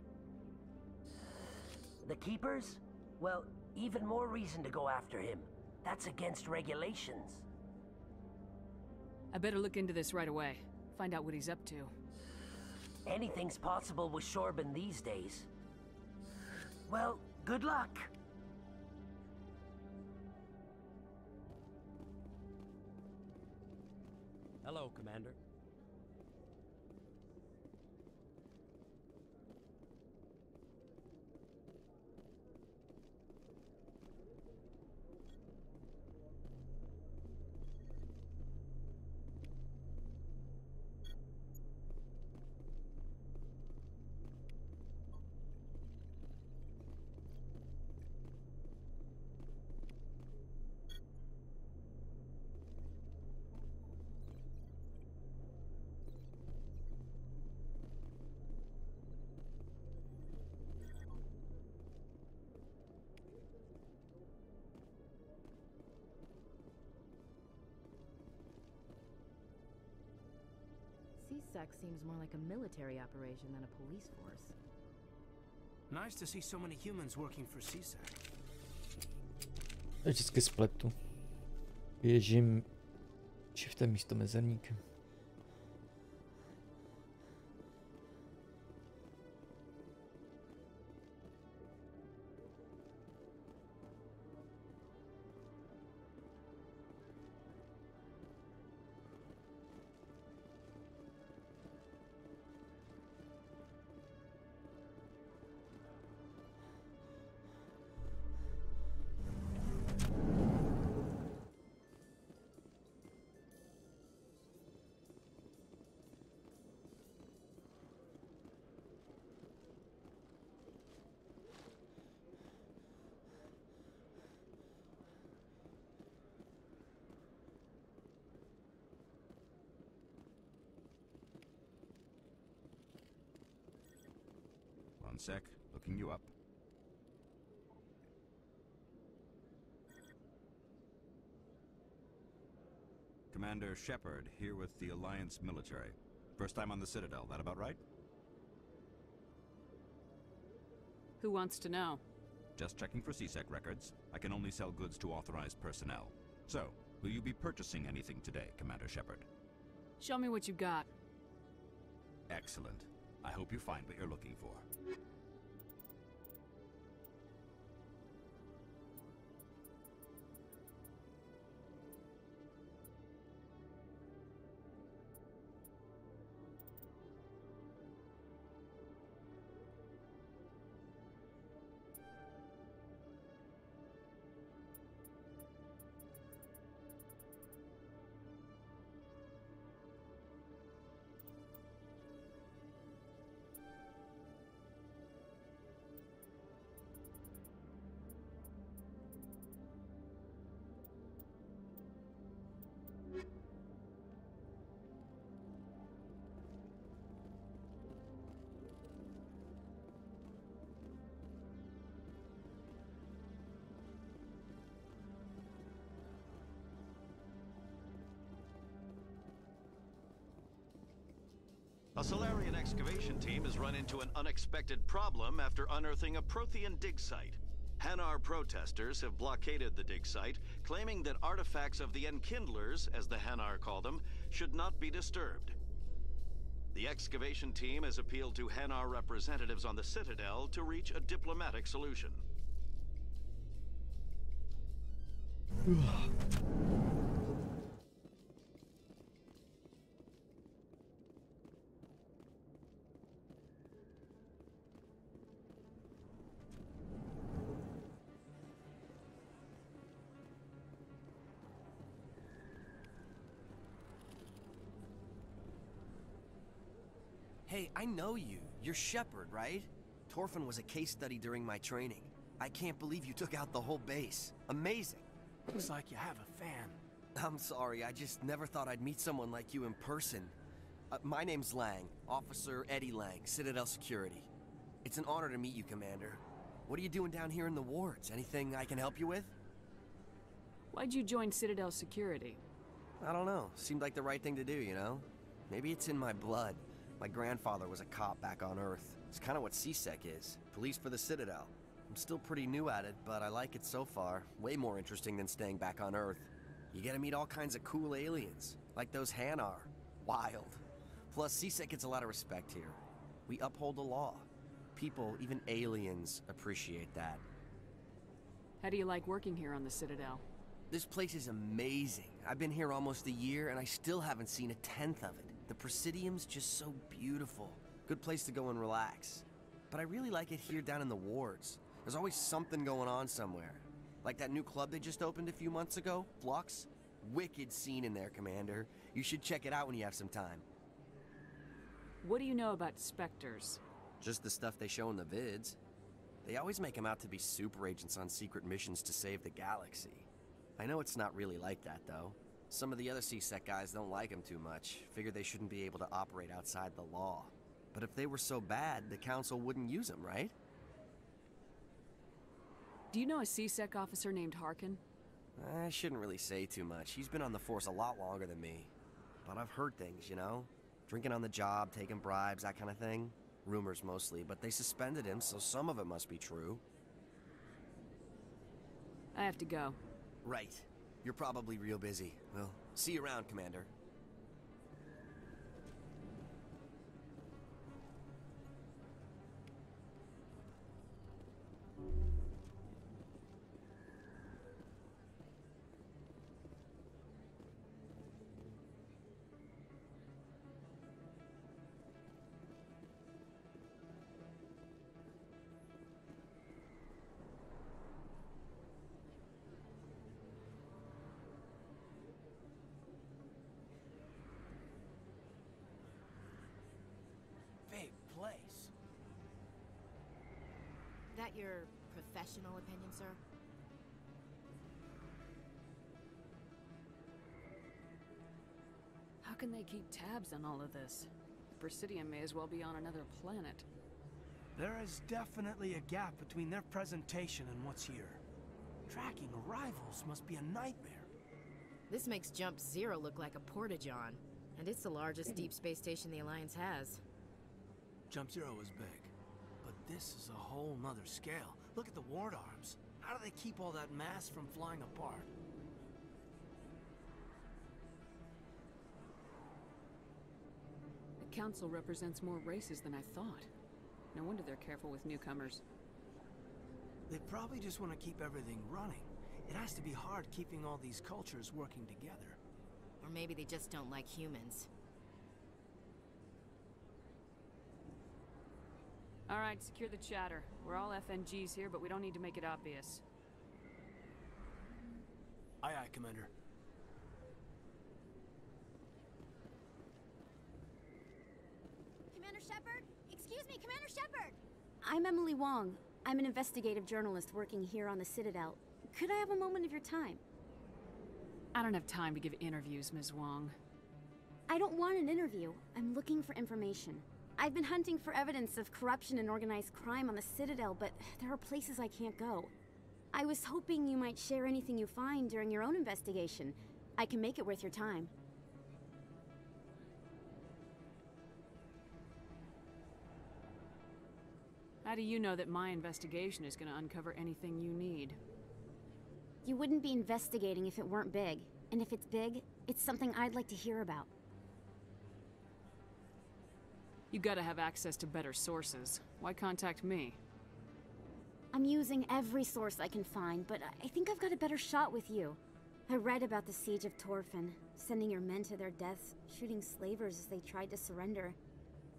The Keepers? Well, even more reason to go after him. That's against regulations. I better look into this right away. Find out what he's up to. Anything's possible with Shorben these days. Well, good luck. Hello, Commander. CSEC seems more like a military operation than a police force. Nice to see so many humans working for CSEC. Vždycky spletu. Běžím shiftem místo mezerníkem. One sec, looking you up. Commander Shepard, here with the Alliance military. First time on the Citadel, that about right? Who wants to know? Just checking for CSEC records. I can only sell goods to authorized personnel. So, will you be purchasing anything today, Commander Shepard? Show me what you got. Excellent. I hope you find what you're looking for. A Solarian excavation team has run into an unexpected problem after unearthing a Prothean dig site. Hanar protesters have blockaded the dig site, claiming that artifacts of the Enkindlers, as the Hanar call them, should not be disturbed. The excavation team has appealed to Hanar representatives on the Citadel to reach a diplomatic solution. Hey, I know you. You're Shepard, right? Torfin was a case study during my training. I can't believe you took out the whole base. Amazing. Looks like you have a fan. I'm sorry, I just never thought I'd meet someone like you in person. My name's Lang, Officer Eddie Lang, Citadel Security. It's an honor to meet you, Commander. What are you doing down here in the wards? Anything I can help you with? Why'd you join Citadel Security? I don't know. Seemed like the right thing to do, you know? Maybe it's in my blood. My grandfather was a cop back on Earth. It's kind of what CSEC is. Police for the Citadel. I'm still pretty new at it, but I like it so far. Way more interesting than staying back on Earth. You get to meet all kinds of cool aliens, like those Hanar. Wild. Plus, CSEC gets a lot of respect here. We uphold the law. People, even aliens, appreciate that. How do you like working here on the Citadel? This place is amazing. I've been here almost a year, and I still haven't seen a tenth of it. The Presidium's just so beautiful. Good place to go and relax. But I really like it here down in the wards. There's always something going on somewhere. Like that new club they just opened a few months ago, Flux. Wicked scene in there, Commander. You should check it out when you have some time. What do you know about Spectres? Just the stuff they show in the vids. They always make them out to be super agents on secret missions to save the galaxy. I know it's not really like that, though. Some of the other CSEC guys don't like them too much. Figure they shouldn't be able to operate outside the law. But if they were so bad, the Council wouldn't use them, right? Do you know a CSEC officer named Harkin? I shouldn't really say too much. He's been on the force a lot longer than me. But I've heard things, you know? Drinking on the job, taking bribes, that kind of thing. Rumors mostly, but they suspended him, so some of it must be true. I have to go. Right. You're probably real busy. Well, see you around, Commander. Place. That your professional opinion, sir? How can they keep tabs on all of this? The Presidium may as well be on another planet. There is definitely a gap between their presentation and what's here. Tracking arrivals must be a nightmare. This makes Jump Zero look like a porta-john, and it's the largest deep space station the Alliance has. Jump Zero is big, but this is a whole nother scale. Look at the ward arms. How do they keep all that mass from flying apart? The Council represents more races than I thought. No wonder they're careful with newcomers. They probably just want to keep everything running. It has to be hard keeping all these cultures working together. Or maybe they just don't like humans. All right, secure the chatter. We're all FNGs here, but we don't need to make it obvious. Aye, aye, Commander. Commander Shepard? Excuse me, Commander Shepard! I'm Emily Wong. I'm an investigative journalist working here on the Citadel. Could I have a moment of your time? I don't have time to give interviews, Ms. Wong. I don't want an interview. I'm looking for information. I've been hunting for evidence of corruption and organized crime on the Citadel, but there are places I can't go. I was hoping you might share anything you find during your own investigation. I can make it worth your time. How do you know that my investigation is going to uncover anything you need? You wouldn't be investigating if it weren't big. And if it's big, it's something I'd like to hear about. You gotta have access to better sources. Why contact me? I'm using every source I can find, but I think I've got a better shot with you. I read about the siege of Torfin, sending your men to their deaths, shooting slavers as they tried to surrender.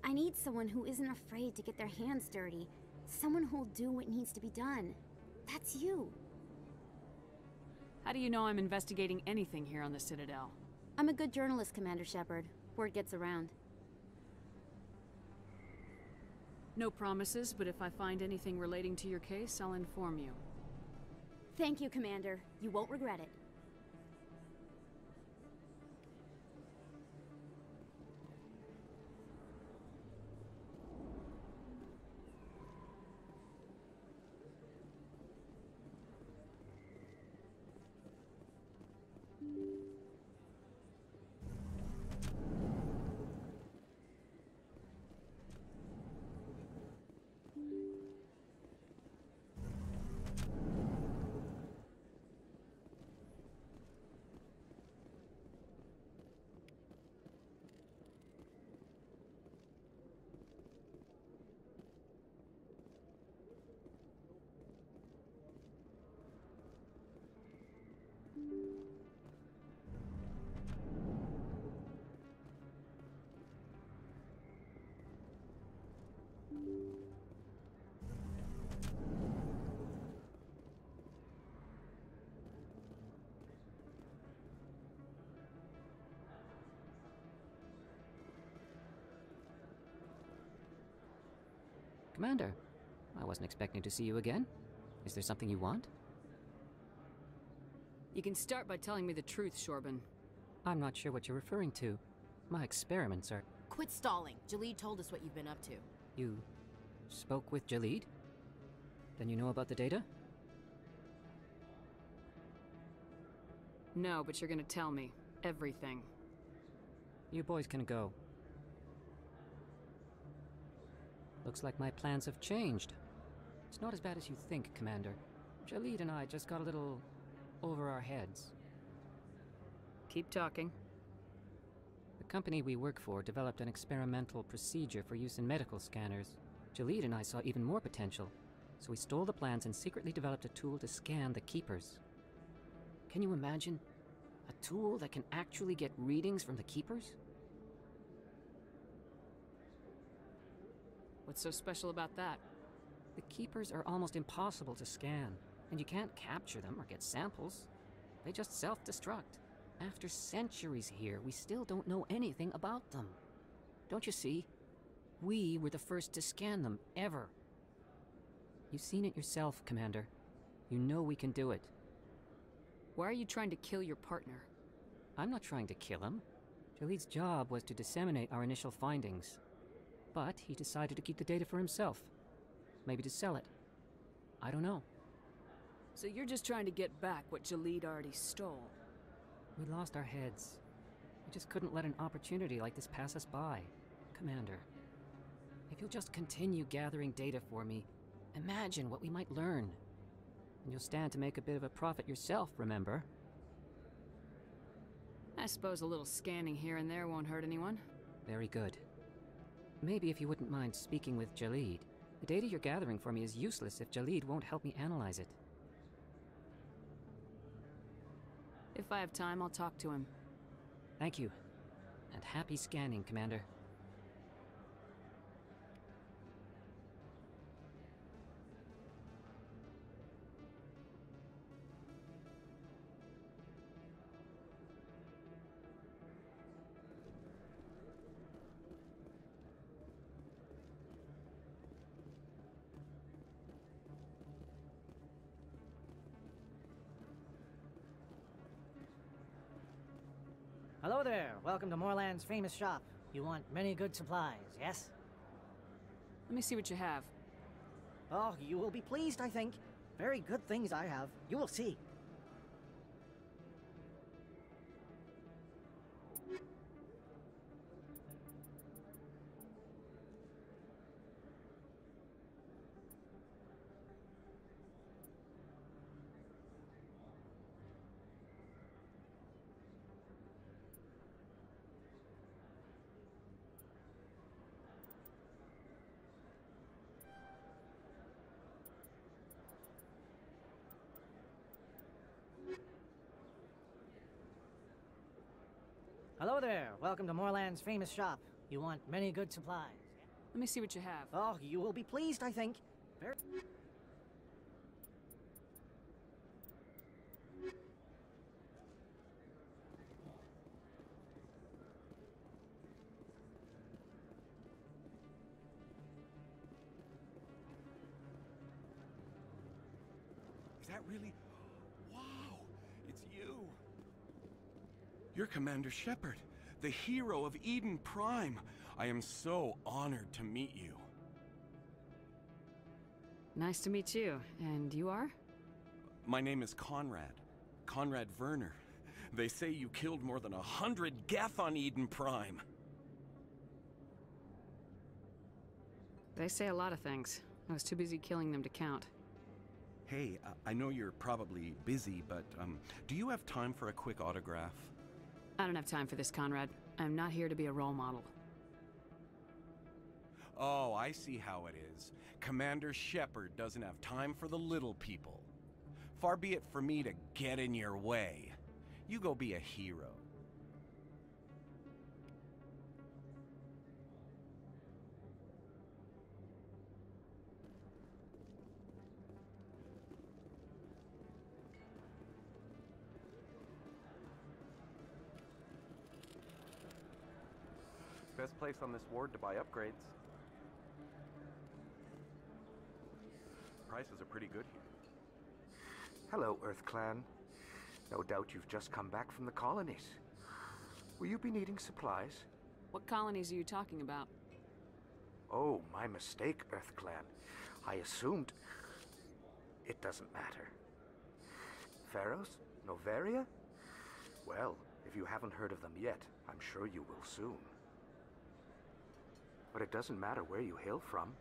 I need someone who isn't afraid to get their hands dirty. Someone who'll do what needs to be done. That's you. How do you know I'm investigating anything here on the Citadel? I'm a good journalist, Commander Shepard. Word gets around. No promises, but if I find anything relating to your case, I'll inform you. Thank you, Commander. You won't regret it. Commander, I wasn't expecting to see you again. Is there something you want? You can start by telling me the truth, Shorban. I'm not sure what you're referring to. My experiments are... Quit stalling. Jalid told us what you've been up to. You spoke with Jalid? Then you know about the data? No, but you're gonna tell me. Everything. You boys can go. Looks like my plans have changed. It's not as bad as you think, Commander. Jalid and I just got a little over our heads. Keep talking. The company we work for developed an experimental procedure for use in medical scanners. Jalid and I saw even more potential, so we stole the plans and secretly developed a tool to scan the Keepers. Can you imagine? A tool that can actually get readings from the Keepers? What's so special about that? The Keepers are almost impossible to scan, and you can't capture them or get samples. They just self-destruct. After centuries here, we still don't know anything about them. Don't you see? We were the first to scan them, ever. You've seen it yourself, Commander. You know we can do it. Why are you trying to kill your partner? I'm not trying to kill him. Jalid's job was to disseminate our initial findings. But he decided to keep the data for himself. Maybe to sell it. I don't know. So you're just trying to get back what Jalid already stole? We lost our heads. We just couldn't let an opportunity like this pass us by. Commander, if you'll just continue gathering data for me, imagine what we might learn. And you'll stand to make a bit of a profit yourself, remember? I suppose a little scanning here and there won't hurt anyone. Very good. Maybe if you wouldn't mind speaking with Jalid. The data you're gathering for me is useless if Jalid won't help me analyze it. If I have time, I'll talk to him. Thank you. And happy scanning, Commander. Hello there. Welcome to Moorland's famous shop. You want many good supplies, yes? Let me see what you have. Oh, you will be pleased, I think. Very good things I have. You will see. Hello there. Welcome to Moorland's famous shop. You want many good supplies. Let me see what you have. Oh, you will be pleased, I think. Very... Is that really... Wow! It's you! You're Commander Shepard, the hero of Eden Prime. I am so honored to meet you. Nice to meet you. And you are? My name is Conrad. Conrad Werner. They say you killed more than 100 Geth on Eden Prime. They say a lot of things. I was too busy killing them to count. Hey, I know you're probably busy, but do you have time for a quick autograph? I don't have time for this, Conrad. I'm not here to be a role model. Oh, I see how it is. Commander Shepard doesn't have time for the little people. Far be it for me to get in your way. You go be a hero. Best place on this ward to buy upgrades. prices are pretty good here. Hello, Earth Clan. No doubt you've just come back from the colonies. Will you be needing supplies? What colonies are you talking about? Oh, my mistake, Earth Clan. I assumed... It doesn't matter. Pharos? Noveria? Well, if you haven't heard of them yet, I'm sure you will soon. But it doesn't matter where you hail from.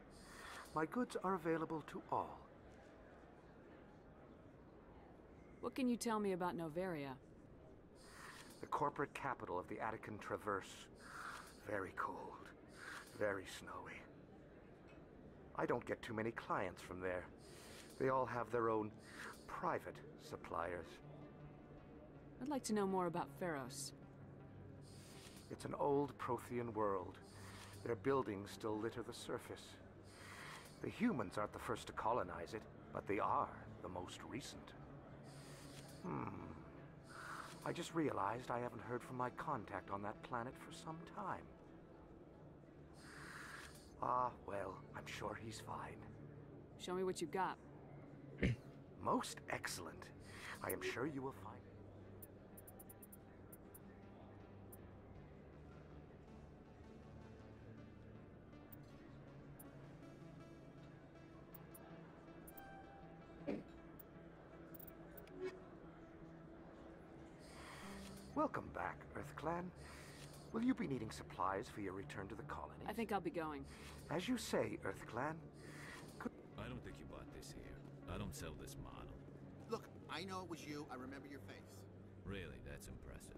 My goods are available to all. What can you tell me about Noveria? The corporate capital of the Attican Traverse. Very cold. Very snowy. I don't get too many clients from there. They all have their own private suppliers. I'd like to know more about Pharos. It's an old Prothean world. Their buildings still litter the surface. The humans aren't the first to colonize it, but they are the most recent. I just realized I haven't heard from my contact on that planet for some time. Ah, well, I'm sure he's fine. Show me what you've got. Most excellent. I am sure you will find... Welcome back, Earth Clan. Will you be needing supplies for your return to the colony? I think I'll be going. As you say, Earth Clan. I don't think you bought this here. I don't sell this model. Look, I know it was you. I remember your face. Really, that's impressive.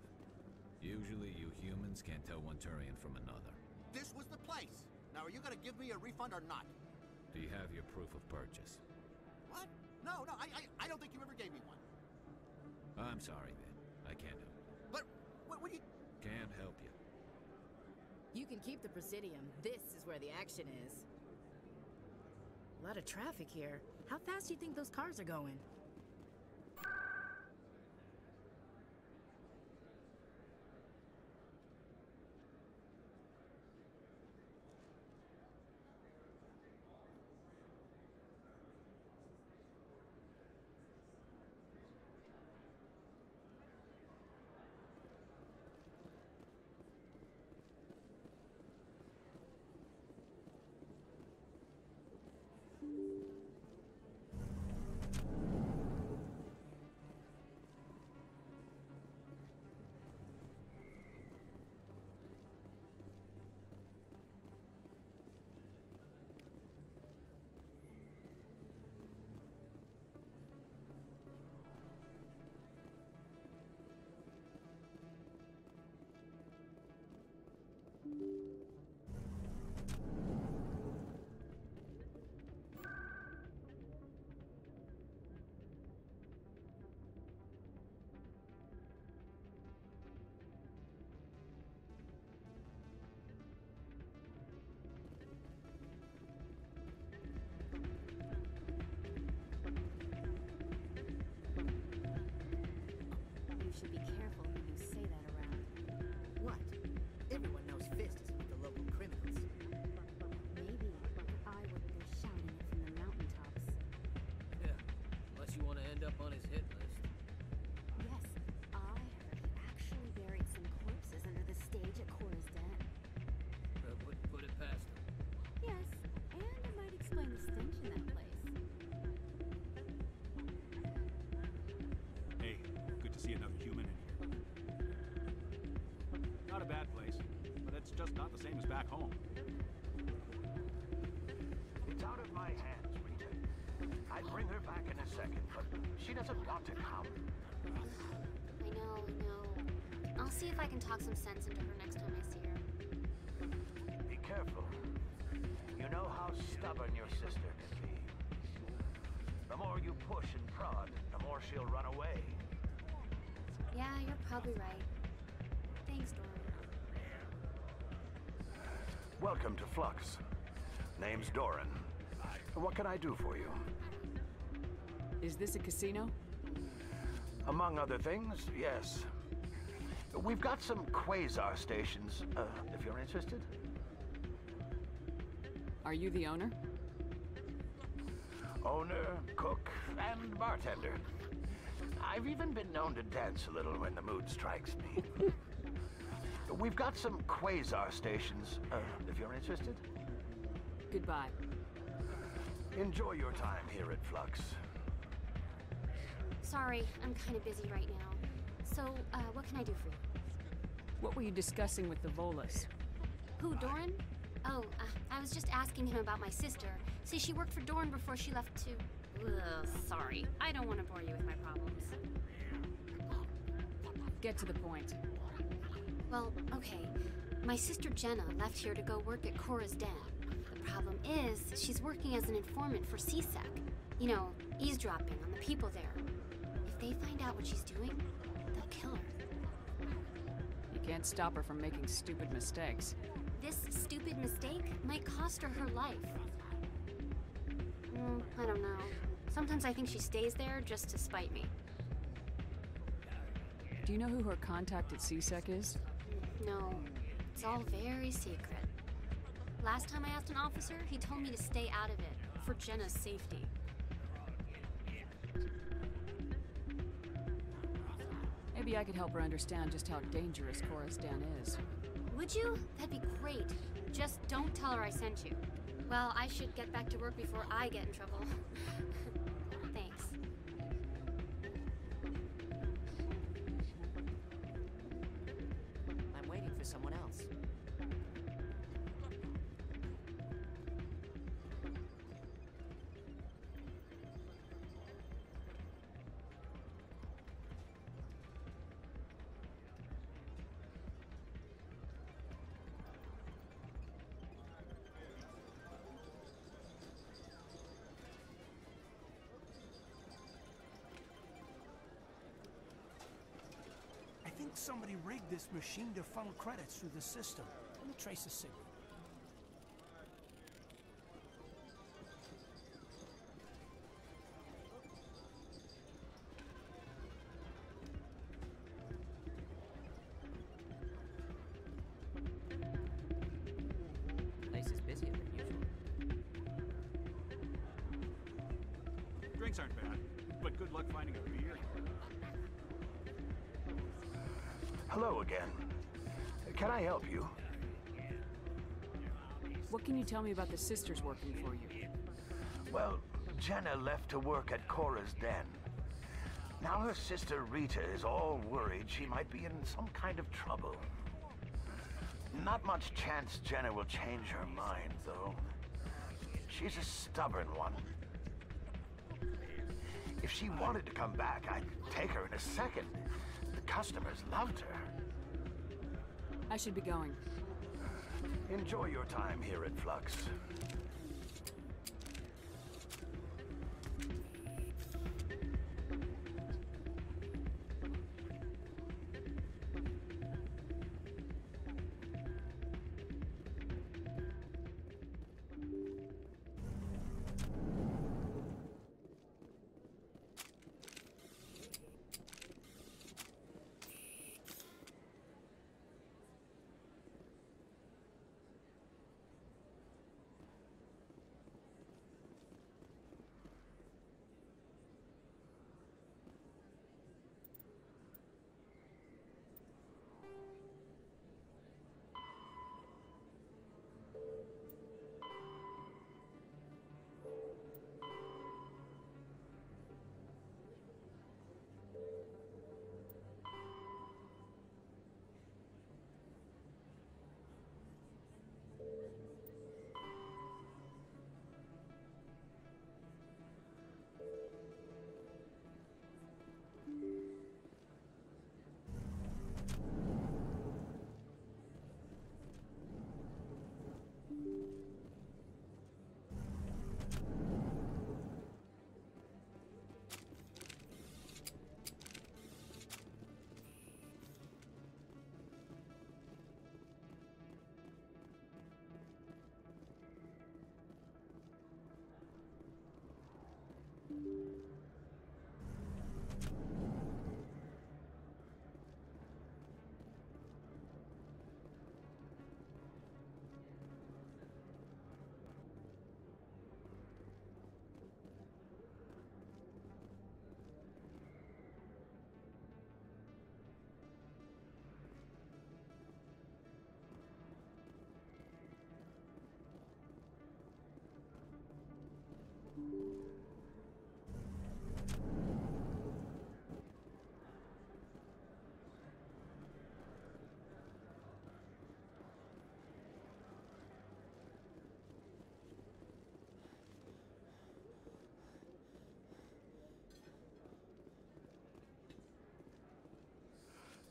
Usually you humans can't tell one Turian from another. This was the place. Now, are you gonna give me a refund or not? Do you have your proof of purchase? What? No, I don't think you ever gave me one. I'm sorry, then. I can't help you. But, what do you... Can't help you. You can keep the Presidium. This is where the action is. A lot of traffic here. How fast do you think those cars are going? You should be careful when you say that around. What? Everyone knows Fist is with the local criminals. Maybe I would go shouting it from the mountaintops. Yeah, unless you want to end up on his hit list. Yes, I heard he actually buried some corpses under the stage at Cora's Den. Wouldn't put it past him. Yes, and it might explain the stench in that place. Hey, good to see another human in here. Not a bad place, but it's just not the same as back home. It's out of my hands, Rita. I'd bring her back in a second, but she doesn't want to come. I know. I'll see if I can talk some sense into her next time I see her. Be careful. You know how stubborn your sister can be. The more you push and prod, the more she'll run away. Yeah, you're probably right. Thanks, Doran. Welcome to Flux. Name's Doran. What can I do for you? Is this a casino? Among other things, yes. We've got some quasar stations, if you're interested. Are you the owner? Owner, cook, and bartender. I've even been known to dance a little when the mood strikes me. We've got some quasar stations, if you're interested. Goodbye. Enjoy your time here at Flux. Sorry, I'm kind of busy right now. So, what can I do for you? What were you discussing with the Volus? Who, Doran? Oh, I was just asking him about my sister. See, she worked for Doran before she left to... Ugh, sorry. I don't want to bore you with my problems. Get to the point. Well, okay. My sister Jenna left here to go work at Cora's Den. The problem is, she's working as an informant for CSEC. You know, eavesdropping on the people there. If they find out what she's doing, they'll kill her. You can't stop her from making stupid mistakes. This stupid mistake might cost her her life. I don't know. Sometimes I think she stays there just to spite me. Do you know who her contact at CSEC is? No, it's all very secret. Last time I asked an officer, he told me to stay out of it, for Jenna's safety. Maybe I could help her understand just how dangerous Cora's Den is. Would you? That'd be great. Just don't tell her I sent you. Well, I should get back to work before I get in trouble. Thanks. I'm waiting for someone else. I think somebody rigged this machine to funnel credits through the system. Let me trace the signal. Place is busier than usual. Drinks aren't bad, but good luck finding a beer. Hello again. Can I help you? What can you tell me about the sisters working for you? Well, Jenna left to work at Cora's Den. Now her sister Rita is all worried she might be in some kind of trouble. Not much chance Jenna will change her mind, though. She's a stubborn one. If she wanted to come back, I'd take her in a second. The customers loved her. I should be going. Enjoy your time here at Flux.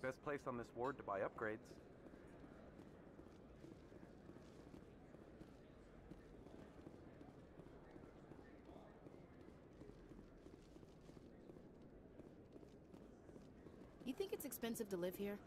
best place on this ward to buy upgrades. You think it's expensive to live here?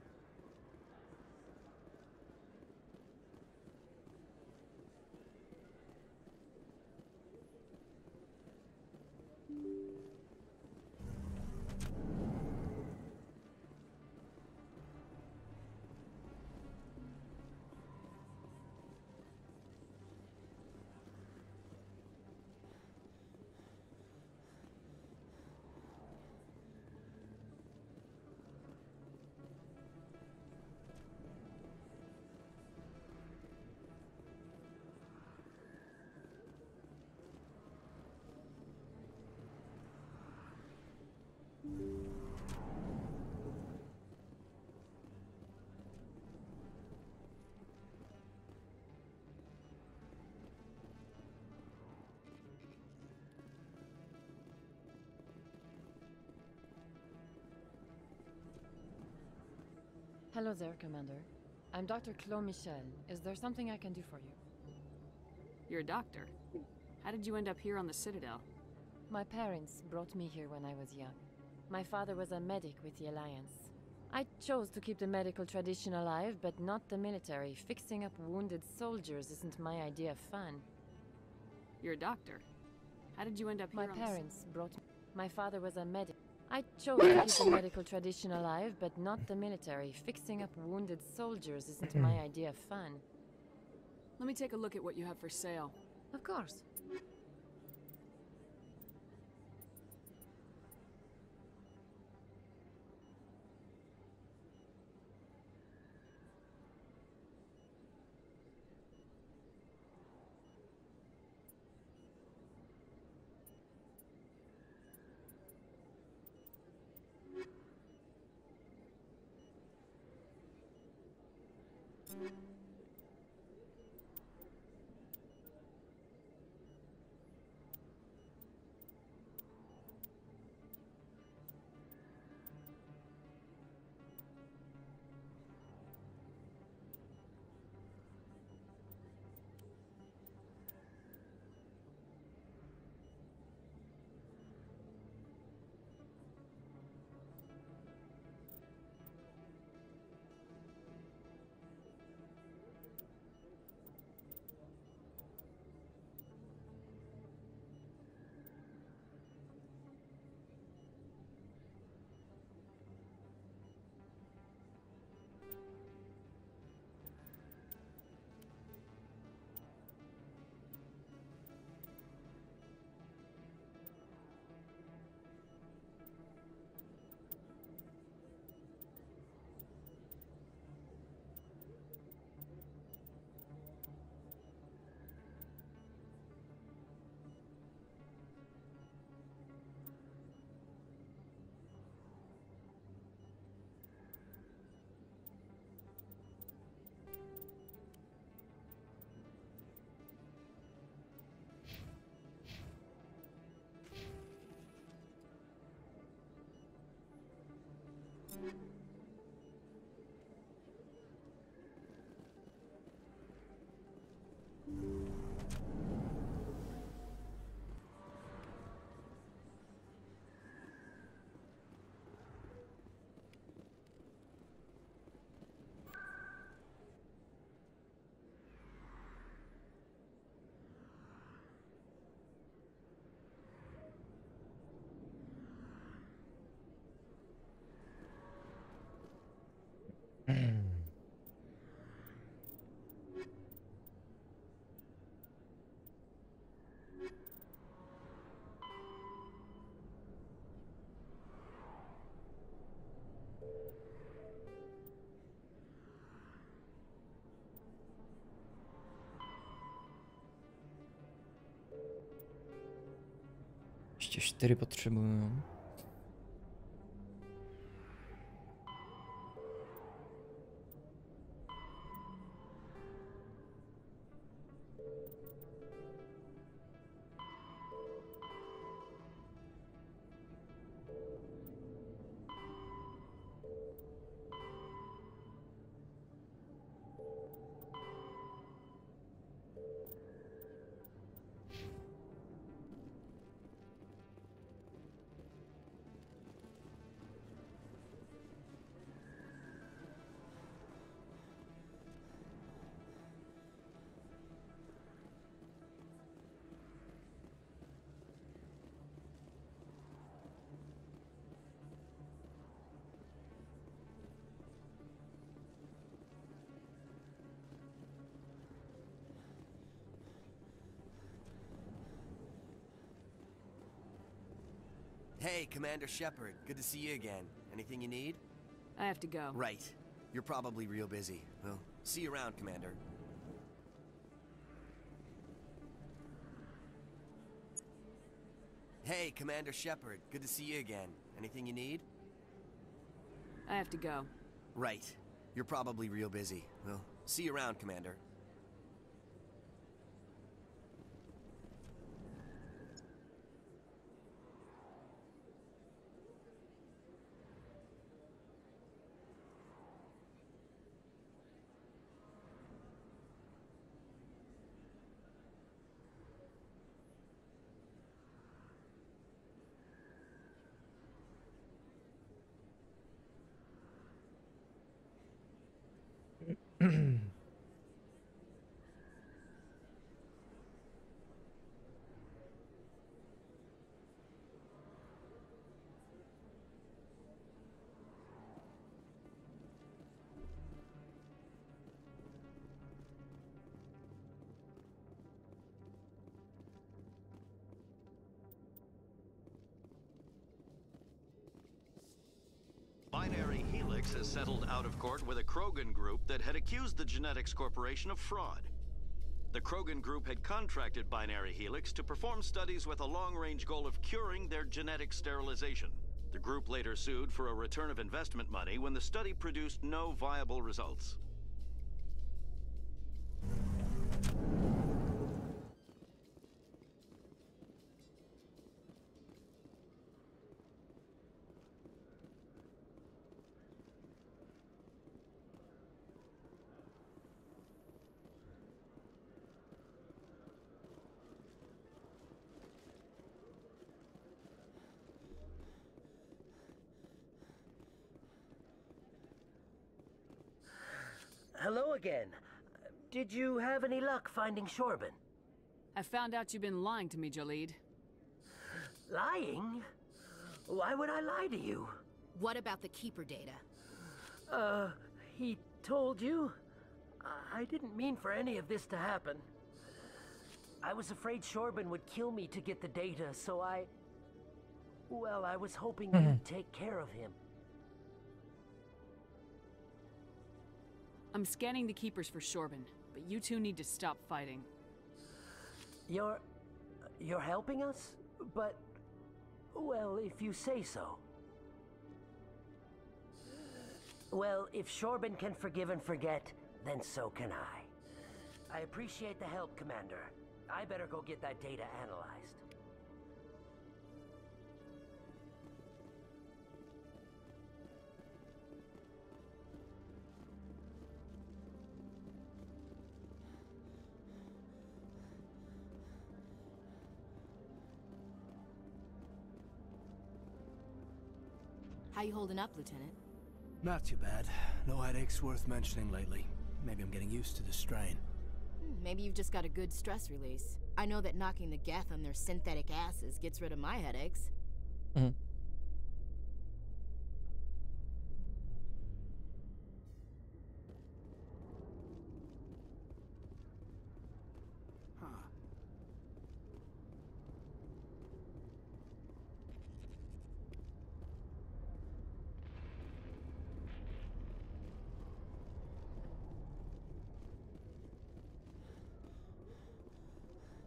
Hello there, Commander. I'm Dr. Claude Michel. Is there something I can do for you? You're a doctor. How did you end up here on the Citadel? My parents brought me here when I was young. My father was a medic with the Alliance. I chose to keep the medical tradition alive, but not the military. Fixing up wounded soldiers isn't my idea of fun. You're a doctor. How did you end up here My on the parents brought me. My father was a medic. I chose to keep the medical tradition alive, but not the military. Fixing up wounded soldiers isn't my idea of fun. Let me take a look at what you have for sale. Of course. Ještě 4 potřebuju. Hey, Commander Shepard. Good to see you again. Anything you need? I have to go. Right. You're probably real busy. Well, see you around, Commander. Hey, Commander Shepard. Good to see you again. Anything you need? I have to go. Right. You're probably real busy. Well, see you around, Commander. Binary Helix has settled out of court with a Krogan group that had accused the Genetics Corporation of fraud. The Krogan group had contracted Binary Helix to perform studies with a long-range goal of curing their genetic sterilization. The group later sued for a return of investment money when the study produced no viable results. Hello again. Did you have any luck finding Shorban? I found out you've been lying to me, Jalid. Lying? Why would I lie to you? What about the Keeper data? He told you? I didn't mean for any of this to happen. I was afraid Shorban would kill me to get the data, so I was hoping you'd take care of him. I'm scanning the Keepers for Shorban, but you two need to stop fighting. You're helping us? But, well, if you say so. Well, if Shorban can forgive and forget, then so can I. I appreciate the help, Commander. I better go get that data analyzed. How you holding up, Lieutenant? Not too bad. No headaches worth mentioning lately. Maybe I'm getting used to the strain. Maybe you've just got a good stress release. I know that knocking the geth on their synthetic asses gets rid of my headaches.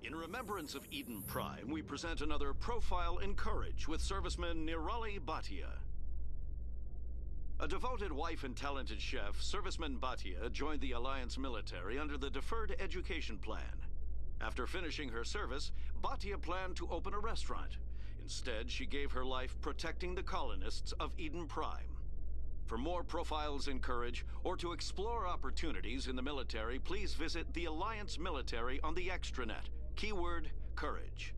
In remembrance of Eden Prime, we present another Profile in Courage with serviceman Nirali Bhatia. A devoted wife and talented chef, serviceman Bhatia joined the Alliance military under the Deferred Education Plan. After finishing her service, Bhatia planned to open a restaurant. Instead, she gave her life protecting the colonists of Eden Prime. For more Profiles in Courage, or to explore opportunities in the military, please visit the Alliance military on the extranet. Keyword, courage.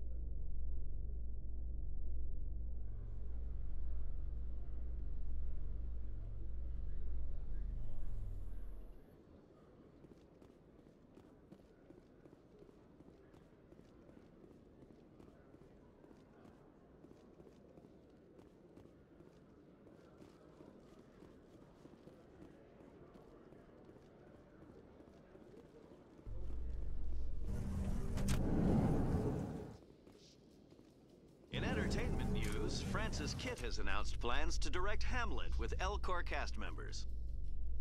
entertainment news, Francis Kitt has announced plans to direct Hamlet with Elcor cast members.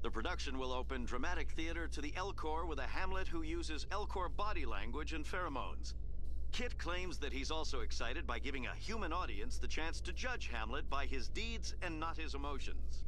The production will open dramatic theater to the Elcor with a Hamlet who uses Elcor body language and pheromones. Kitt claims that he's also excited by giving a human audience the chance to judge Hamlet by his deeds and not his emotions.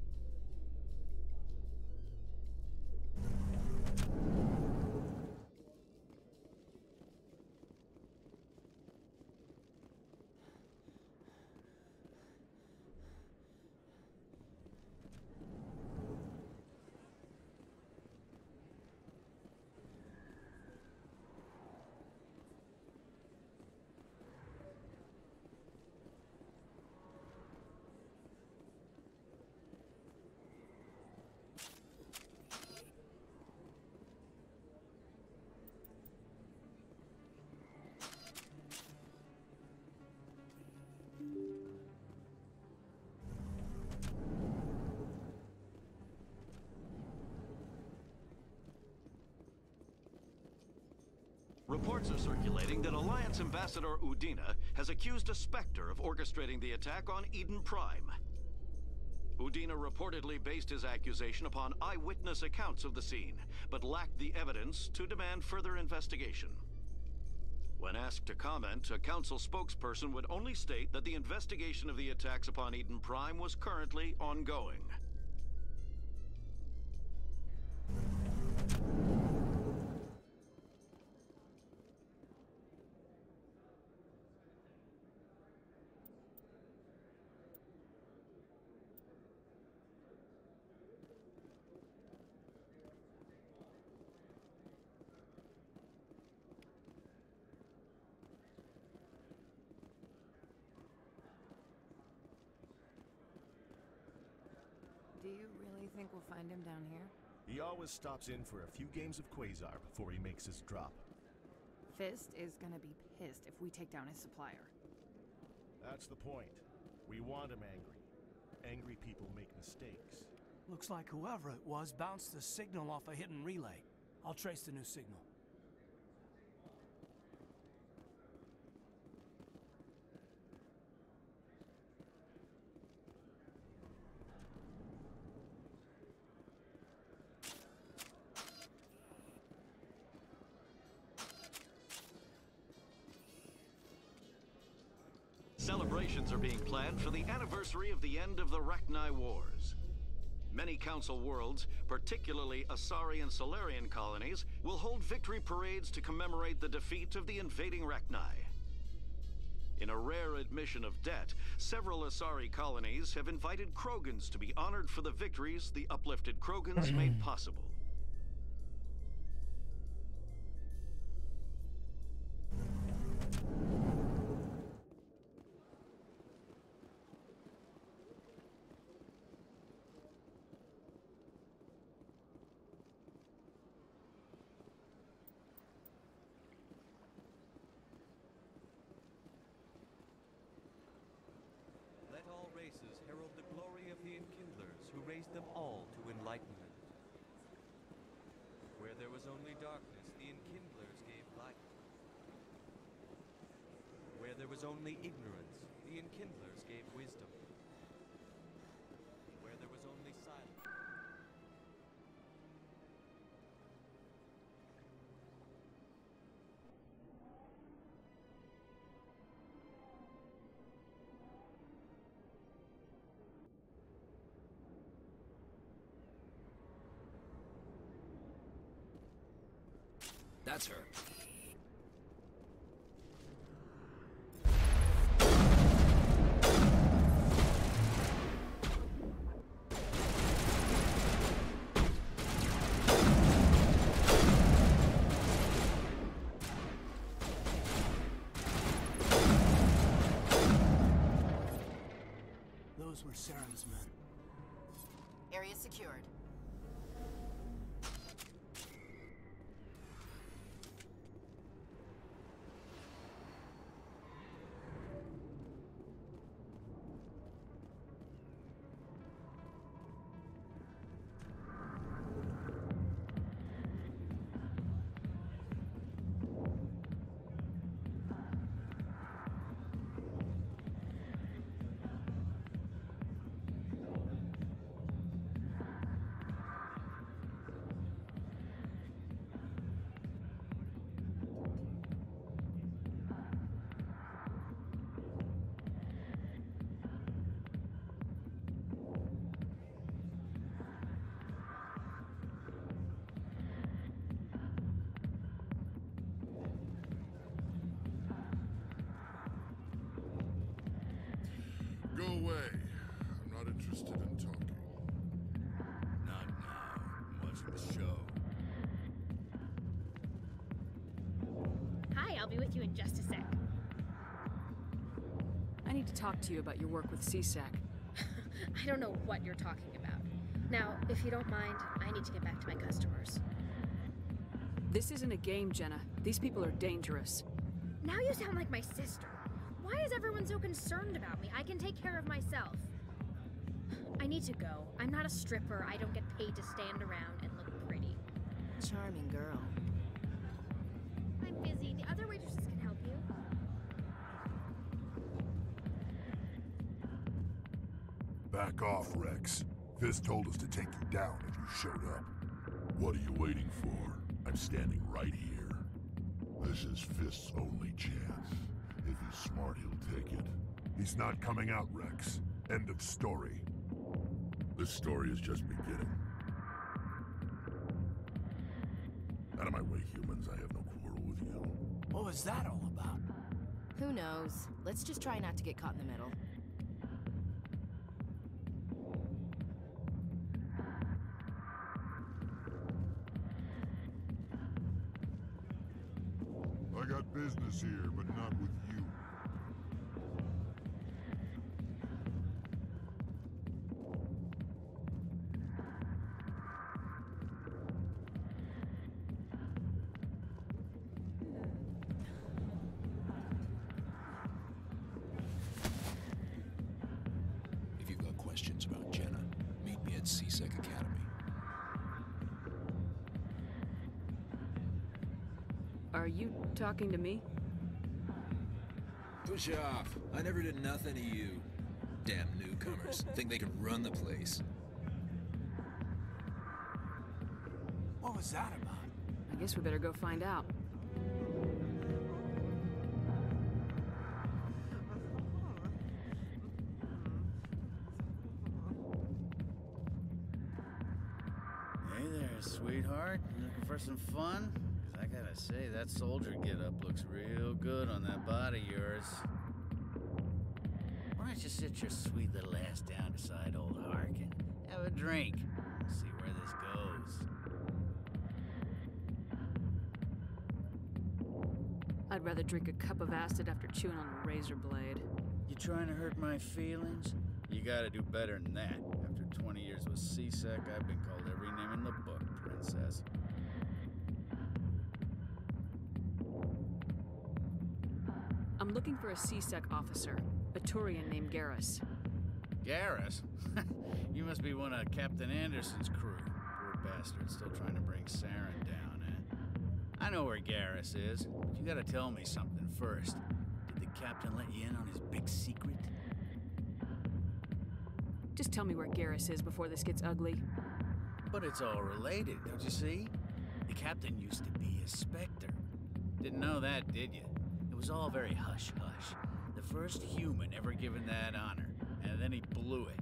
Reports are circulating that Alliance Ambassador Udina has accused a Spectre of orchestrating the attack on Eden Prime. Udina reportedly based his accusation upon eyewitness accounts of the scene, but lacked the evidence to demand further investigation. When asked to comment, a council spokesperson would only state that the investigation of the attacks upon Eden Prime was currently ongoing. Do you really think we'll find him down here? He always stops in for a few games of Quasar before he makes his drop. Fist is gonna be pissed if we take down his supplier. That's the point. We want him angry. Angry people make mistakes. Looks like whoever it was bounced the signal off a hidden relay. I'll trace the new signal. Celebrations are being planned for the anniversary of the end of the Rachni Wars. Many Council worlds, particularly Asari and Solarian colonies, will hold victory parades to commemorate the defeat of the invading Rachni. In a rare admission of debt, several Asari colonies have invited Krogans to be honored for the victories the uplifted Krogans made possible. Let all races herald the glory of the Enkindlers who raised them all to enlightenment. Where there was only darkness, the Enkindlers gave light. Where there was only ignorance, the Enkindlers gave wisdom. Where there was only silence. That's her. Those were Saren's men. Area secured. away. I'm not interested in talking. Not now. I'm watching the show. Hi, I'll be with you in just a sec. I need to talk to you about your work with CSEC. I don't know what you're talking about. Now, if you don't mind, I need to get back to my customers. This isn't a game, Jenna. These people are dangerous. Now you sound like my sister. Why is everyone so concerned about me? I can take care of myself. I need to go. I'm not a stripper. I don't get paid to stand around and look pretty. Charming girl. I'm busy. The other waitresses can help you. Back off, Rex. Fist told us to take you down if you showed up. What are you waiting for? I'm standing right here. This is Fist's only chance. If he's smart, he'll take it. He's not coming out, Rex. End of story. This story is just beginning. Out of my way, humans. I have no quarrel with you. What was that all about? Who knows? Let's just try not to get caught in the middle. I got business here, but not with you. If you've got questions about Jenna, meet me at CSEC Academy. Are you talking to me? Push off. I never did nothing to you. Damn newcomers. Think they can run the place. What was that about? I guess we better go find out. Hey there, sweetheart. You looking for some fun? 'Cause I gotta say, that soldier get-up looks real good on that body of yours. Why don't you sit your sweet little ass down beside old Hark and have a drink? See where this goes. I'd rather drink a cup of acid after chewing on a razor blade. You trying to hurt my feelings? You gotta do better than that. After 20 years with CSEC, I've been called every name in the book, princess. I'm looking for a CSEC officer, a Turian named Garrus. Garrus? You must be one of Captain Anderson's crew. Poor bastard, still trying to bring Saren down, eh? I know where Garrus is, but you gotta tell me something first. Did the captain let you in on his big secret? Just tell me where Garrus is before this gets ugly. But it's all related, don't you see? The captain used to be a Spectre. Didn't know that, did you? It was all very hush-hush. The first human ever given that honor, and then he blew it.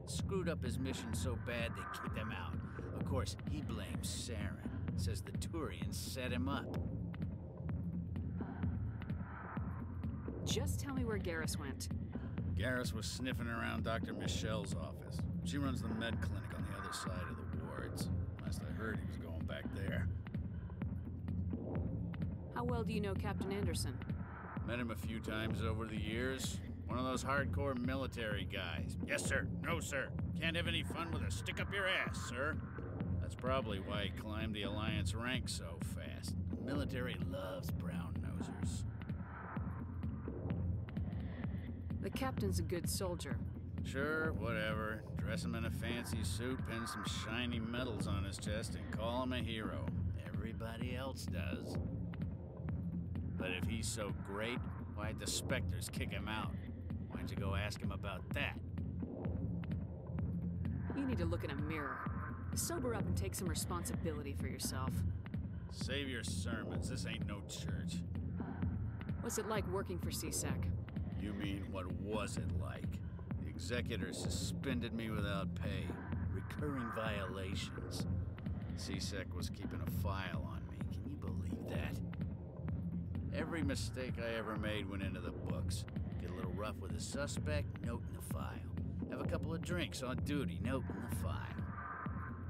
Screwed up his mission so bad they kicked him out. Of course, he blames Saren. Says the Turians set him up. Just tell me where Garrus went. Garrus was sniffing around Dr. Michelle's office. She runs the med clinic on the other side of the wards. Last I heard, he was going back there. How well do you know Captain Anderson? Met him a few times over the years. One of those hardcore military guys. Yes, sir. No, sir. Can't have any fun with a stick up your ass, sir. That's probably why he climbed the Alliance ranks so fast. The military loves brown-nosers. The captain's a good soldier. Sure, whatever. Dress him in a fancy suit, pin some shiny medals on his chest, and call him a hero. Everybody else does. But if he's so great, why'd the Spectres kick him out? Why'd you go ask him about that? You need to look in a mirror. Sober up and take some responsibility for yourself. Save your sermons. This ain't no church. What's it like working for CSEC? You mean, what was it like? The executor suspended me without pay. Recurring violations. CSEC was keeping a file on me. Can you believe that? Every mistake I ever made went into the books. Get a little rough with a suspect, note in the file. Have a couple of drinks on duty, note in the file.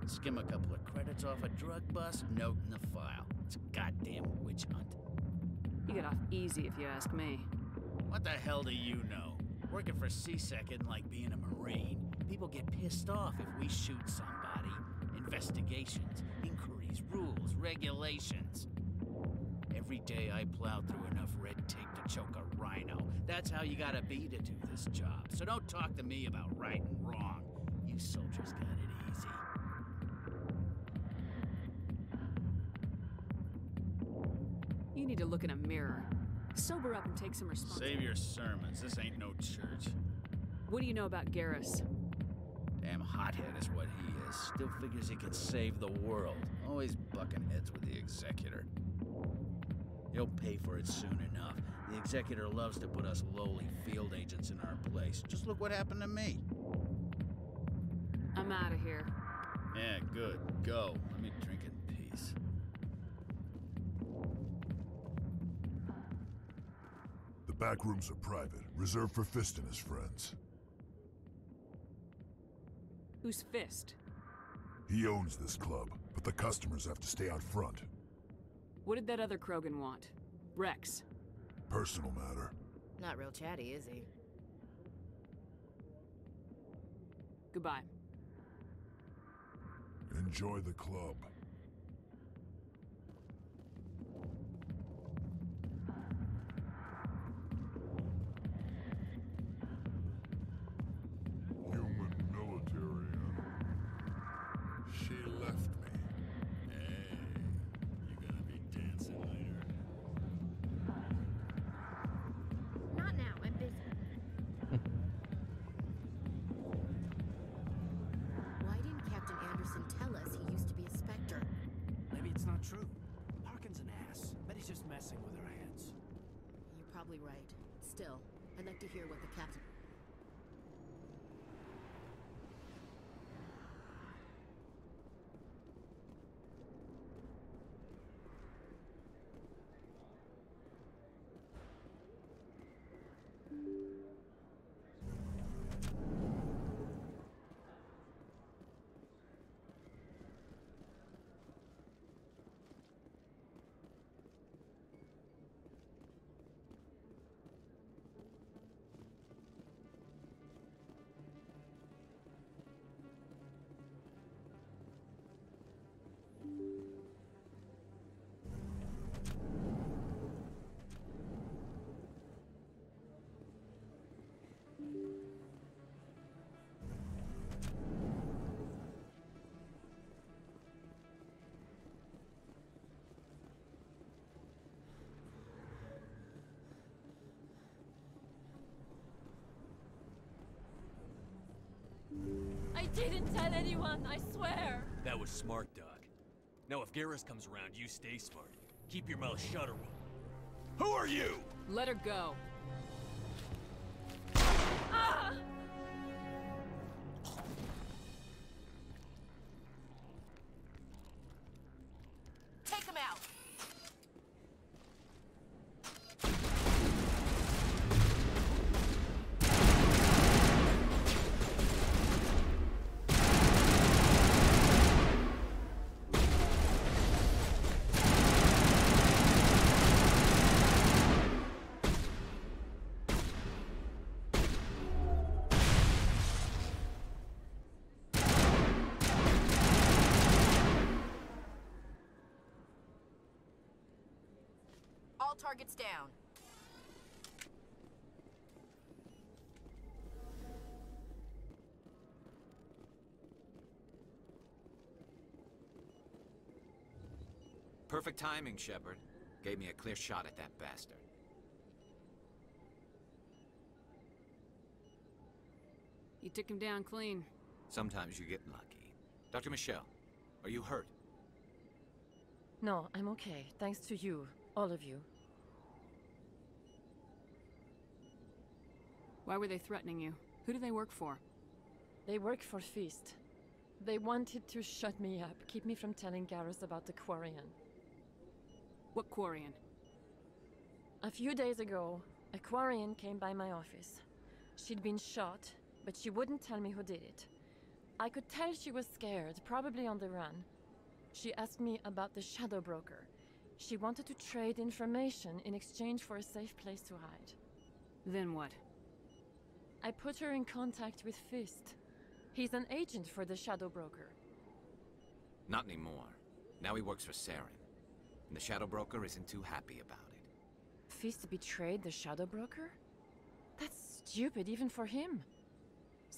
Skim a couple of credits off a drug bust, note in the file. It's a goddamn witch hunt. You get off easy if you ask me. What the hell do you know? Working for CSEC isn't like being a Marine. People get pissed off if we shoot somebody. Investigations, inquiries, rules, regulations. Every day I plow through enough red tape to choke a rhino. That's how you gotta be to do this job. So don't talk to me about right and wrong. You soldiers got it easy. You need to look in a mirror. Sober up and take some responsibility. Save your sermons. This ain't no church. What do you know about Garrus? Damn hothead is what he is. Still figures he can save the world. Always bucking heads with the Executor. He'll pay for it soon enough. The Executor loves to put us lowly field agents in our place. Just look what happened to me. I'm out of here. Yeah, good. Go. Let me drink in peace. The back rooms are private, reserved for Fist and his friends. Who's Fist? He owns this club, but the customers have to stay out front. What did that other Krogan want? Rex. Personal matter. Not real chatty, is he? Goodbye. Enjoy the club. Human military. She left me. Hey, you gonna be dancing later? Not now, I'm busy. Why didn't Captain Anderson tell us he used to be a Spectre? Maybe it's not true. Parkin's an ass. Bet he's just messing with her heads. You're probably right. Still, I'd like to hear what the captain... I didn't tell anyone, I swear! That was smart, Doc. Now if Garrus comes around, you stay smart. Keep your mouth shut or we'll... Who are you? Let her go. Ah! Take him out! All targets down. Perfect timing, Shepard. Gave me a clear shot at that bastard. You took him down clean. Sometimes you get lucky. Dr. Michelle, are you hurt? No, I'm okay. Thanks to you. All of you. Why were they threatening you? Who do they work for? They work for Feast. They wanted to shut me up, keep me from telling Garrus about the Quarian. What Quarian? A few days ago, a Quarian came by my office. She'd been shot, but she wouldn't tell me who did it. I could tell she was scared, probably on the run. She asked me about the Shadow Broker. She wanted to trade information in exchange for a safe place to hide. Then what? I put her in contact with Fist. He's an agent for the Shadow Broker. Not anymore. Now he works for Saren. And the Shadow Broker isn't too happy about it. Fist betrayed the Shadow Broker? That's stupid even for him.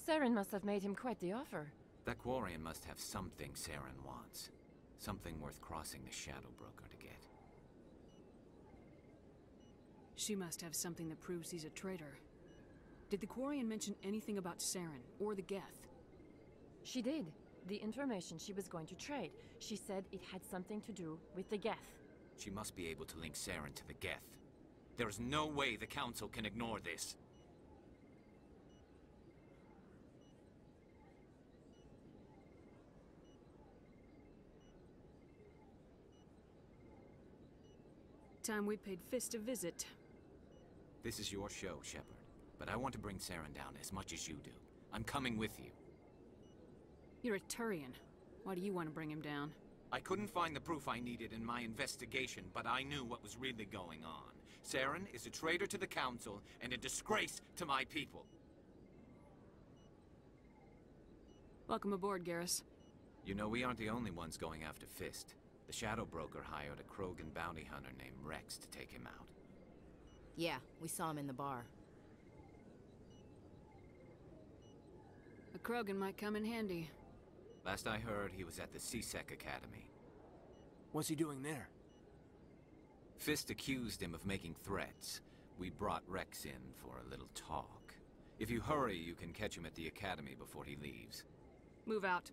Saren must have made him quite the offer. That Quarian must have something Saren wants. Something worth crossing the Shadow Broker to get. She must have something that proves he's a traitor. Did the Quarian mention anything about Saren, or the Geth? She did. The information she was going to trade. She said it had something to do with the Geth. She must be able to link Saren to the Geth. There is no way the Council can ignore this. Time we paid Fist a visit. This is your show, Shepard. But I want to bring Saren down as much as you do. I'm coming with you. You're a Turian. Why do you want to bring him down? I couldn't find the proof I needed in my investigation, but I knew what was really going on. Saren is a traitor to the Council and a disgrace to my people. Welcome aboard, Garrus. You know, we aren't the only ones going after Fist. The Shadow Broker hired a Krogan bounty hunter named Rex to take him out. Yeah, we saw him in the bar. A Krogan might come in handy. Last I heard, he was at the CSEC Academy. What's he doing there? Fist accused him of making threats. We brought Rex in for a little talk. If you hurry, you can catch him at the Academy before he leaves. Move out.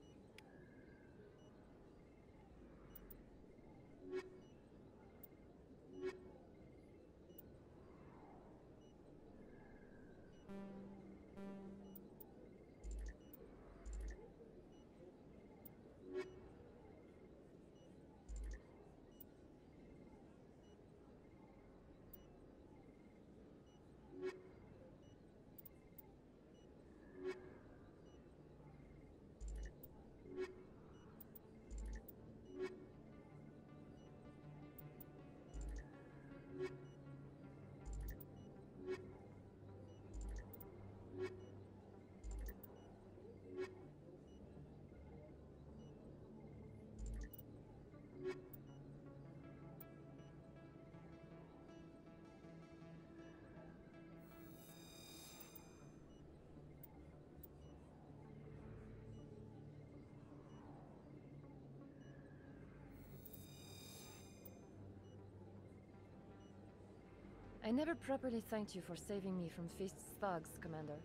I never properly thanked you for saving me from Fist's thugs, Commander.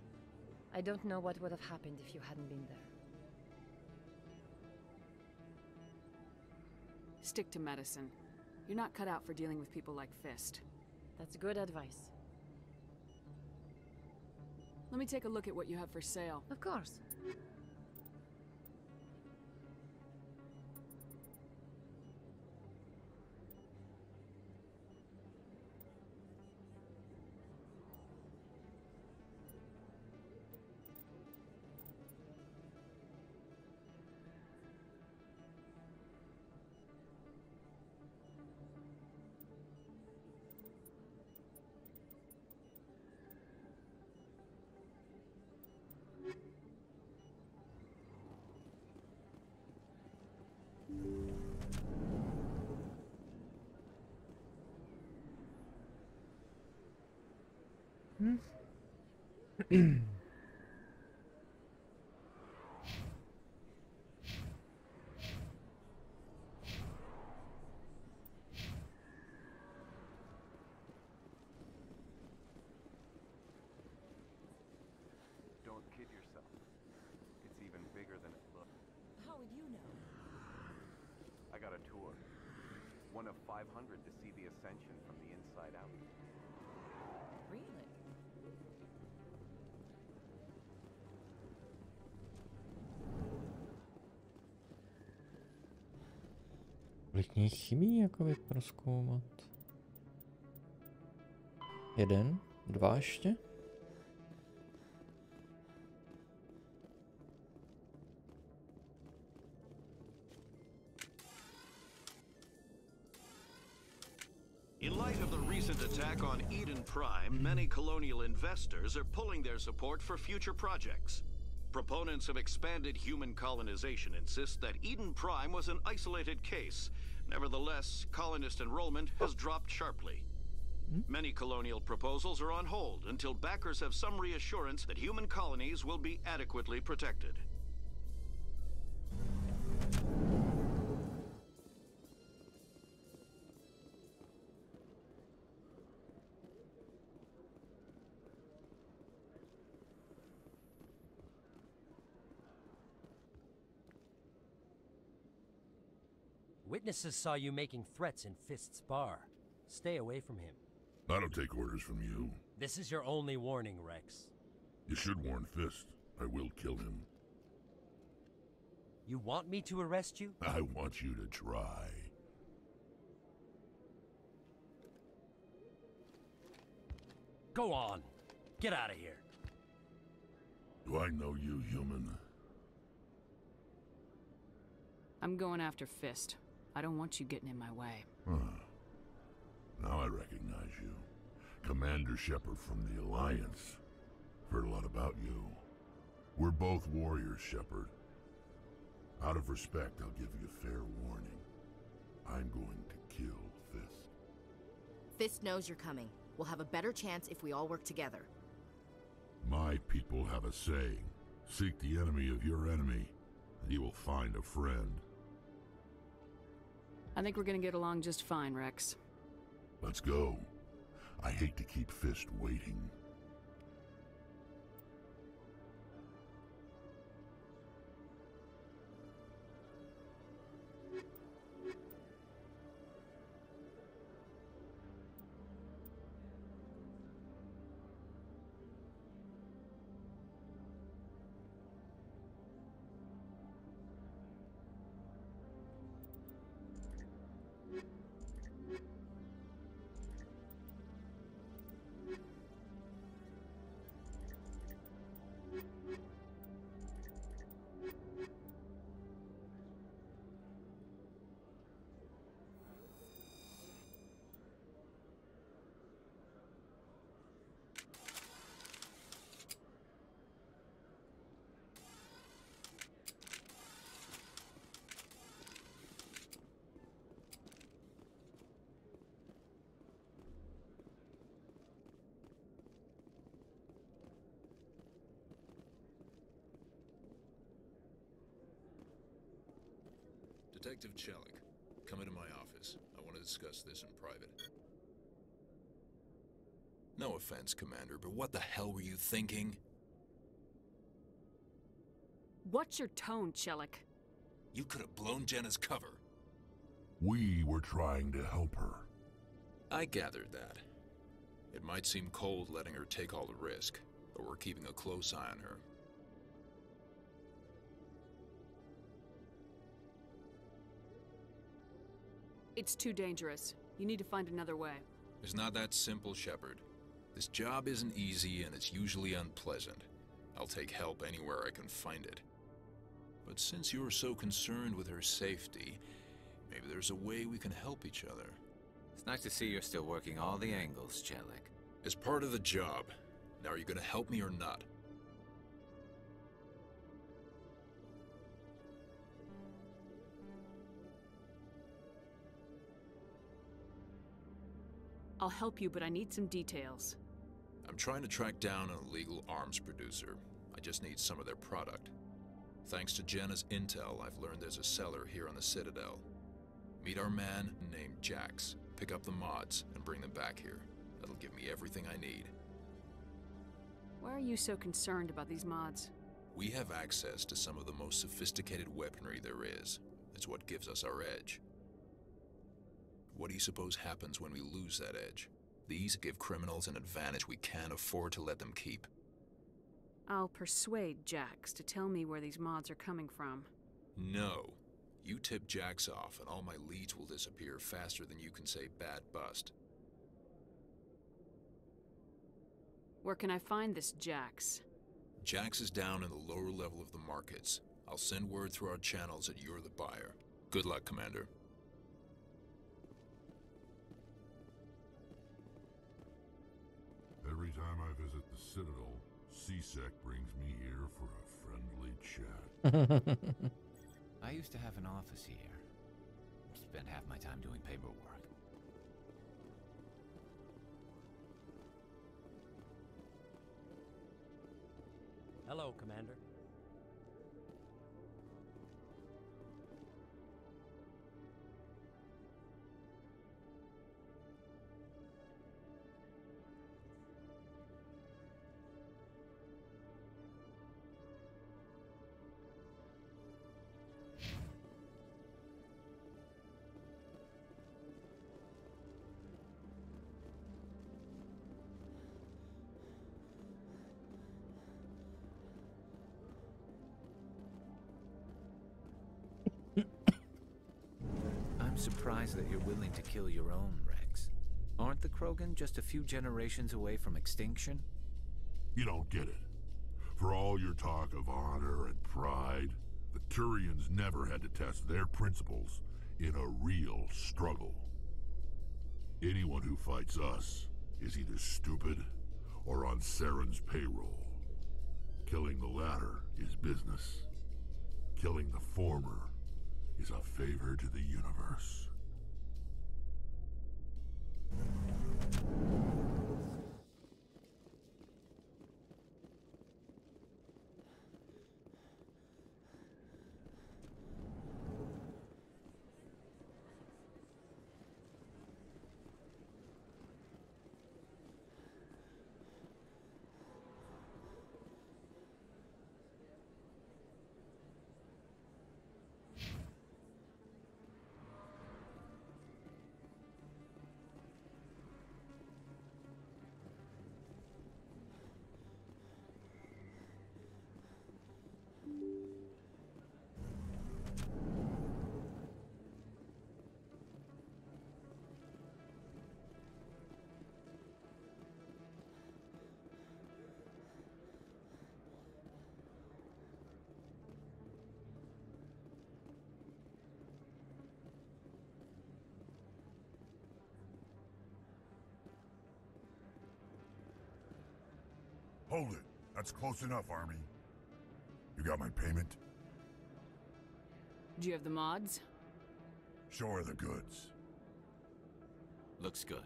I don't know what would have happened if you hadn't been there. Stick to medicine. You're not cut out for dealing with people like Fist. That's good advice. Let me take a look at what you have for sale. Of course. Don't kid yourself. It's even bigger than it looks. How would you know? I got a tour. One of 500 to see the Ascension from the inside out. Really? Kolik mě chybí jakoby prozkoumat. Jeden, dva ještě. In light of the recent attack on Eden Prime, many colonial investors are pulling their support for future projects. Proponents of expanded human colonization insist that Eden Prime was an isolated case. Nevertheless, colonist enrollment has dropped sharply. Many colonial proposals are on hold until backers have some reassurance that human colonies will be adequately protected. Witnesses saw you making threats in Fist's bar. Stay away from him. I don't take orders from you. This is your only warning, Rex. You should warn Fist. I will kill him. You want me to arrest you? I want you to try. Go on. Get out of here. Do I know you, human? I'm going after Fist. I don't want you getting in my way. Huh. Now I recognize you. Commander Shepard from the Alliance. Heard a lot about you. We're both warriors, Shepard. Out of respect, I'll give you fair warning. I'm going to kill Fist. Fist knows you're coming. We'll have a better chance if we all work together. My people have a saying. Seek the enemy of your enemy, and you will find a friend. I think we're gonna get along just fine, Rex. Let's go. I hate to keep Fist waiting. Detective Chelik, come into my office. I want to discuss this in private. No offense, Commander, but what the hell were you thinking? What's your tone, Chelik? You could have blown Jenna's cover. We were trying to help her. I gathered that. It might seem cold letting her take all the risk, but we're keeping a close eye on her. It's too dangerous. You need to find another way. It's not that simple, Shepard. This job isn't easy and it's usually unpleasant. I'll take help anywhere I can find it. But since you're so concerned with her safety, maybe there's a way we can help each other. It's nice to see you're still working all the angles, Chelik. It's part of the job. Now are you gonna help me or not? I'll help you, but I need some details. I'm trying to track down an illegal arms producer. I just need some of their product. Thanks to Jenna's intel, I've learned there's a seller here on the Citadel. Meet our man named Jax, pick up the mods, and bring them back here. That'll give me everything I need. Why are you so concerned about these mods? We have access to some of the most sophisticated weaponry there is. It's what gives us our edge. What do you suppose happens when we lose that edge? These give criminals an advantage we can't afford to let them keep. I'll persuade Jax to tell me where these mods are coming from. No. You tip Jax off and all my leads will disappear faster than you can say bad bust. Where can I find this Jax? Jax is down in the lower level of the markets. I'll send word through our channels that you're the buyer. Good luck, Commander. Every time I visit the Citadel, C-Sec brings me here for a friendly chat. I used to have an office here. Spent half my time doing paperwork. Hello, Commander. I'm surprised that you're willing to kill your own, Rex. Aren't the Krogan just a few generations away from extinction? You don't get it. For all your talk of honor and pride, the Turians never had to test their principles in a real struggle. Anyone who fights us is either stupid or on Saren's payroll. Killing the latter is business. Killing the former is a favor to the universe. Hold it. That's close enough, Army. You got my payment? Do you have the mods? Show her the goods. Looks good.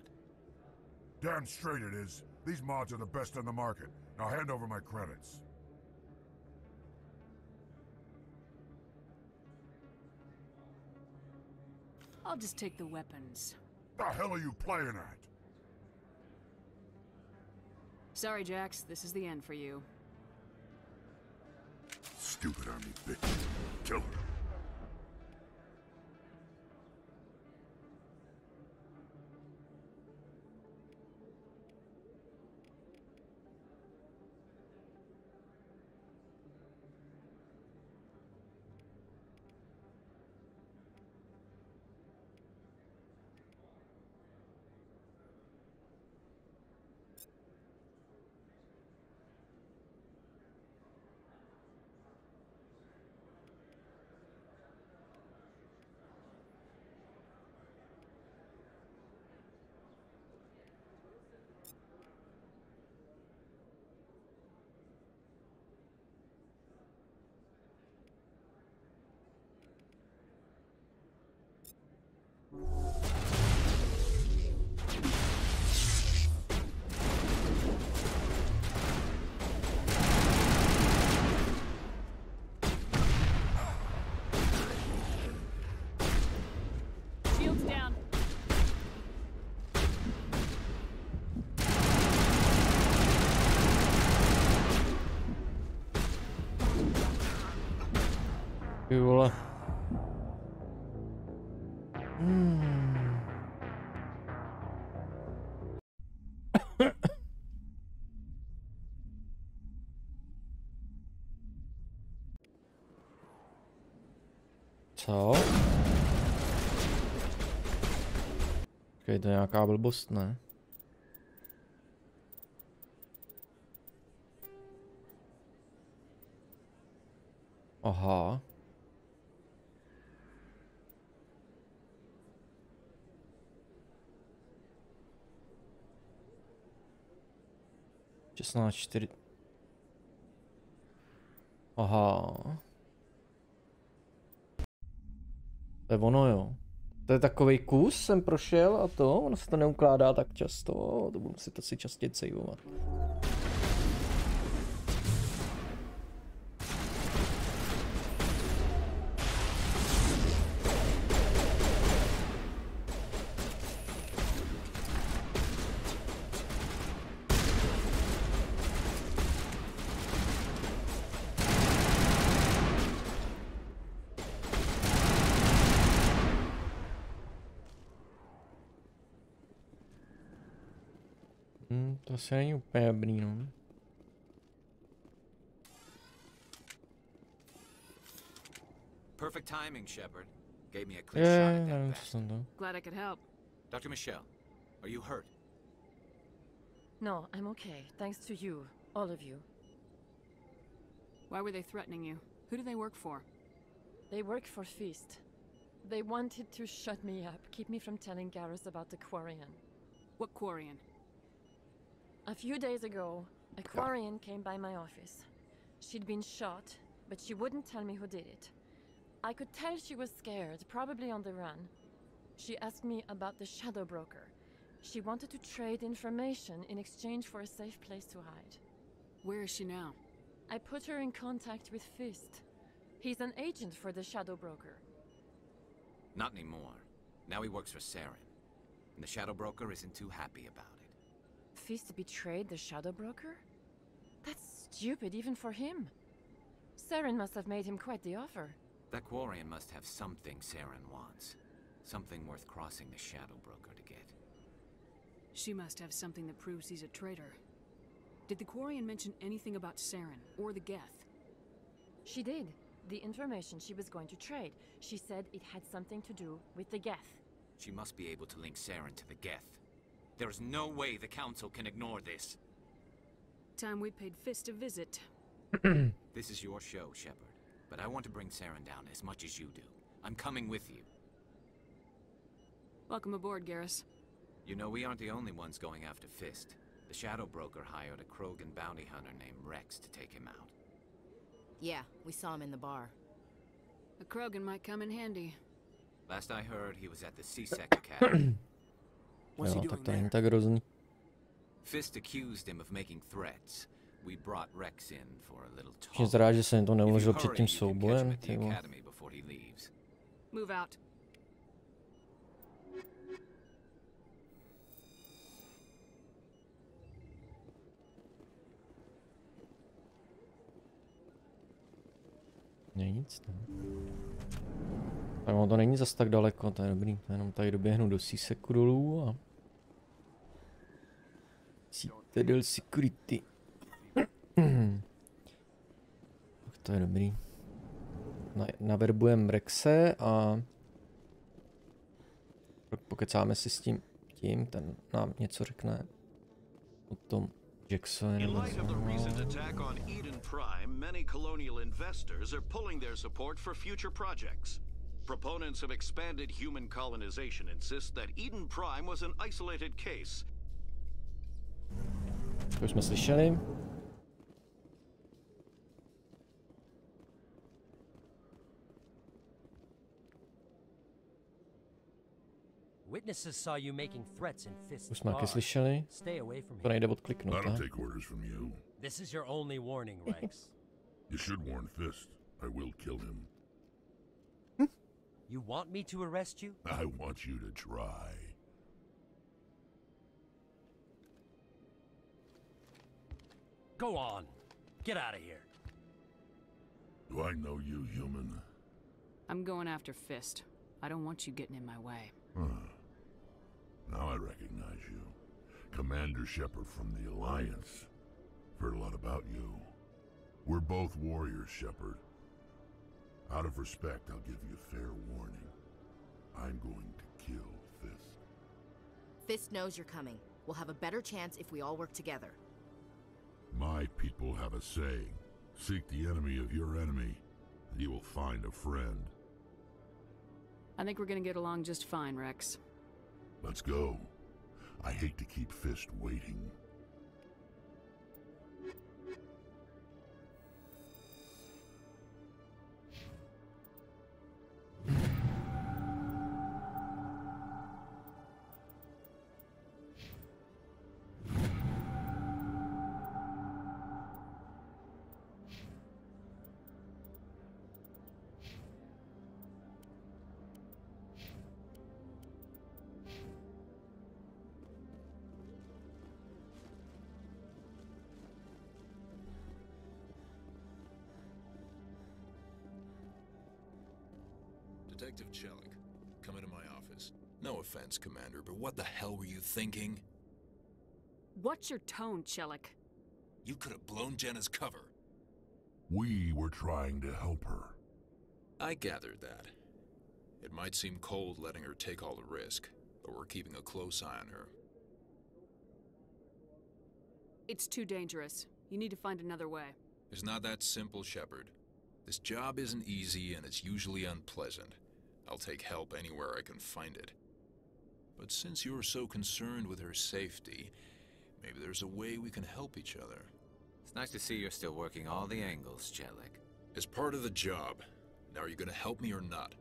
Damn straight it is. These mods are the best on the market. Now hand over my credits. I'll just take the weapons. The hell are you playing at? Sorry, Jax. This is the end for you. Stupid Army bitch. Kill her. Shields down. Ty vole. Co? Počkej, to je nějaká blbost, ne? Aha. Česná 4. Aha. To je ono, jo. To je takovej kus, jsem prošel a to, ono se to neukládá tak často, to budu si to častěji saveovat. To asi není úplně dobrý, no. Perfect timing, Shepard. Gave me a clear shot at that bastard. Glad I could help. Dr. Michelle, are you hurt? No, I'm okay. Thanks to you. All of you. Why were they threatening you? Who do they work for? They work for Feast. They wanted to shut me up, keep me from telling Garrus about the Quarian. What Quarian? A few days ago, a Quarian came by my office. She'd been shot, but she wouldn't tell me who did it. I could tell she was scared, probably on the run. She asked me about the Shadow Broker. She wanted to trade information in exchange for a safe place to hide. Where is she now? I put her in contact with Fist. He's an agent for the Shadow Broker. Not anymore. Now he works for Saren. And the Shadow Broker isn't too happy about it. Fist betrayed the Shadow Broker? That's stupid even for him. Saren must have made him quite the offer. That Quarian must have something Saren wants. Something worth crossing the Shadow Broker to get. She must have something that proves he's a traitor. Did the Quarian mention anything about Saren or the Geth? She did. The information she was going to trade. She said it had something to do with the Geth. She must be able to link Saren to the Geth. There's no way the Council can ignore this. Time we paid Fist a visit. This is your show, Shepard. But I want to bring Saren down as much as you do. I'm coming with you. Welcome aboard, Garrus. You know, we aren't the only ones going after Fist. The Shadow Broker hired a Krogan bounty hunter named Rex to take him out. Yeah, we saw him in the bar. A Krogan might come in handy. Last I heard, he was at the CSEC Academy. What's he Jo, doing tak to není there? tak hrozný. Fist accused him of making threats. We brought Rex in for a little talk. Mě zrá, že jsem to If you neuložil před hurry, tím you can catch him soubojem, at the ty vole. academy before he leaves. Move out. Nic, no. Tak ono to není zas tak daleko, to je dobrý. To jenom tady doběhnu do CSECu dolů a... Citadel Security. Tak to je dobrý. Naverbujem Rexe a... Pokecáme si s tím, ten nám něco řekne o tom Jacksonovi. In light of the recent attack on Eden Prime, many colonial investors are pulling their support for future projects. Proponents of expanded human colonization insist that Eden Prime was an isolated case. To už jsme slyšeli. Witnesses saw you making threats in Fist's Už jsme taky bar. slyšeli. Stay away from To nejde odkliknout, I don't ne? take orders from you. This is your only warning, Rex. You should warn Fist. I will kill him. You want me to arrest you? I want you to try. Go on. Get out of here. Do I know you, human? I'm going after Fist. I don't want you getting in my way. Now I recognize you. Commander Shepard from the Alliance. Heard a lot about you. We're both warriors, Shepard. Out of respect, I'll give you fair warning. I'm going to kill Fist. Fist knows you're coming. We'll have a better chance if we all work together. My people have a saying. Seek the enemy of your enemy, You will find a friend. I think we're gonna get along just fine, Rex. Let's go. I hate to keep Fist waiting. Detective Chelik, come into my office. No offense, Commander, but what the hell were you thinking? What's your tone, Chelik? You could have blown Jenna's cover. We were trying to help her. I gathered that. It might seem cold letting her take all the risk, but we're keeping a close eye on her. It's too dangerous. You need to find another way. It's not that simple, Shepard. This job isn't easy and it's usually unpleasant. I'll take help anywhere I can find it. But since you're so concerned with her safety, maybe there's a way we can help each other. It's nice to see you're still working all the angles, Chelik. It's part of the job. Now are you gonna help me or not?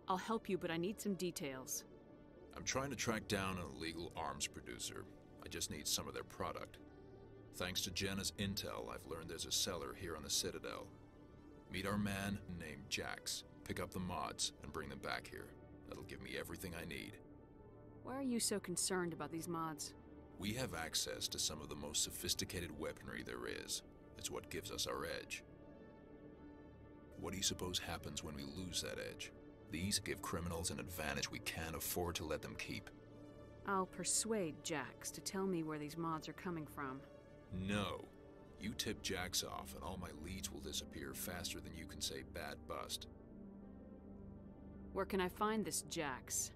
I'll help you, but I need some details. I'm trying to track down an illegal arms producer. I just need some of their product. Thanks to Jenna's intel, I've learned there's a seller here on the Citadel. Meet our man named Jax, pick up the mods, and bring them back here. That'll give me everything I need. Why are you so concerned about these mods? We have access to some of the most sophisticated weaponry there is. It's what gives us our edge. What do you suppose happens when we lose that edge? These give criminals an advantage we can't afford to let them keep. I'll persuade Jax to tell me where these mods are coming from. No. You tip Jax off and all my leads will disappear faster than you can say bad bust. Where can I find this Jax?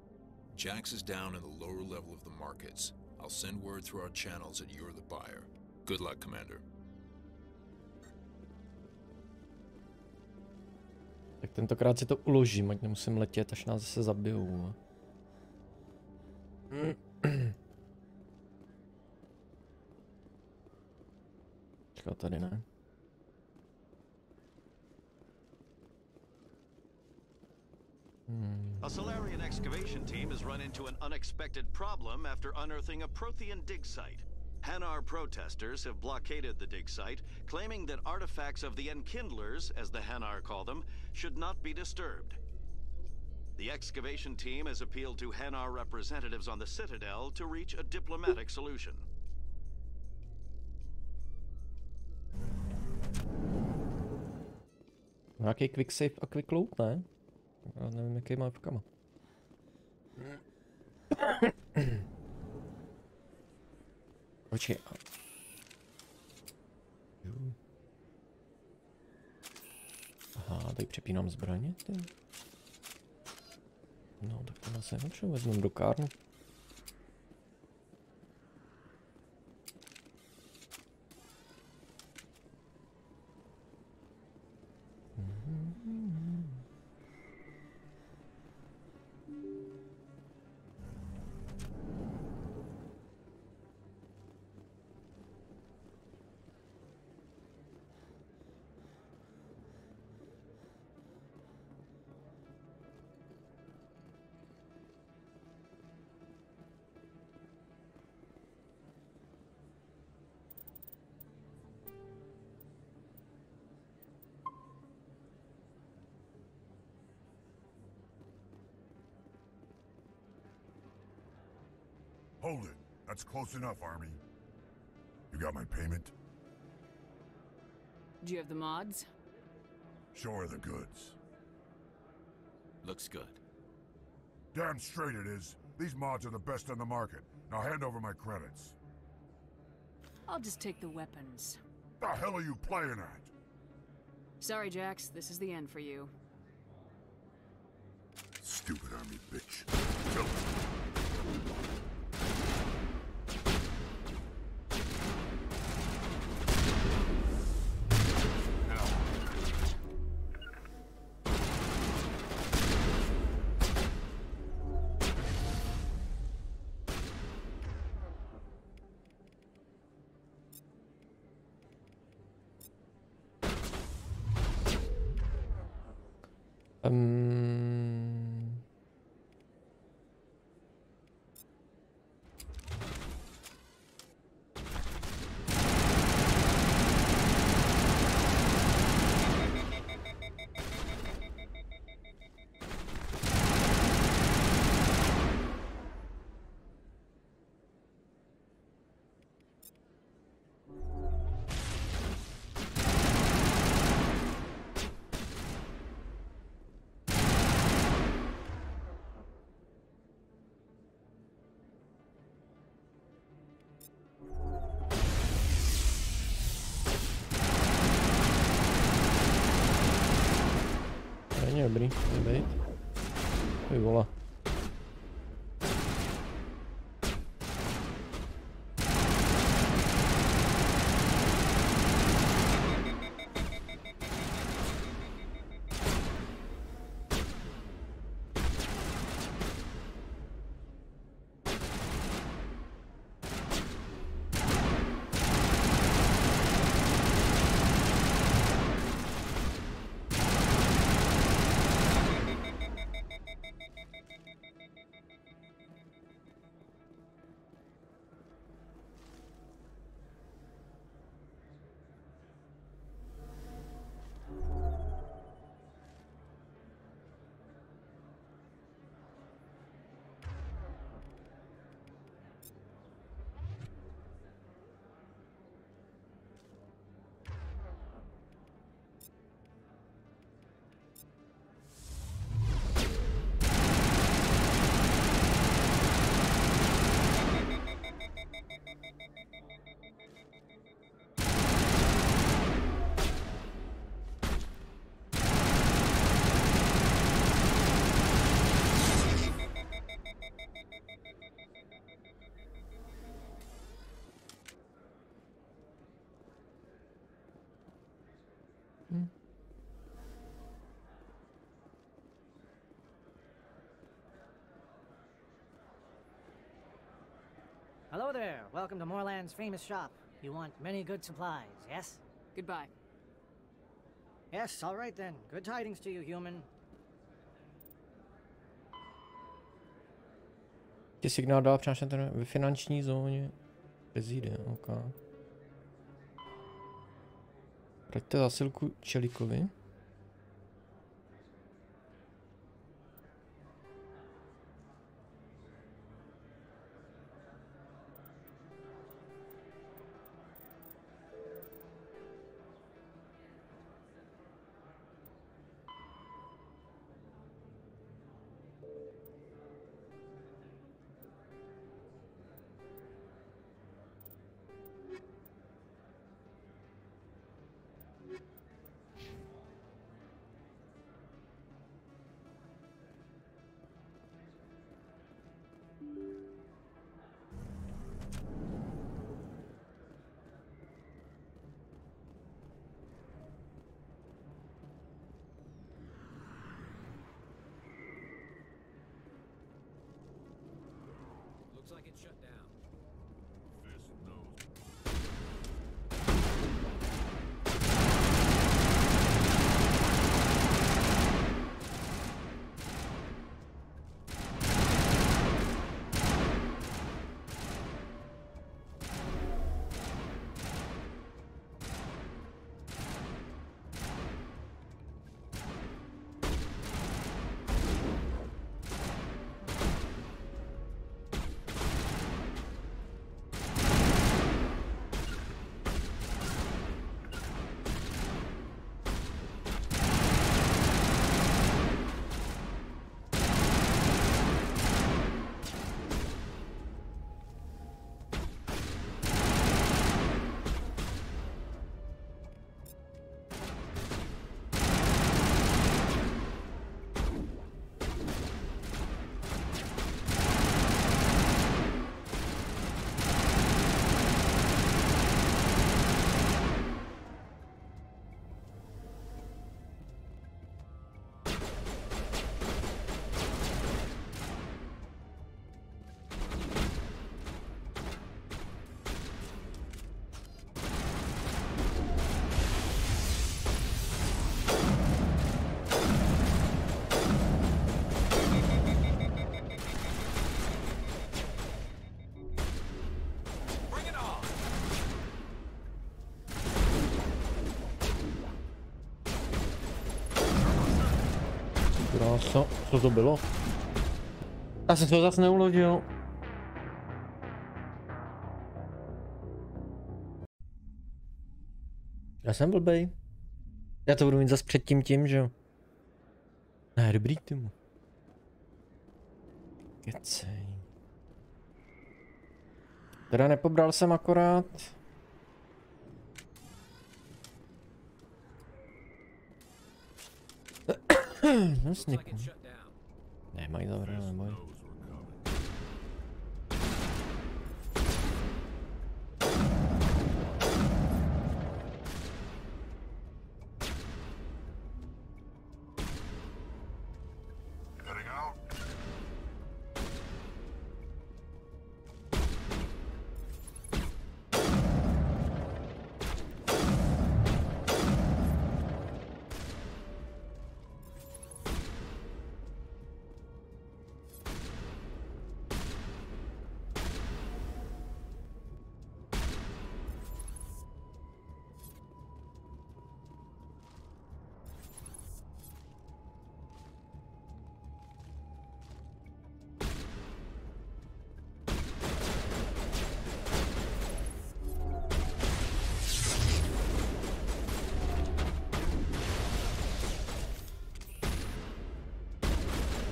Jax is down in the lower level of the markets. I'll send word through our channels that you're the buyer. Good luck, Commander. Tak tentokrát si to uložím, ať nemusím letět, až nás zase zabijou. Čeká tady, ne? A Solarian excavation team has run into an unexpected problem after unearthing a Prothean dig site. Hanar protesters have blockaded the dig site, claiming that artifacts of the Enkindlers, as the Hanar call them, should not be disturbed. The excavation team has appealed to Hanar representatives on the Citadel to reach a diplomatic solution. Nějaký quick save a quick loot, ne? Já nevím, jaký má vkama. Počkej. Aha, tady přepínám zbraně. No, tak to asi nepotřebuji, vezmu do kárnu. Hold it. That's close enough, Army. You got my payment? Do you have the mods? Show her the goods. Looks good. Damn straight it is. These mods are the best on the market. Now hand over my credits. I'll just take the weapons. The hell are you playing at? Sorry, Jax. This is the end for you. Stupid Army bitch. Kill her. Now, Není dobrý, nebejt. Ty vole. Hello there. Welcome to Moorland's famous shop. You want many good supplies, yes? Goodbye. Yes, all right then. Good tidings to you, human. Tě signál dal přenášet ve finanční zóně. Prezident, ok. Vraťte zásilku Čelikovi. Krása, co to bylo? Já jsem to zase neuložil. Já jsem blbej. Já to budu mít zase před tím, že jo? Ne, dobrý týmu. Kecej. Teda nepobral jsem akorát. No sniku. Ne, mají zavřené, neboj.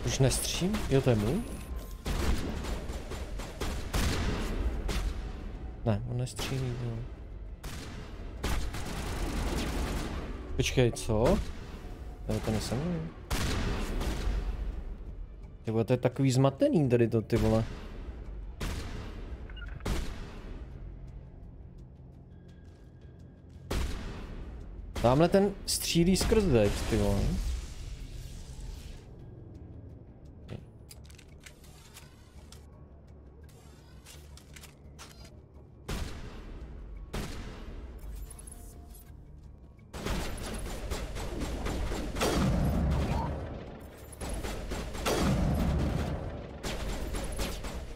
Už nestřím? Jo, to je můj? Ne, on nestřílí, no. Počkej, co? To nejsem můj. Ty vole, to je takový zmatený tady to, ty vole. Tamhle ten střílí skrz zeď, ty vole.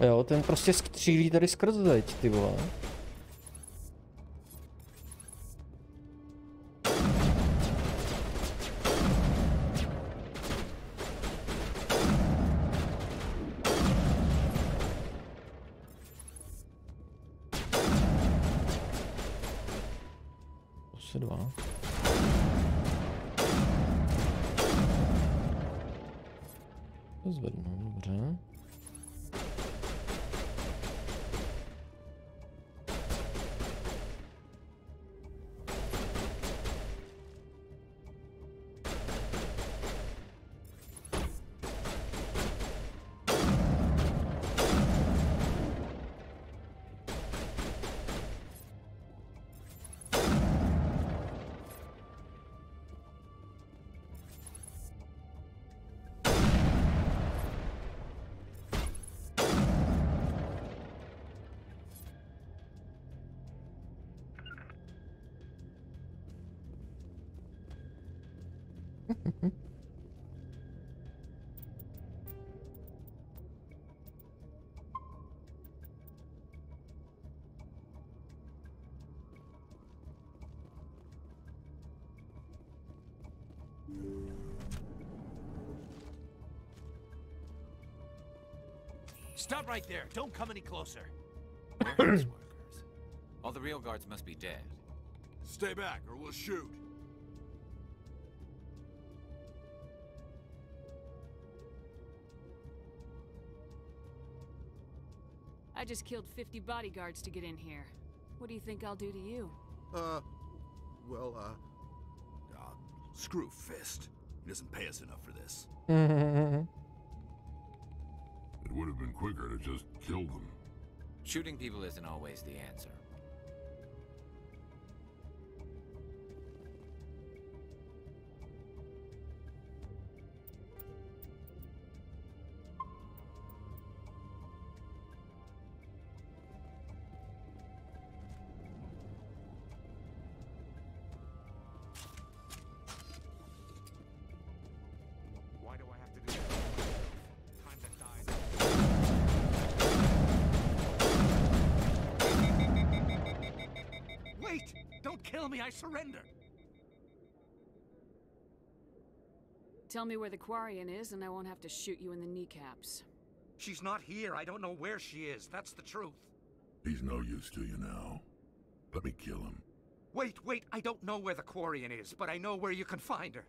Jo, ten prostě střílí tady skrz zeď, ty vole. Asi dva. To zvednu, dobře. Stop right there. Don't come any closer. Warehouse workers. All the real guards must be dead. Stay back or we'll shoot. I just killed 50 bodyguards to get in here. What do you think I'll do to you? Screw Fist. He doesn't pay us enough for this. It would have been quicker to just kill them. Shooting people isn't always the answer. Don't kill me, I surrender! Tell me where the Quarian is and I won't have to shoot you in the kneecaps. She's not here. I don't know where she is. That's the truth. He's no use to you now. Let me kill him. Wait. I don't know where the Quarian is, but I know where you can find her.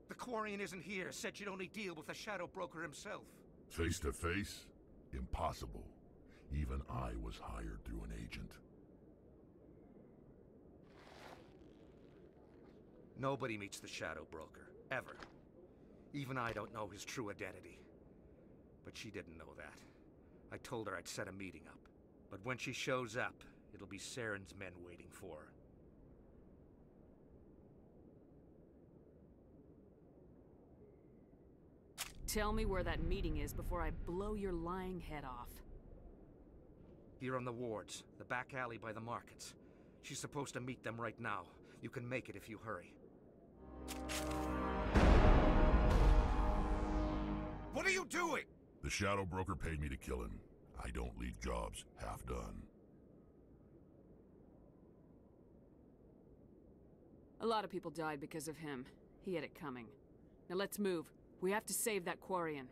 The Quarian isn't here. Said you'd only deal with the Shadow Broker himself. Face to face? Impossible. Even I was hired through an agent. Nobody meets the Shadow Broker, ever. Even I don't know his true identity. But she didn't know that. I told her I'd set a meeting up. But when she shows up, it'll be Saren's men waiting for her. Tell me where that meeting is before I blow your lying head off. Here on the wards, the back alley by the markets. She's supposed to meet them right now. You can make it if you hurry. What are you doing? The Shadow Broker paid me to kill him. I don't leave jobs half done. A lot of people died because of him. He had it coming. Now let's move. We have to save that Quarian.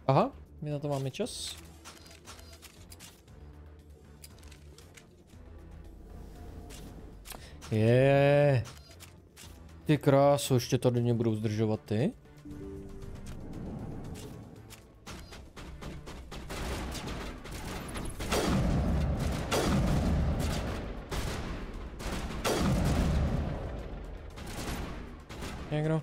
Aha, my na to máme čas. Ty kráso, ještě tady mě budou zdržovat ty. Někdo?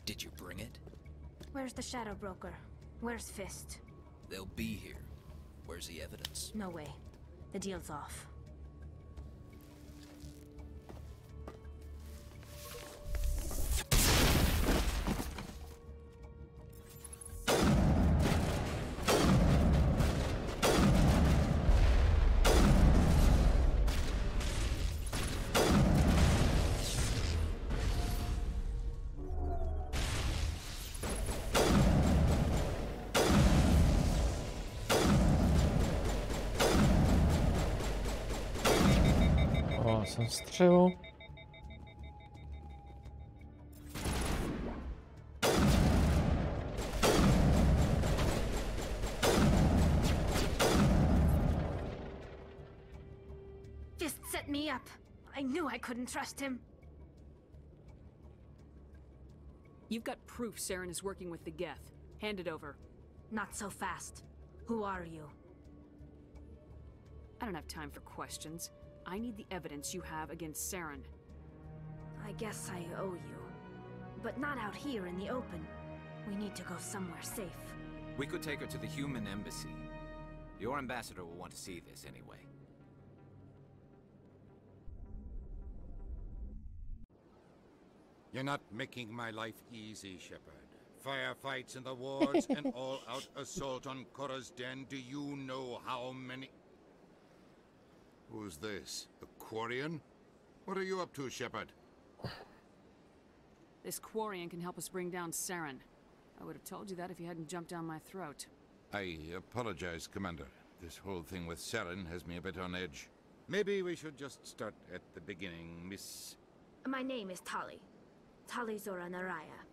Did you bring it? Where's the Shadow Broker? Where's Fist? They'll be here. Where's the evidence? No way. The deal's off. Jsem střelu. Fist set me up. I knew I couldn't trust him. You've got proof Saren is working with the Geth. Hand it over. Not so fast. Who are you? I don't have time for questions. I need the evidence you have against Saren. I guess I owe you. But not out here in the open. We need to go somewhere safe. We could take her to the human embassy. Your ambassador will want to see this anyway. You're not making my life easy, Shepard. Firefights in the wards, an all-out assault on Korra's den. Do you know how many... Who's this? The Quarian? What are you up to, Shepard? This Quarian can help us bring down Saren. I would have told you that if you hadn't jumped down my throat. I apologize, Commander. This whole thing with Saren has me a bit on edge. Maybe we should just start at the beginning, Miss... My name is Tali. Tali Zora Naraya.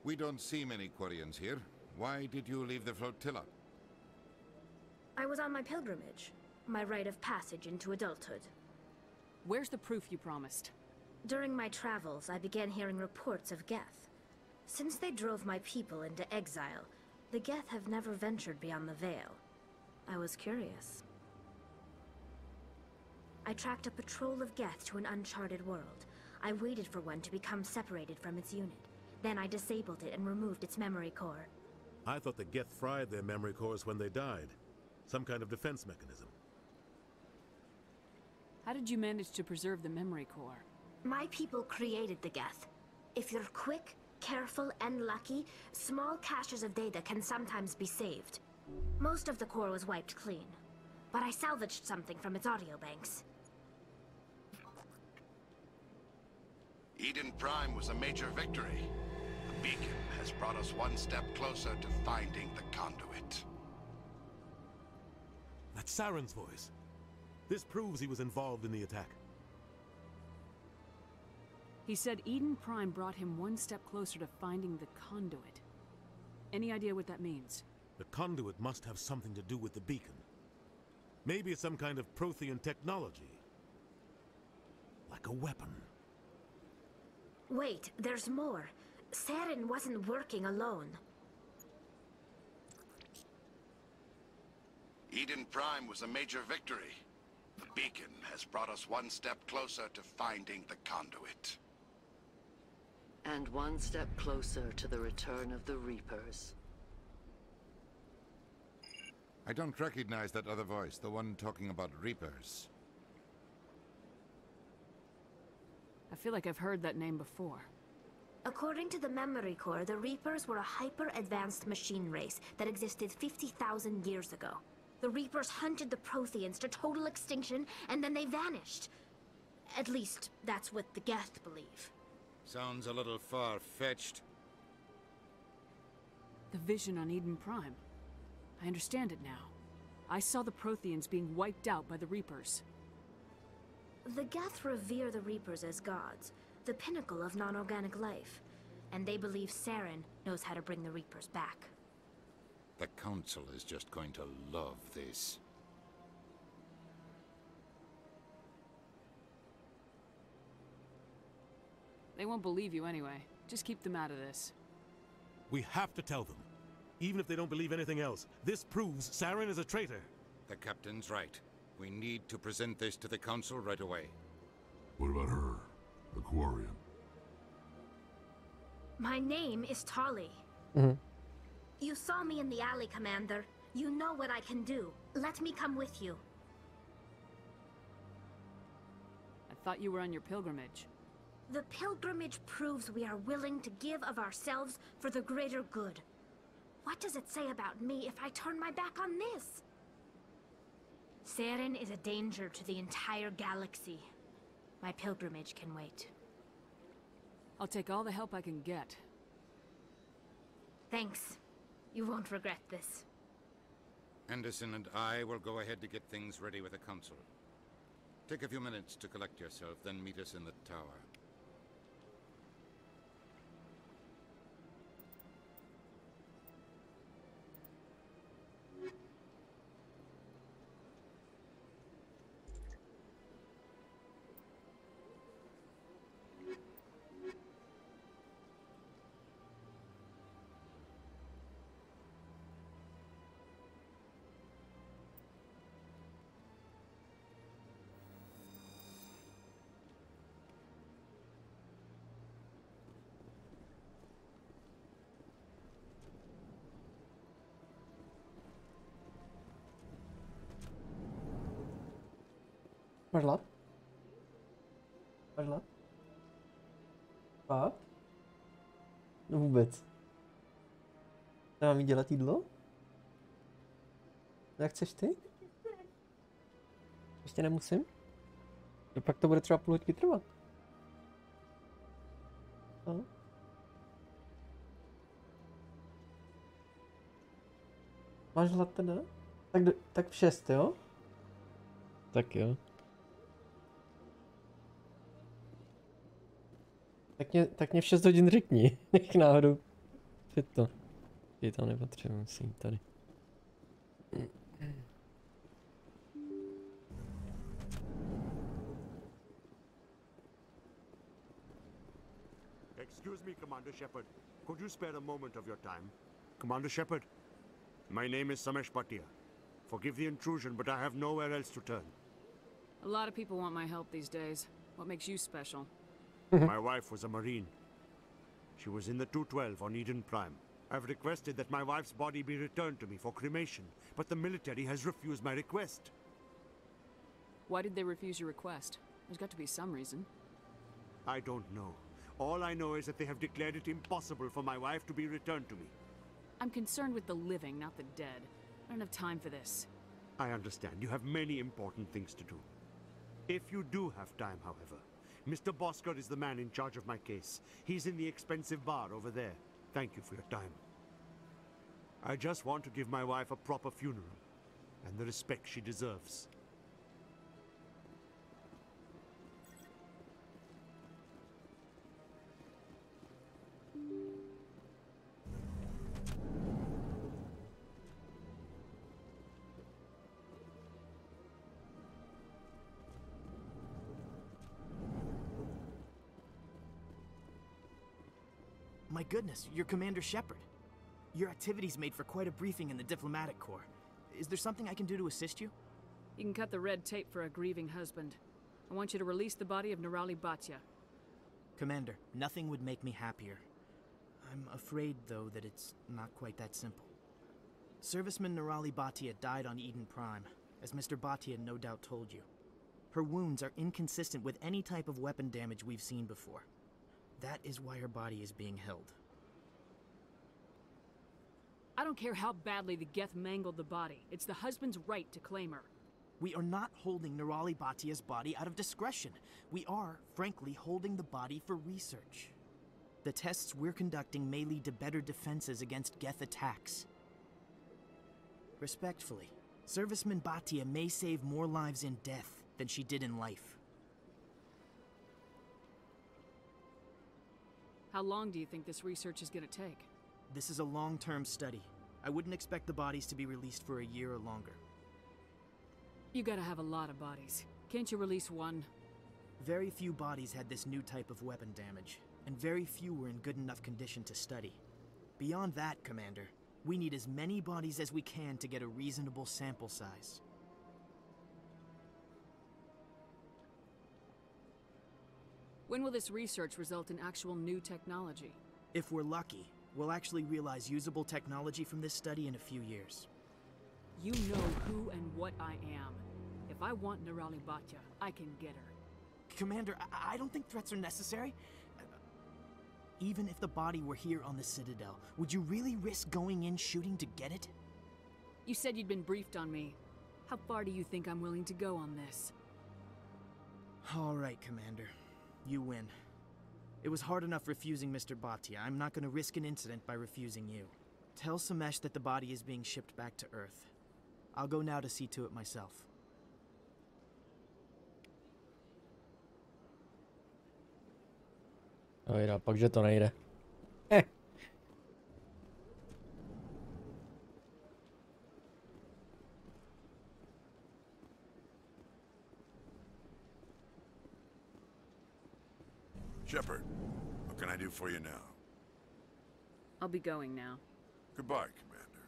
We don't see many Quarians here. Why did you leave the flotilla? I was on my pilgrimage. My rite of passage into adulthood. Where's the proof you promised? During my travels, I began hearing reports of Geth. Since they drove my people into exile, the Geth have never ventured beyond the Veil. I was curious. I tracked a patrol of Geth to an uncharted world. I waited for one to become separated from its unit. Then I disabled it and removed its memory core. I thought the Geth fried their memory cores when they died. Some kind of defense mechanism. How did you manage to preserve the memory core? My people created the Geth. If you're quick, careful, and lucky, small caches of data can sometimes be saved. Most of the core was wiped clean, but I salvaged something from its audio banks. Eden Prime was a major victory. The beacon has brought us one step closer to finding the conduit. That's Saren's voice. This proves he was involved in the attack. He said Eden Prime brought him one step closer to finding the conduit. Any idea what that means? The conduit must have something to do with the beacon. Maybe it's some kind of Prothean technology. Like a weapon. Wait, there's more. Saren wasn't working alone. Eden Prime was a major victory. The beacon has brought us one step closer to finding the conduit. And one step closer to the return of the Reapers. I don't recognize that other voice, the one talking about Reapers. I feel like I've heard that name before. According to the memory core, the Reapers were a hyper-advanced machine race that existed 50,000 years ago. The Reapers hunted the Protheans to total extinction, and then they vanished. At least, that's what the Geth believe. Sounds a little far-fetched. The vision on Eden Prime. I understand it now. I saw the Protheans being wiped out by the Reapers. The Geth revere the Reapers as gods, the pinnacle of non-organic life. And they believe Saren knows how to bring the Reapers back. The Council is just going to love this. They won't believe you anyway. Just keep them out of this. We have to tell them. Even if they don't believe anything else, this proves Saren is a traitor. The Captain's right. We need to present this to the Council right away. What about her? The Quarian? My name is Tali. You saw me in the alley, Commander. You know what I can do. Let me come with you. I thought you were on your pilgrimage. The pilgrimage proves we are willing to give of ourselves for the greater good. What does it say about me if I turn my back on this? Saren is a danger to the entire galaxy. My pilgrimage can wait. I'll take all the help I can get. Thanks. You won't regret this. Anderson and I will go ahead to get things ready with the Council. Take a few minutes to collect yourself, then meet us in the tower. Máš hlad? Máš hlad? Fakt? No vůbec. Nemám jí dělat jídlo? Jak chceš ty? Ještě nemusím? No pak to bude třeba půl hodiny trvat. No. Máš hlad teda? Tak v 6, jo? Tak jo. Tak mě v 6 hodin řekni, nech náhodou fit to. Je tam nepotřebuji, musím tady. Excuse me, Commander Shepard. Could you spare a moment of your time? Commander Shepard, my name is Samesh Bhatia. Forgive the intrusion, but I have nowhere else to turn. A lot of people want my help these days. What makes you special? My wife was a Marine. She was in the 212 on Eden Prime. I've requested that my wife's body be returned to me for cremation, but the military has refused my request. Why did they refuse your request? There's got to be some reason. I don't know. All I know is that they have declared it impossible for my wife to be returned to me. I'm concerned with the living, not the dead. I don't have time for this. I understand. You have many important things to do. If you do have time, however, Mr. Bosker is the man in charge of my case. He's in the expensive bar over there. Thank you for your time. I just want to give my wife a proper funeral, and the respect she deserves. My goodness, you're Commander Shepard. Your activities made for quite a briefing in the diplomatic corps. Is there something I can do to assist you? You can cut the red tape for a grieving husband. I want you to release the body of Nirali Bhatia. Commander, nothing would make me happier. I'm afraid, though, that it's not quite that simple. Serviceman Nirali Bhatia died on Eden Prime, as Mr. Bhatia no doubt told you. Her wounds are inconsistent with any type of weapon damage we've seen before. That is why her body is being held. I don't care how badly the Geth mangled the body. It's the husband's right to claim her. We are not holding Nirali Bhatia's body out of discretion. We are, frankly, holding the body for research. The tests we're conducting may lead to better defenses against Geth attacks. Respectfully, Serviceman Bhatia may save more lives in death than she did in life. How long do you think this research is gonna take? This is a long-term study. I wouldn't expect the bodies to be released for a year or longer. You gotta have a lot of bodies. Can't you release one? Very few bodies had this new type of weapon damage, and very few were in good enough condition to study. Beyond that, Commander, we need as many bodies as we can to get a reasonable sample size. When will this research result in actual new technology? If we're lucky, we'll actually realize usable technology from this study in a few years. You know who and what I am. If I want Nirali Bhatia, I can get her. Commander, I don't think threats are necessary. Even if the body were here on the Citadel, would you really risk going in shooting to get it? You said you'd been briefed on me. How far do you think I'm willing to go on this? All right, Commander. You win. It was hard enough refusing Mr. Bhatia. I'm not going to risk an incident by refusing you. Tell Samesh that the body is being shipped back to Earth. I'll go now to see to it myself. No, pak, že to nejde. Shepard, what can I do for you now? I'll be going now. Goodbye, Commander.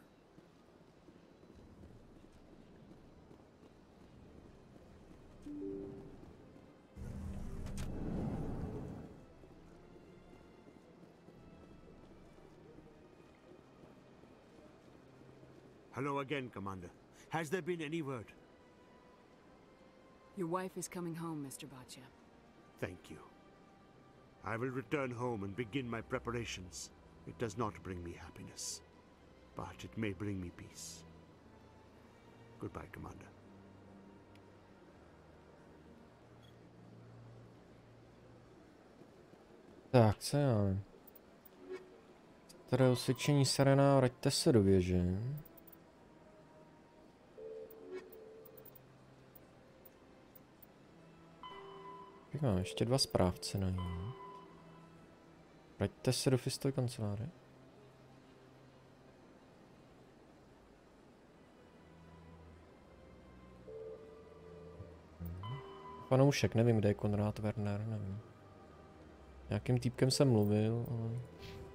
Hello again, Commander. Has there been any word? Your wife is coming home, Mr. Bhatia. Thank you. I will return home and begin my preparations. It does not bring me happiness, but it may bring me peace. Goodbye, Commander. Tak, co já? Staré osvědčení Serena, vraťte se do věže. Mám ještě 2 správce na ní. Vraťte se do Fistové kanceláře. Panoušek, nevím, kde je Konrád Werner, nevím. Nějakým týpkem jsem mluvil, ale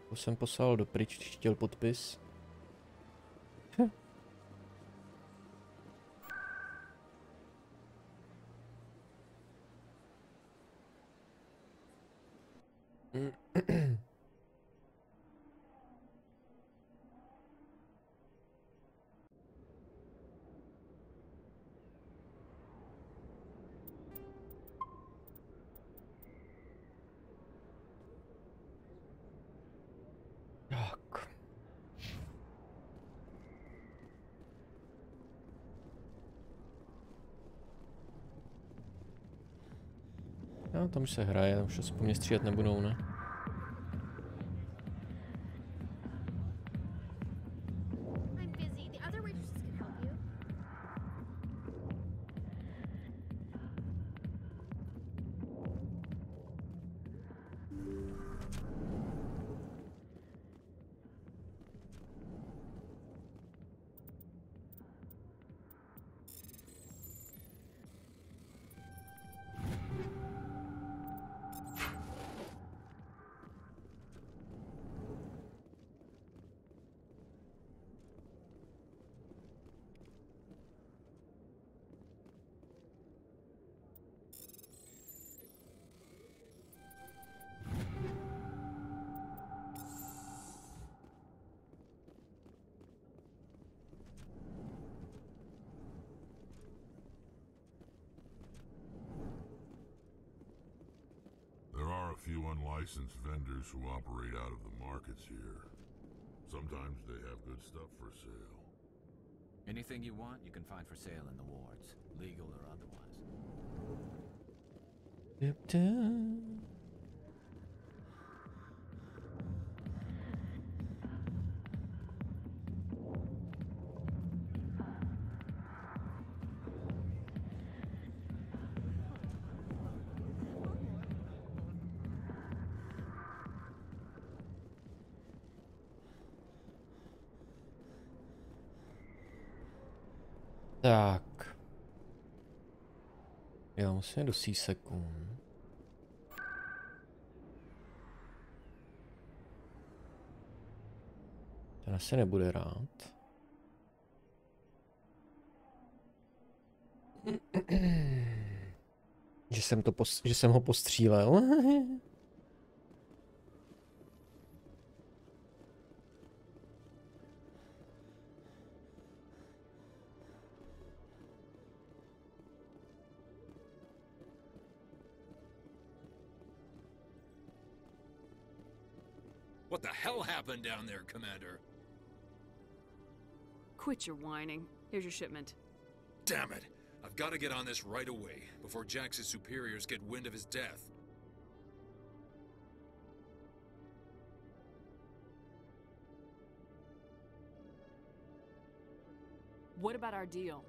to jsem poslal dopryč, když chtěl podpis. Tak. No, tam už se hraje, tam už asi po mně střílet nebudou, ne? There are a few unlicensed vendors who operate out of the markets here. Sometimes they have good stuff for sale. Anything you want, you can find for sale in the wards, legal or otherwise. Tak. Jo, musíme do C-seku. Ten asi nebude rád. Že jsem ho postřílel. What the hell happened down there, Commander? Quit your whining. Here's your shipment. Damn it! I've got to get on this right away, before Jax's superiors get wind of his death. What about our deal?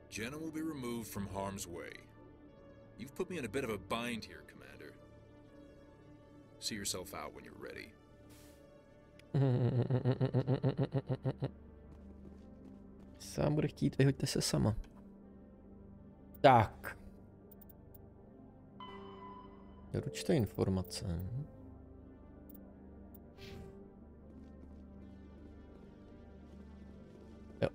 Jenna will be removed from harm's way. You've put me in a bit of a bind here, Commander. See yourself out when you're ready. Sám bude chtít, vyhoďte se sama. Tak. Doručte informace. Jo.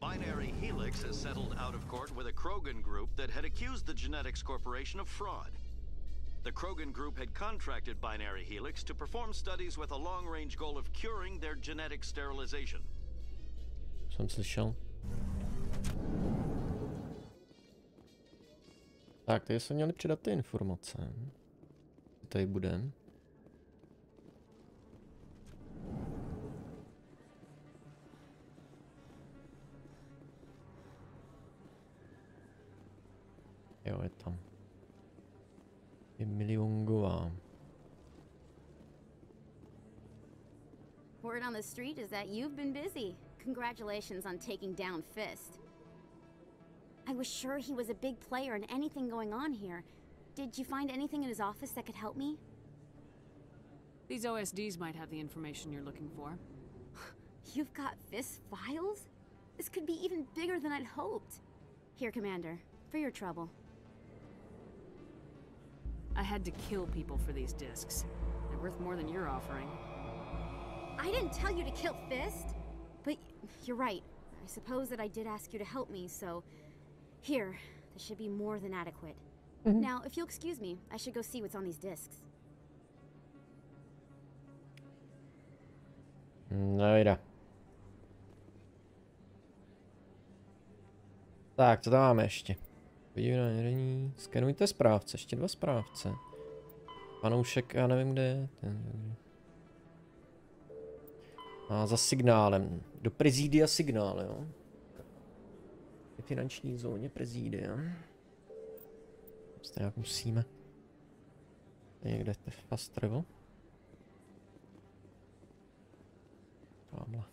Binary Helix has settled out of court with a Krogan group that had accused the Genetics Corporation of fraud. The Krogan group had contracted Binary Helix to perform studies with a long-range goal of curing their genetic sterilization. Jsem slyšel. Tak, tady jsme měli předat ty informace. Tady budem. Jo, je tam. Je miliongová. Word on the street is that you've been busy. Congratulations on taking down Fist. I was sure he was a big player in anything going on here. Did you find anything in his office that could help me? These OSDs might have the information you're looking for. You've got Fist files? This could be even bigger than I'd hoped. Here, Commander, for your trouble. I had to kill people for these discs. They're worth more than you're offering. I didn't tell you to kill Fist! But you're right. I suppose that I did ask you to help me, so... Here, this should be more than adequate. Now, if you'll excuse me, I should go see what's on these discs. No jde. Tak, co tam máme ještě? Podívání, skenujte správce, ještě 2 správce. Panoušek, já nevím, kde je. A za signálem. Do prezídia signál, jo. V finanční zóně prezídia. Prostě nějak musíme. Někde je fast travel. Tamhle.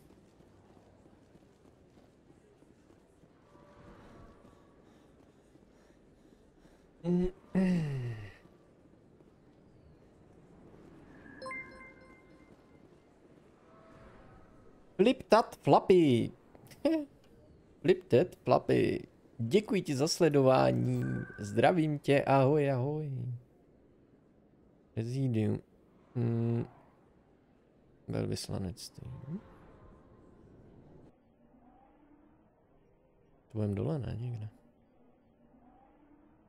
Fliptat Flappy. Fliptat Flappy. Děkuji ti za sledování. Zdravím tě, ahoj, ahoj. Prezidium. Velvyslanectví. To budeme dole, ne? Někde.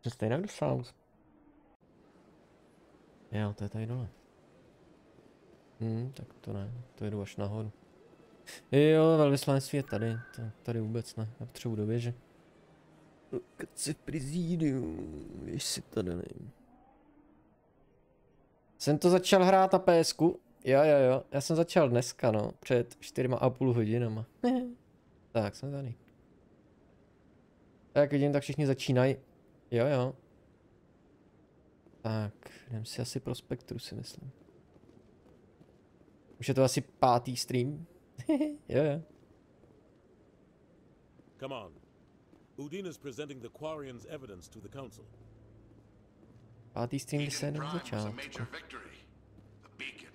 To stejně do South. Jo, to je tady dole. Tak to ne, to jedu až nahoru. Jo, velvyslanectví je tady, tady vůbec ne, já potřebuji do věže. Lokace prezidium, jestli tady nevím. Jsem to začal hrát na PSku. Jo, já jsem začal dneska, no, před 4,5 hodinama. Tak, jsem tady. Jak vidím, tak všichni začínají. Jo. Tak, jdem si asi pro Spektru, si myslím. Už je to asi 5. stream. jo. Come on. Udine is presenting the Quarians' evidence to the council. 5. stream, kdy se jdem začát.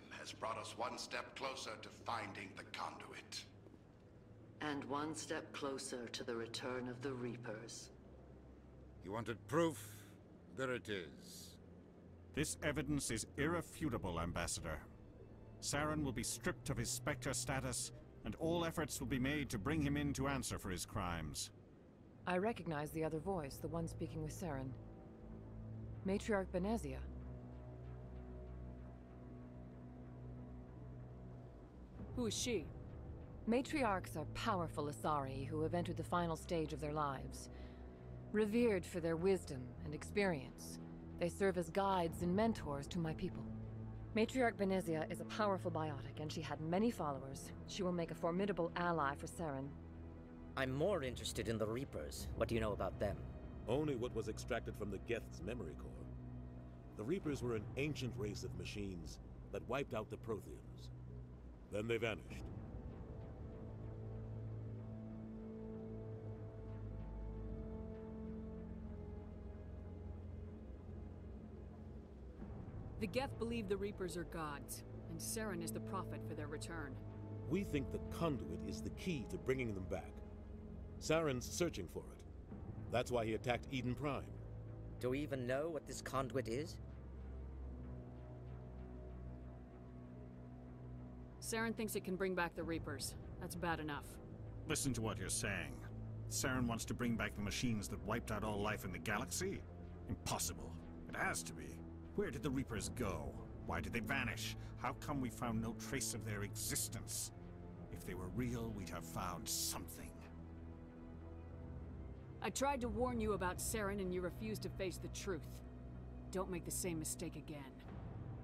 Has brought us one step closer to finding the conduit. And one step closer to the return of the Reapers. You wanted proof? There it is. This evidence is irrefutable, Ambassador. Saren will be stripped of his Spectre status, and all efforts will be made to bring him in to answer for his crimes. I recognize the other voice, the one speaking with Saren. Matriarch Benezia. Who is she? Matriarchs are powerful Asari who have entered the final stage of their lives. Revered for their wisdom and experience, they serve as guides and mentors to my people. Matriarch Benezia is a powerful biotic, and she had many followers. She will make a formidable ally for Saren. I'm more interested in the Reapers. What do you know about them? Only what was extracted from the Geth's memory core. The Reapers were an ancient race of machines that wiped out the Protheans. Then they vanished. The Geth believe the Reapers are gods, and Saren is the prophet for their return. We think the conduit is the key to bringing them back. Saren's searching for it. That's why he attacked Eden Prime. Do we even know what this conduit is? Saren thinks it can bring back the Reapers. That's bad enough. Listen to what you're saying. Saren wants to bring back the machines that wiped out all life in the galaxy? Impossible. It has to be. Where did the Reapers go? Why did they vanish? How come we found no trace of their existence? If they were real, we'd have found something. I tried to warn you about Saren and you refused to face the truth. Don't make the same mistake again.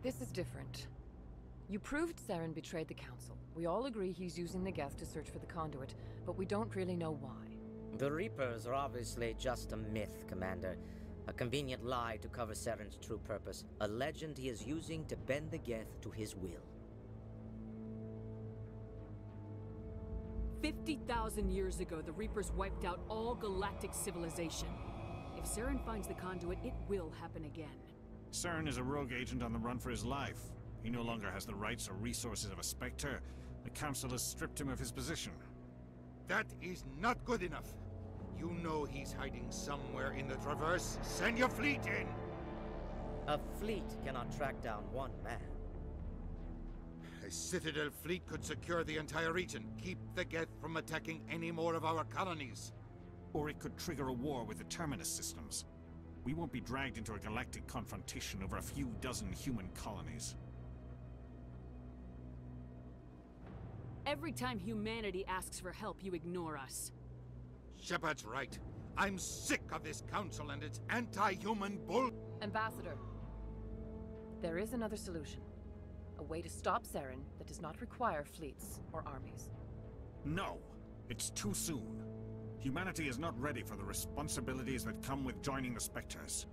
This is different. You proved Saren betrayed the Council. We all agree he's using the Geth to search for the conduit, but we don't really know why. The Reapers are obviously just a myth, Commander. A convenient lie to cover Saren's true purpose. A legend he is using to bend the Geth to his will. 50,000 years ago, the Reapers wiped out all galactic civilization. If Saren finds the conduit, it will happen again. Saren is a rogue agent on the run for his life. He no longer has the rights or resources of a Spectre. The Council has stripped him of his position. That is not good enough. You know he's hiding somewhere in the Traverse. Send your fleet in! A fleet cannot track down one man. A Citadel fleet could secure the entire region, keep the Geth from attacking any more of our colonies. Or it could trigger a war with the Terminus systems. We won't be dragged into a galactic confrontation over a few dozen human colonies. Every time humanity asks for help, you ignore us. Shepard's right. I'm sick of this council and its anti-human bull— Ambassador, there is another solution. A way to stop Saren that does not require fleets or armies. No! It's too soon. Humanity is not ready for the responsibilities that come with joining the Spectres.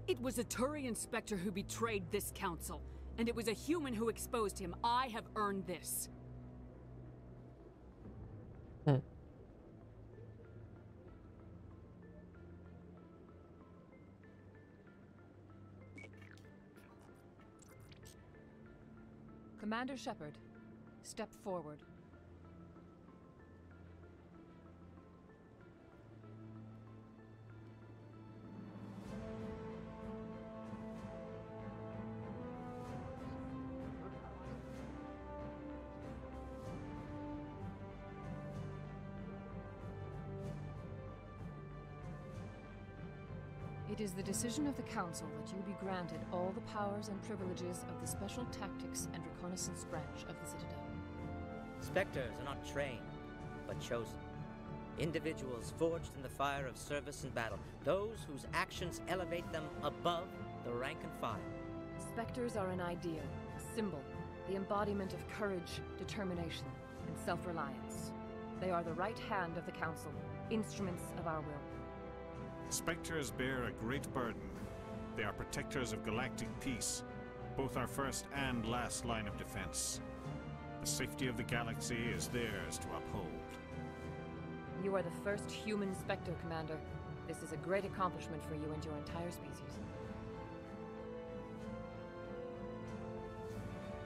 It was a Turian Spectre who betrayed this council, and it was a human who exposed him. I have earned this. Commander Shepard, step forward. It is the decision of the Council that you be granted all the powers and privileges of the Special Tactics and Reconnaissance branch of the Citadel. Spectres are not trained, but chosen. Individuals forged in the fire of service and battle. Those whose actions elevate them above the rank and file. Spectres are an ideal, a symbol, the embodiment of courage, determination, and self-reliance. They are the right hand of the Council, instruments of our will. Spectres bear a great burden. They are protectors of galactic peace, both our first and last line of defense. The safety of the galaxy is theirs to uphold. You are the first human Spectre, Commander. This is a great accomplishment for you and your entire species.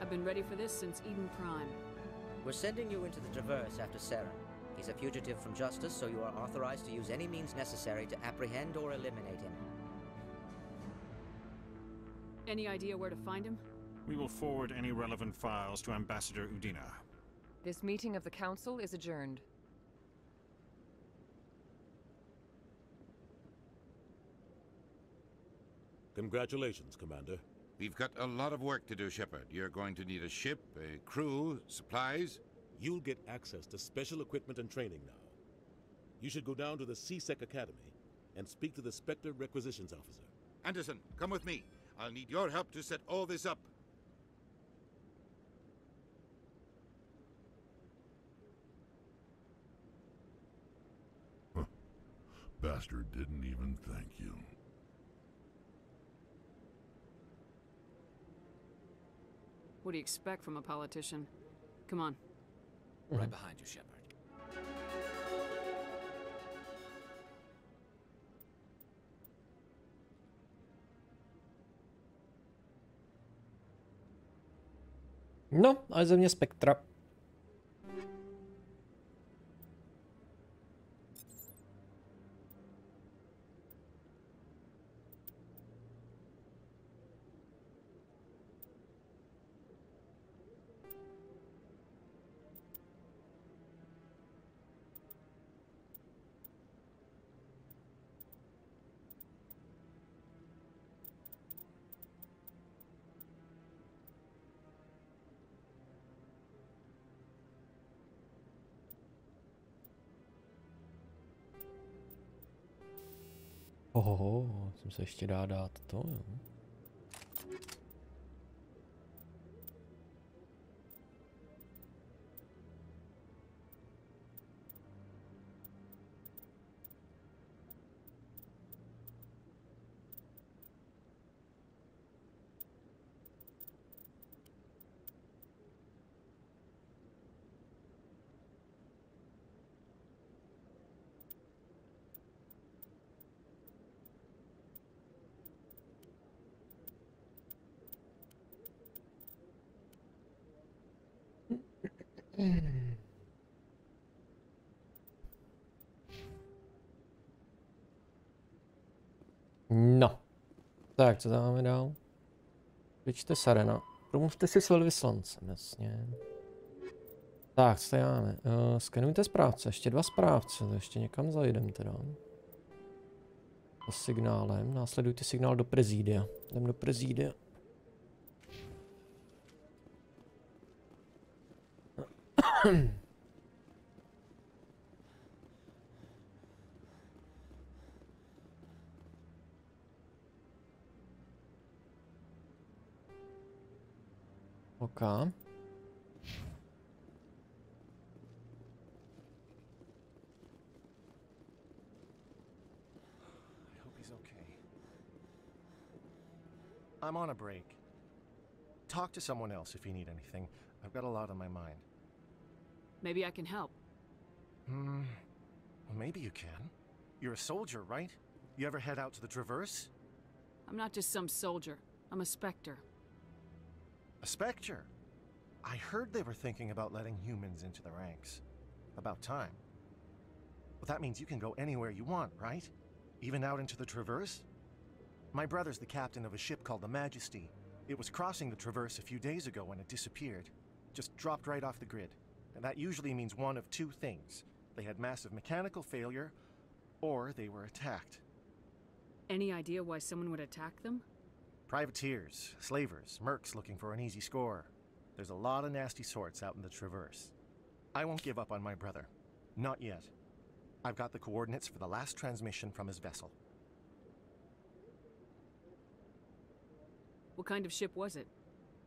I've been ready for this since Eden Prime. We're sending you into the Traverse after Saren. He's a fugitive from justice, so you are authorized to use any means necessary to apprehend or eliminate him. Any idea where to find him? We will forward any relevant files to Ambassador Udina. This meeting of the Council is adjourned. Congratulations, Commander. We've got a lot of work to do, Shepard. You're going to need a ship, a crew, supplies. You'll get access to special equipment and training now. You should go down to the C-Sec Academy and speak to the Spectre Requisitions Officer. Anderson, come with me. I'll need your help to set all this up. Bastard didn't even thank you. What do you expect from a politician? Come on. Right behind you, Shepard. No, ale ze mě Spektra. Oho, jsem se ještě dá dát to, jo. No. Tak, co tam máme dál? Vyčte Sarena. Promluvte si s velvyslancem, jasně. Tak, co tady máme? Skenujte správce, ještě 2 správce, to ještě někam zajdem teda. S signálem, následujte signál do prezídia. Jdem do prezídia. OK. I hope he's okay. I'm on a break. Talk to someone else if you need anything. I've got a lot on my mind. Maybe I can help. Well, maybe you can. You're a soldier, right? You ever head out to the Traverse? I'm not just some soldier. I'm a Spectre. A Spectre? I heard they were thinking about letting humans into the ranks. About time. Well, that means you can go anywhere you want, right? Even out into the Traverse? My brother's the captain of a ship called the Majesty. It was crossing the Traverse a few days ago when it disappeared. Just dropped right off the grid. And that usually means one of 2 things. They had massive mechanical failure, or they were attacked. Any idea why someone would attack them? Privateers, slavers, mercs looking for an easy score. There's a lot of nasty sorts out in the Traverse. I won't give up on my brother. Not yet. I've got the coordinates for the last transmission from his vessel. What kind of ship was it?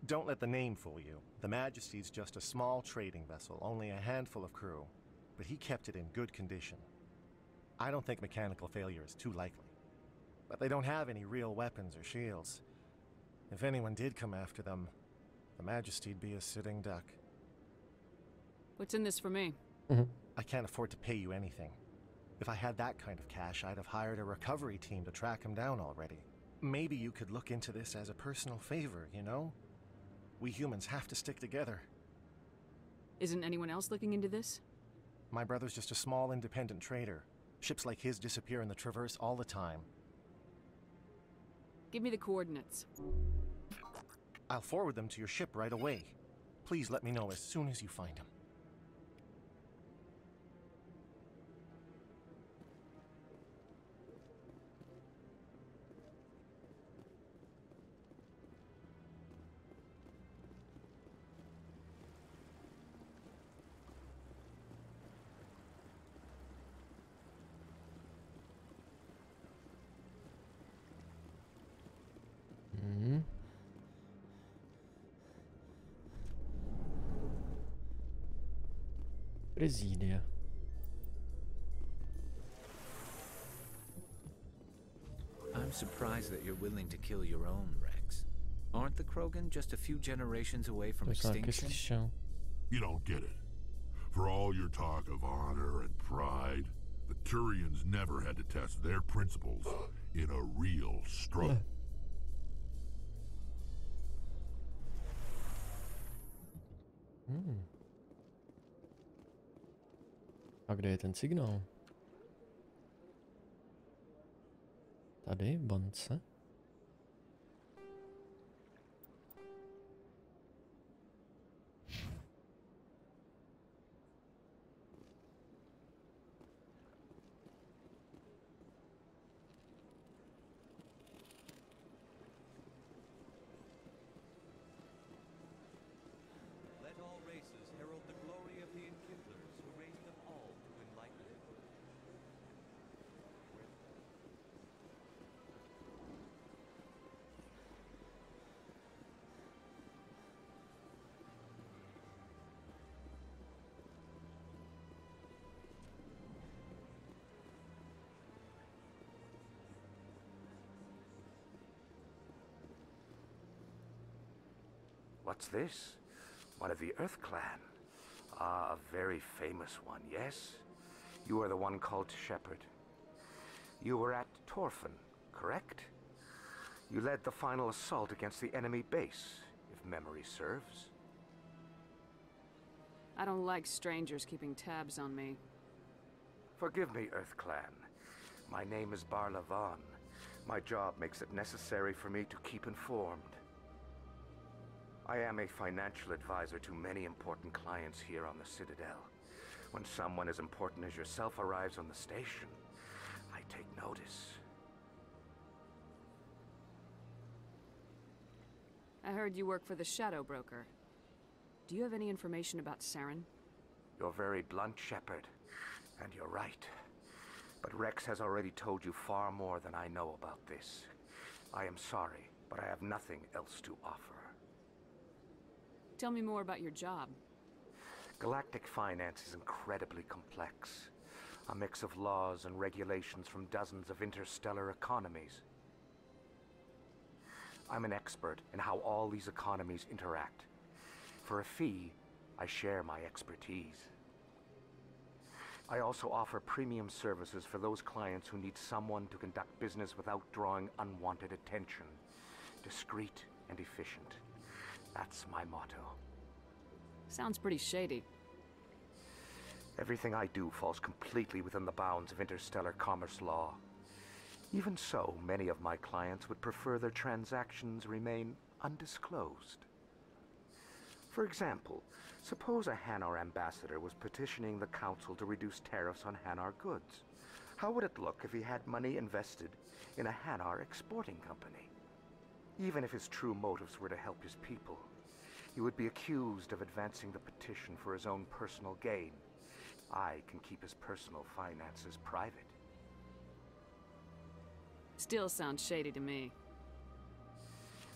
Don't let the name fool you. The Majesty's just a small trading vessel, only a handful of crew. But he kept it in good condition. I don't think mechanical failure is too likely. But they don't have any real weapons or shields. If anyone did come after them, the Majesty'd be a sitting duck. What's in this for me? I can't afford to pay you anything. If I had that kind of cash, I'd have hired a recovery team to track him down already. Maybe you could look into this as a personal favor, you know? We humans have to stick together. Isn't anyone else looking into this? My brother's just a small independent trader. Ships like his disappear in the Traverse all the time. Give me the coordinates. I'll forward them to your ship right away. Please let me know as soon as you find them. Prezídia. I'm surprised that you're willing to kill your own, Rex. Aren't the Krogan just a few generations away from extinction? You don't get it. For all your talk of honor and pride, the Turians never had to test their principles in a real struggle. A kde je ten signál? Tady, v bance. Let all races herald the glory of the Enkindlers who raised them all to enlightenment. What's this? One of the Earth Clan. Ah, a very famous one, yes? You are the one called Shepard. You were at Torfan, correct? You led the final assault against the enemy base, if memory serves. I don't like strangers keeping tabs on me. Forgive me, Earth Clan. My name is Barla Vaughn. My job makes it necessary for me to keep informed. I am a financial advisor to many important clients here on the Citadel. When someone as important as yourself arrives on the station, I take notice. I heard you work for the Shadow Broker. Do you have any information about Saren? You're very blunt, Shepard. And you're right. But Rex has already told you far more than I know about this. I am sorry, but I have nothing else to offer. Tell me more about your job. Galactic finance is incredibly complex. A mix of laws and regulations from dozens of interstellar economies. I'm an expert in how all these economies interact. For a fee, I share my expertise. I also offer premium services for those clients who need someone to conduct business without drawing unwanted attention. Discreet and efficient. That's my motto. Sounds pretty shady. Everything I do falls completely within the bounds of interstellar commerce law. Even so, many of my clients would prefer their transactions remain undisclosed. For example, suppose a Hanar ambassador was petitioning the Council to reduce tariffs on Hanar goods. How would it look if he had money invested in a Hanar exporting company? Even if his true motives were to help his people, he would be accused of advancing the petition for his own personal gain. I can keep his personal finances private. Still sounds shady to me.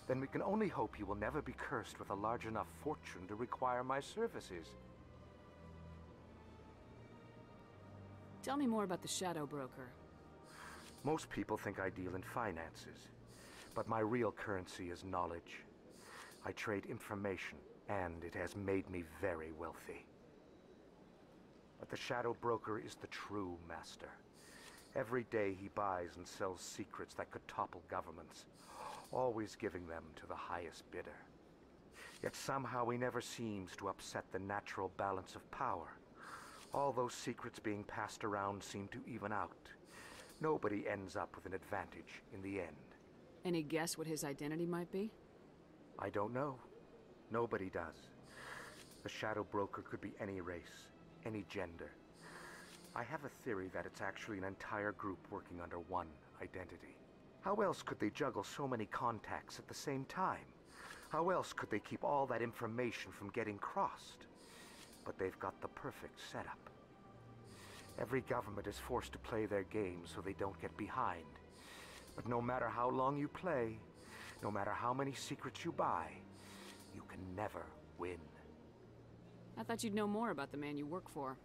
Then we can only hope you will never be cursed with a large enough fortune to require my services. Tell me more about the Shadow Broker. Most people think I deal in finances, but my real currency is knowledge. I trade information, and it has made me very wealthy. But the Shadow Broker is the true master. Every day he buys and sells secrets that could topple governments, always giving them to the highest bidder. Yet somehow he never seems to upset the natural balance of power. All those secrets being passed around seem to even out. Nobody ends up with an advantage in the end. Any guess what his identity might be? I don't know. Nobody does. The Shadow Broker could be any race, any gender. I have a theory that it's actually an entire group working under one identity. How else could they juggle so many contacts at the same time? How else could they keep all that information from getting crossed? But they've got the perfect setup. Every government is forced to play their game so they don't get behind. But no matter how long you play, no matter how many secrets you buy, you can never win. I thought you'd know more about the man you work for.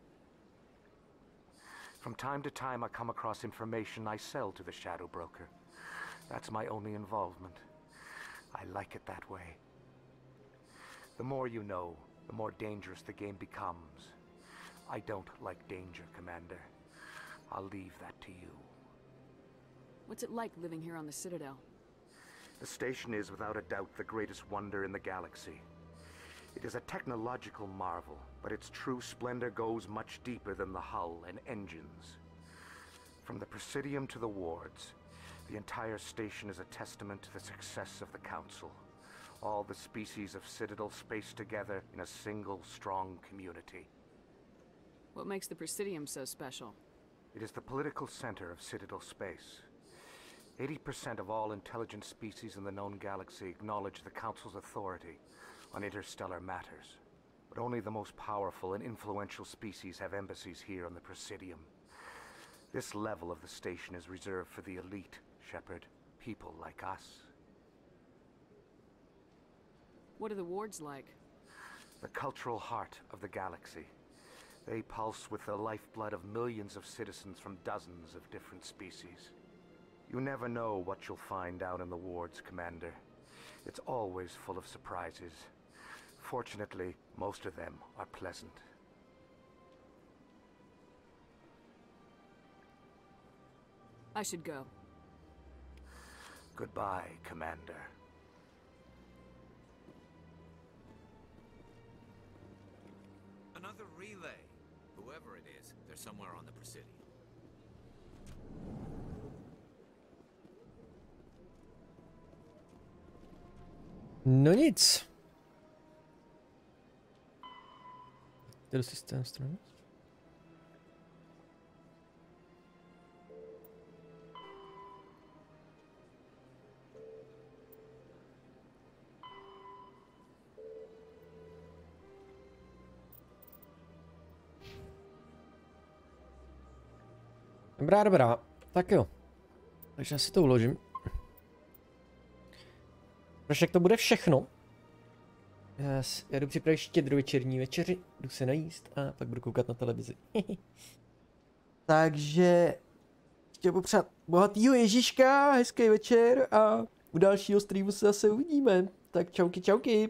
From time to time, I come across information I sell to the Shadow Broker. That's my only involvement. I like it that way. The more you know, the more dangerous the game becomes. I don't like danger, Commander. I'll leave that to you. What's it like living here on the Citadel? The station is without a doubt the greatest wonder in the galaxy. It is a technological marvel, but its true splendor goes much deeper than the hull and engines. From the Presidium to the wards, the entire station is a testament to the success of the Council. All the species of Citadel spaced together in a single strong community. What makes the Presidium so special? It is the political center of Citadel space. 80% of all intelligent species in the known galaxy acknowledge the Council's authority on interstellar matters. But only the most powerful and influential species have embassies here on the Presidium. This level of the station is reserved for the elite, Shepard. People like us. What are the wards like? The cultural heart of the galaxy. They pulse with the lifeblood of millions of citizens from dozens of different species. You never know what you'll find down in the wards, Commander. It's always full of surprises. Fortunately, most of them are pleasant. I should go. Goodbye, Commander. Another Another relay. Whoever it is, they're somewhere on the Presidium. No nic. Ten systém strany. Dobrá, dobrá. Tak jo. Takže já si to uložím. Prošek to bude všechno. Já jdu připravit štědrovečerní večeři, jdu se najíst a pak budu koukat na televizi. Takže chtěl popřát bohatýho Ježíška, hezký večer a u dalšího streamu se zase uvidíme. Tak čauky, čauky.